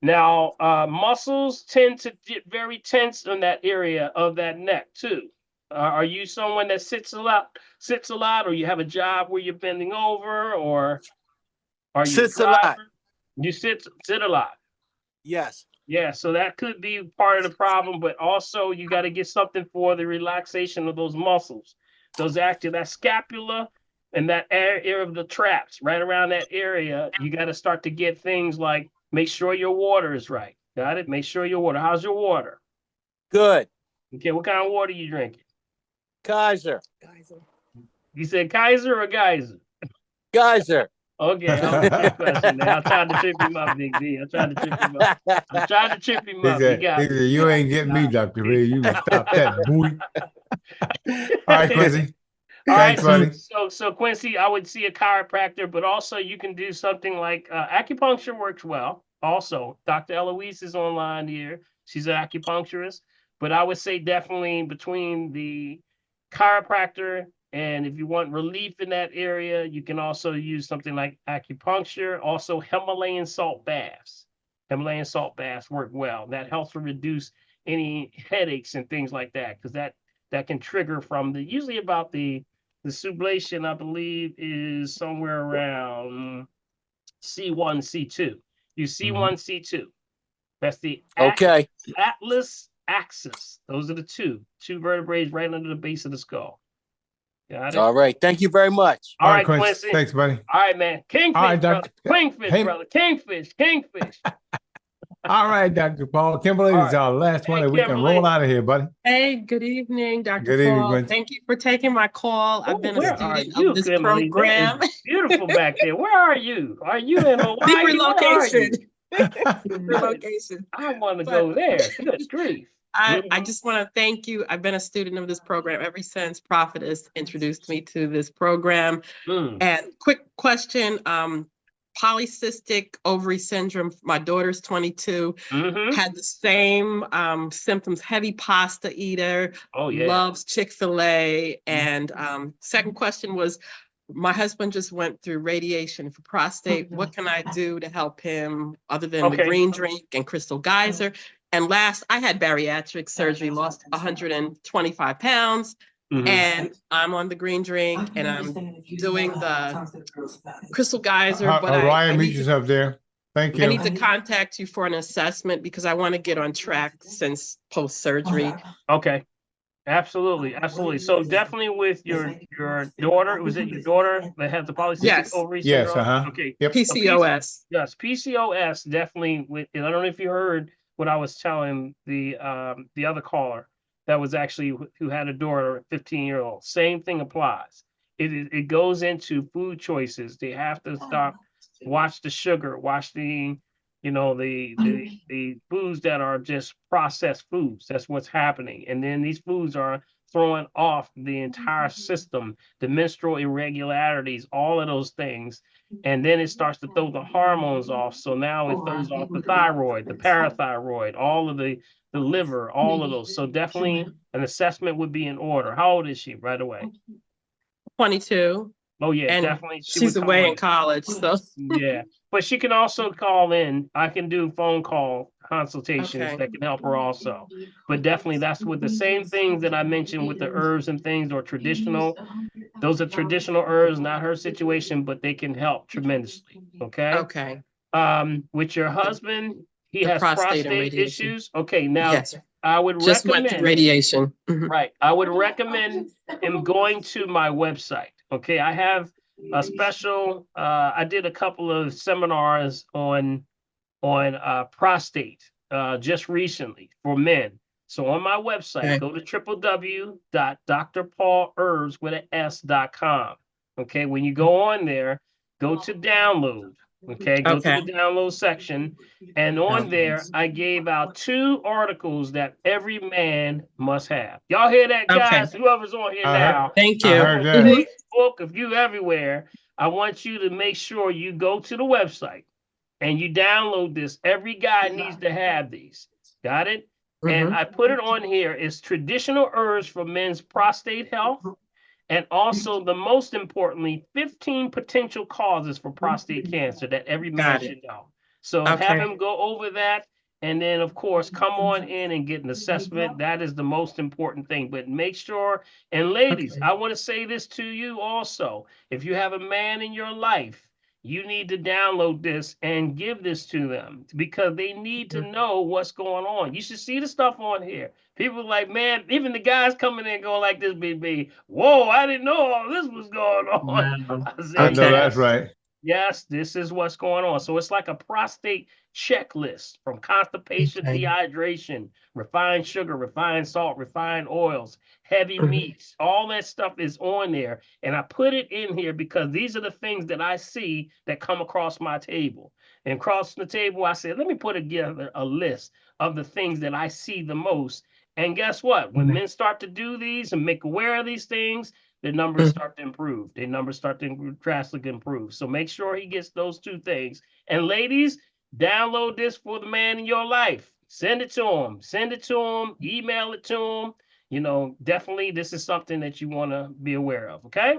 S1: Now, muscles tend to get very tense in that area of that neck too. Are you someone that sits a lot, or you have a job where you're bending over, or are you a
S22: Sits a lot.
S1: driver? You sit a lot.
S22: Yes.
S1: Yeah, so that could be part of the problem, but also you got to get something for the relaxation of those muscles. those actually, that scapula and that area of the traps, right around that area, you got to start to get things like make sure your water is right. Got it? Make sure your water. How's your water?
S22: Good.
S1: Okay, what kind of water you drinking?
S22: Kaiser.
S1: You said Kaiser or Geyser?
S22: Geyser.
S1: Okay, I'll get your question now. I tried to trip him up, Big D. I tried to trip him up. I tried to trip him up. You got me.
S2: You ain't getting me, Dr. B. You can stop that, boy. All right, Quincy.
S1: All
S2: Thanks,
S1: right,
S2: buddy.
S1: so Quincy, I would see a chiropractor, but also you can do something like acupuncture works well. Also, Dr. Eloise is online here. She's an acupuncturist, but I would say definitely between the chiropractor and if you want relief in that area, you can also use something like acupuncture. Also, Himalayan salt baths. Himalayan salt baths work well. That helps to reduce any headaches and things like that because that can trigger from the usually about the sublation, I believe, is somewhere around C1, C2. You C1, C2. That's the
S22: Okay.
S1: atlas axis. Those are the two vertebrae right under the base of the skull. Got it?
S22: All right. Thank you very much.
S1: All right, Quincy.
S2: Thanks, buddy.
S1: All right, man. Kingfish,
S2: All right,
S1: brother. Kingfish, brother. Kingfish.
S2: All right, Dr. Paul. Kimberly is our last one, and we can roll out of here, buddy.
S6: Hey, good evening, Dr.
S2: Good evening,
S6: Paul.
S2: Gwen.
S6: Thank you for taking my call. I've been a
S1: Where are
S6: student
S1: you,
S6: of this
S1: Kimberly?
S6: program.
S1: That is beautiful back there. Where are you? Are you in Hawaii?
S6: Relocation.
S1: Relocation. I want to go there. Good grief.
S6: I just want to thank you. I've been a student of this program ever since Prophetess introduced me to this program. And quick question, polycystic ovary syndrome, my daughter's 22, had the same symptoms, heavy pasta eater, loves Chick-fil-A. And second question was, my husband just went through radiation for prostate. What can I do to help him other than the green drink and Crystal Geyser? And last, I had bariatric surgery, lost 125 pounds. And I'm on the green drink and I'm doing the Crystal Geyser. But
S2: Ryan, meet yourself there. Thank you.
S6: I need to contact you for an assessment because I want to get on track since post-surgery.
S1: Okay. Absolutely. So definitely with your daughter, was it your daughter that had the polycystic ovary syndrome?
S2: Yes,
S1: Okay.
S2: Yep.
S6: PCOS.
S1: Yes, PCOS definitely. I don't know if you heard what I was telling the other caller that was actually who had a daughter, a 15-year-old. Same thing applies. It goes into food choices. They have to stop, watch the sugar, watch the foods that are just processed foods. That's what's happening. And then these foods are throwing off the entire system, the menstrual irregularities, all of those things. And then it starts to throw the hormones off. So now it throws off the thyroid, the parathyroid, all of the liver, all of those. So definitely an assessment would be in order. How old is she right away?
S6: 22.
S1: Oh yeah,
S6: And
S1: definitely.
S6: she's away in college, so
S1: yeah. But she can also call in. I can do phone call consultations that can help her also. But definitely that's with the same things that I mentioned with the herbs and things or traditional. Those are traditional herbs, not her situation, but they can help tremendously. Okay.
S6: Okay.
S1: With your husband, he
S6: The
S1: has
S6: prostate and
S1: prostate
S6: radiation.
S1: issues. Okay, now
S6: Yes.
S1: I would
S6: Just went through
S1: recommend
S6: radiation.
S1: right. I would recommend him going to my website. Okay, I have a special. I did a couple of seminars on prostate just recently for men. So on my website, go to www.drpaulherbs.com. Okay, when you go on there, go to download. Okay, go to the download section. And on there, I gave out 2 articles that every man must have. Y'all hear that, guys? Whoever's on here now.
S6: Thank you.
S2: I heard that.
S1: Facebook, if you everywhere, I want you to make sure you go to the website and you download this. Every guy needs to have these. Got it? And I put it on here. It's traditional herbs for men's prostate health. And also, the most importantly, 15 potential causes for prostate cancer that every man should know. So have him go over that. And then, of course, come on in and get an assessment. That is the most important thing. But make sure, and ladies, I want to say this to you also. If you have a man in your life you need to download this and give this to them because they need to know what's going on. You should see the stuff on here. People like, man, even the guys coming in going like this, BB. Whoa, I didn't know all this was going on.
S2: Wow.
S1: I said,
S2: I know
S1: yes,
S2: that's right.
S1: yes, this is what's going on. So it's like a prostate checklist from constipation, dehydration, refined sugar, refined salt, refined oils, heavy meats. All that stuff is on there. And I put it in here because these are the things that I see that come across my table. And across the table, I said, let me put together a list of the things that I see the most. And guess what? When men start to do these and make aware of these things, their numbers start to improve. Their numbers start to drastically improve. So make sure he gets those two things. And ladies, download this for the man in your life. Send it to him. Send it to him. Email it to him. You know, definitely this is something that you want to be aware of. Okay?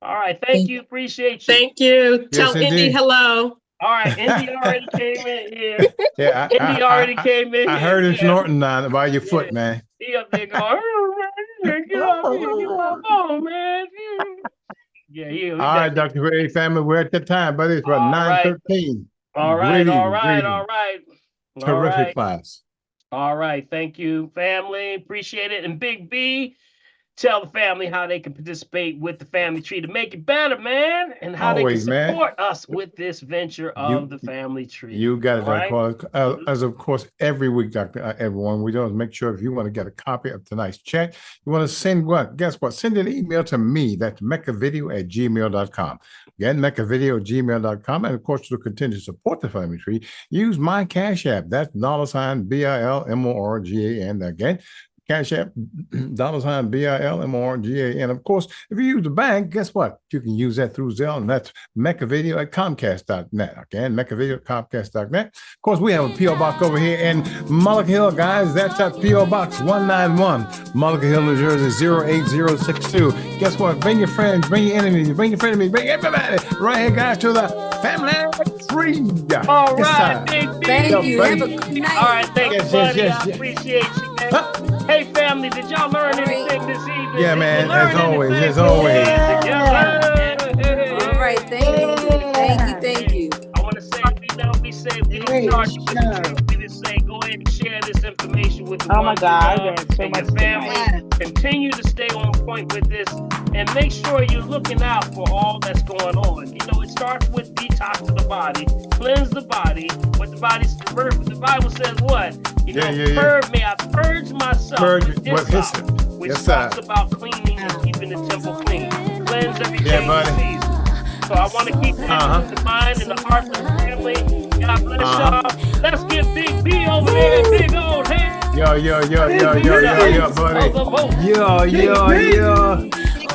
S1: All right. Thank you. Appreciate you.
S6: Thank you.
S2: Yes,
S6: Tell Indy
S2: indeed.
S6: hello.
S1: All right. Indy already came in here.
S2: Yeah,
S1: Indy already came in
S2: I
S1: here.
S2: heard him
S1: Yeah.
S2: snorting by your foot, man.
S1: He up there going, get off here, get my phone, man. Yeah, he
S2: All right, Dr. Ray family, we're at the time, buddy. It's about
S1: All right.
S2: 9:13.
S1: All right,
S2: Great
S1: all
S2: evening,
S1: right,
S2: great
S1: all
S2: evening.
S1: right. All
S2: Terrific
S1: right.
S2: class.
S1: All right. Thank you, family. Appreciate it. And Big B, tell the family how they can participate with the family tree to make it better, man, and how
S2: Always,
S1: they can
S2: man.
S1: support us with this venture of the family tree.
S2: You got it,
S1: All right?
S2: Dr. Paul. As of course, every week, everyone, we don't make sure if you want to get a copy of tonight's chat, you want to send what? Guess what? Send an email to me. That's mechavideo@gmail.com. Again, mechavideo@gmail.com. And of course, to continue to support the family tree, use my Cash App. That's $BILMORGAN. Again, Cash App, $BILMORGAN. Of course, if you use the bank, guess what? You can use that through Zelle, and that's mechavideo@comcast.net. Again, mechavideo@comcast.net. Of course, we have a P.O. Box over here in Mullica Hill, guys. That's at P.O. Box 191, Mullica Hill, New Jersey, 08062. Guess what? Bring your friends, bring your enemies, bring your frenemies, bring everybody right here, guys, to the family tree.
S1: All
S2: Yes,
S1: right,
S2: sir.
S1: Big B.
S2: Thank you. Have a
S1: good night. All right, thank you, buddy. I appreciate you, man. Hey, family, did y'all learn anything this evening?
S2: Yeah,
S1: Did
S2: man,
S1: you learn
S2: as always,
S1: anything?
S2: as always.
S1: Did y'all learn?
S8: All right, thank you.
S1: I want to say, we don't charge you for the truth. We just say, go ahead and share this information with the
S3: Oh my
S1: ones you
S3: God, I
S1: love
S3: learned so
S1: and
S3: much
S1: your family. Continue to stay on point with this and make sure you're looking out for all that's going on. You know, it starts with detox to the body, cleanse the body. What the Bible says what? You know, may I purge myself with hyssop, which talks about cleaning and keeping the temple clean. Cleanse every day in season. So I want to keep that in the mind and the heart of the family. God bless y'all. Let's get Big B over there, big old head.
S2: Yo, buddy.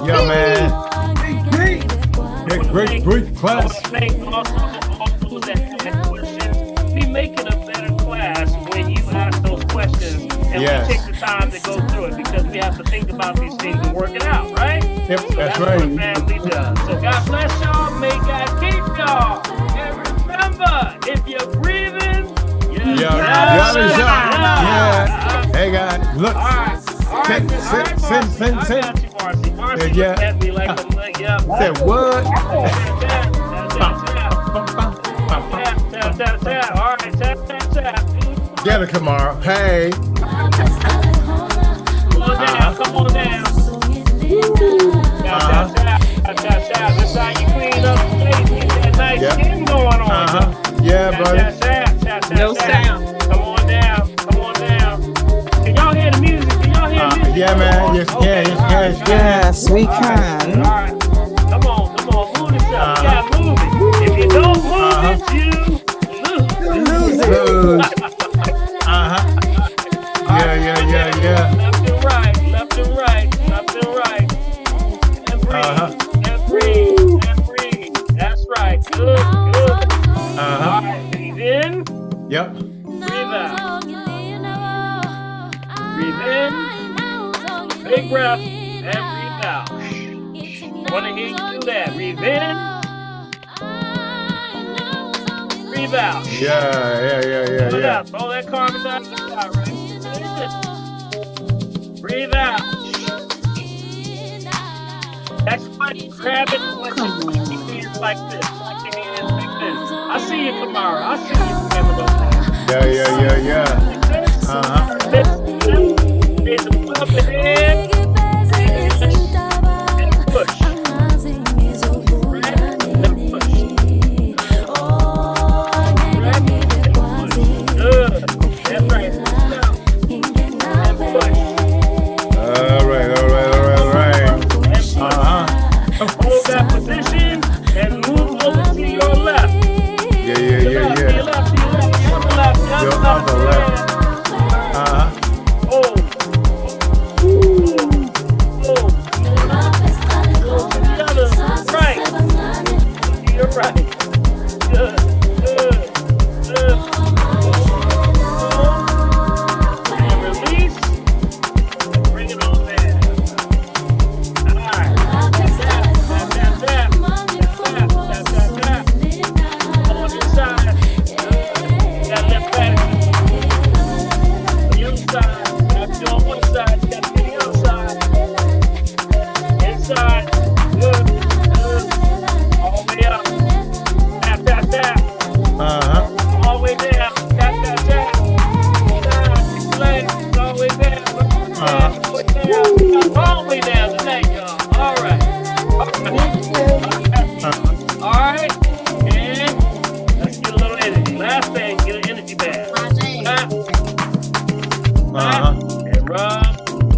S2: Yo, man. Great class.
S1: Thank all those that have questions. Be making a better class when you ask those questions and we take the time to go through it because we have to think about these things and work it out, right?
S2: Yep,
S1: So
S2: that's
S1: what
S2: right.
S1: family does. So God bless y'all. May God keep y'all. And remember, if you're breathing,
S2: Yeah. Hey, guys, look. Sit.
S1: Marcy looked at me like I'm like, yeah.
S2: Said what?
S1: Tap. All right, tap.
S2: Get it, Kamara. Hey.
S1: Come on down. Tap. That's how you clean up the place. Get that nice skin going on.
S2: Yeah, buddy.
S1: Tap.
S6: No sound.
S1: Come on down. Can y'all hear the music?
S2: Yeah, man. Yes,
S3: Yes, we can.
S1: All right. Come on. Move this up. You gotta move it. If you don't move it, you lose it.
S2: Yeah.
S1: Left and right. And breathe. That's right. Good. All right. Breathe in.
S2: Yep.
S1: Breathe out. Breathe in. Big breath. And breathe out. I want to hear you do that. Breathe in. Breathe out.
S2: Yeah.
S1: Breathe out. All that carbon dioxide out, right? Breathe out. That's what grab it. like this. Lock your hands like this. I see you, Kamara. I see you, Pamela.
S2: Yeah.
S1: Raise them up and in. And push. Grab and push. Grab and push. Good. That's right. And push.
S2: All right.
S1: Hold that position and move over to your left.
S2: Yeah.
S1: To your left.
S2: Your other left.
S1: Hold. To the other right. To your right. Good. And release. And bring it on down. All right. Tap. On this side. Got left back. The other side. Got you on one side. Got to the other side. Inside. Good. All the way up. Tap. All the way down. Tap. Side. Legs. All the way down. All the way down. The leg, y'all. All right. All right. And let's get a little energy. Last thing, get an energy back. Clap. And rub.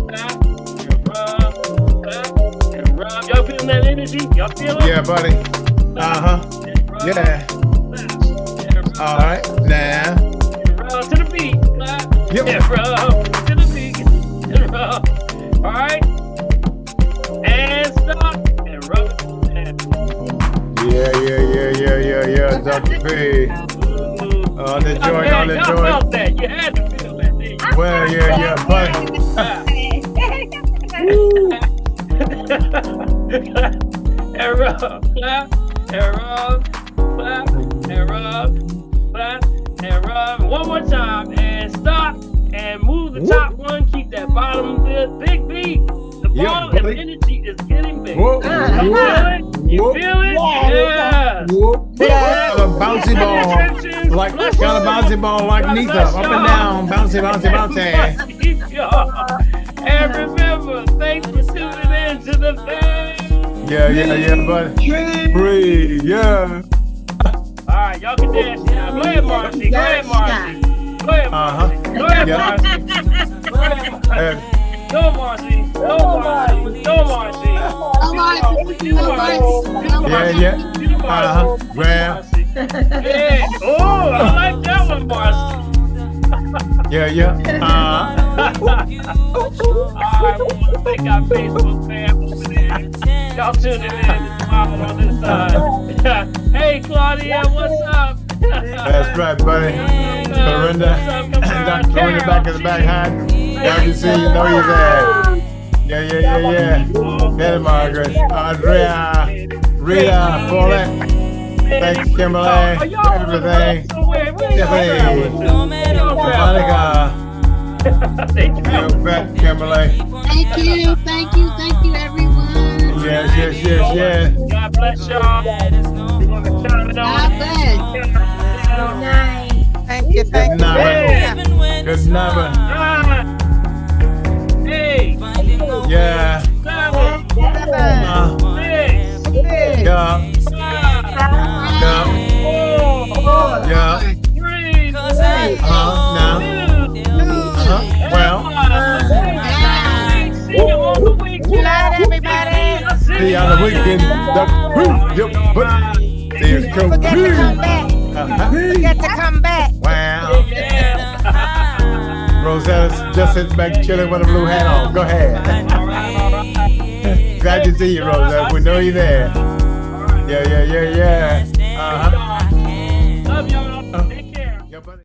S1: Clap. And rub. Clap. And rub. Y'all feeling that energy? Y'all feel it?
S2: Yeah, buddy. Yeah. All right. Now.
S1: And rub to the beat. Clap.
S2: Yep.
S1: And rub to the beat. And rub. All right. And stop. And rub it.
S2: Yeah. Dr. P. On the joint.
S1: Y'all felt that. You had to feel that, didn't you?
S2: Well, yeah, buddy.
S1: And rub, clap, and rub, clap, and rub, clap, and rub. One more time, and stop, and move the top one. Keep that bottom big beat. The ball and the energy is getting big. You feel it? You feel it? Yeah.
S2: Got a bouncy ball, like Nita, up and down, bouncy.
S1: And remember, thanks for tuning in to the thing.
S2: Yeah, buddy. Breathe, yeah.
S1: All right, y'all can dance now. Go ahead, Marcy. Go ahead, Marcy. Go, Marcy.
S2: Yeah. Grab.
S1: Yeah. Oh, I like that one, Marcy.
S2: Yeah.
S1: All right, we want to thank our Facebook fam over there. Y'all tuning in and smiling on this side. Hey, Claudia, what's up?
S2: That's right, buddy. Corinda, Dr. Corinda back in the back hide. Y'all can see, you know you're there. Yeah. Hey, Margaret, Andrea, Rita, Paulette. Thanks, Kimberly, for everything. Stephanie, Monica.
S1: Thank you.
S2: You bet, Kimberly.
S18: Thank you, everyone.
S2: Yes.
S1: God bless y'all. We're going to turn it on.
S18: God bless.
S7: Good night.
S15: Thank you.
S2: Good night.
S1: Hey.
S2: Yeah.
S1: 7, 6,
S2: Yeah.
S1: 3,
S2: Now. Well.
S1: See you on the weekend.
S15: Good night, everybody.
S2: See you on the weekend. See you, Coach.
S15: Forget to come back. Forget to come back.
S2: Wow. Rosetta's just sitting back chilling with a blue hat on. Go ahead. Glad to see you, Rosetta. We know you're there. Yeah.
S1: Love y'all.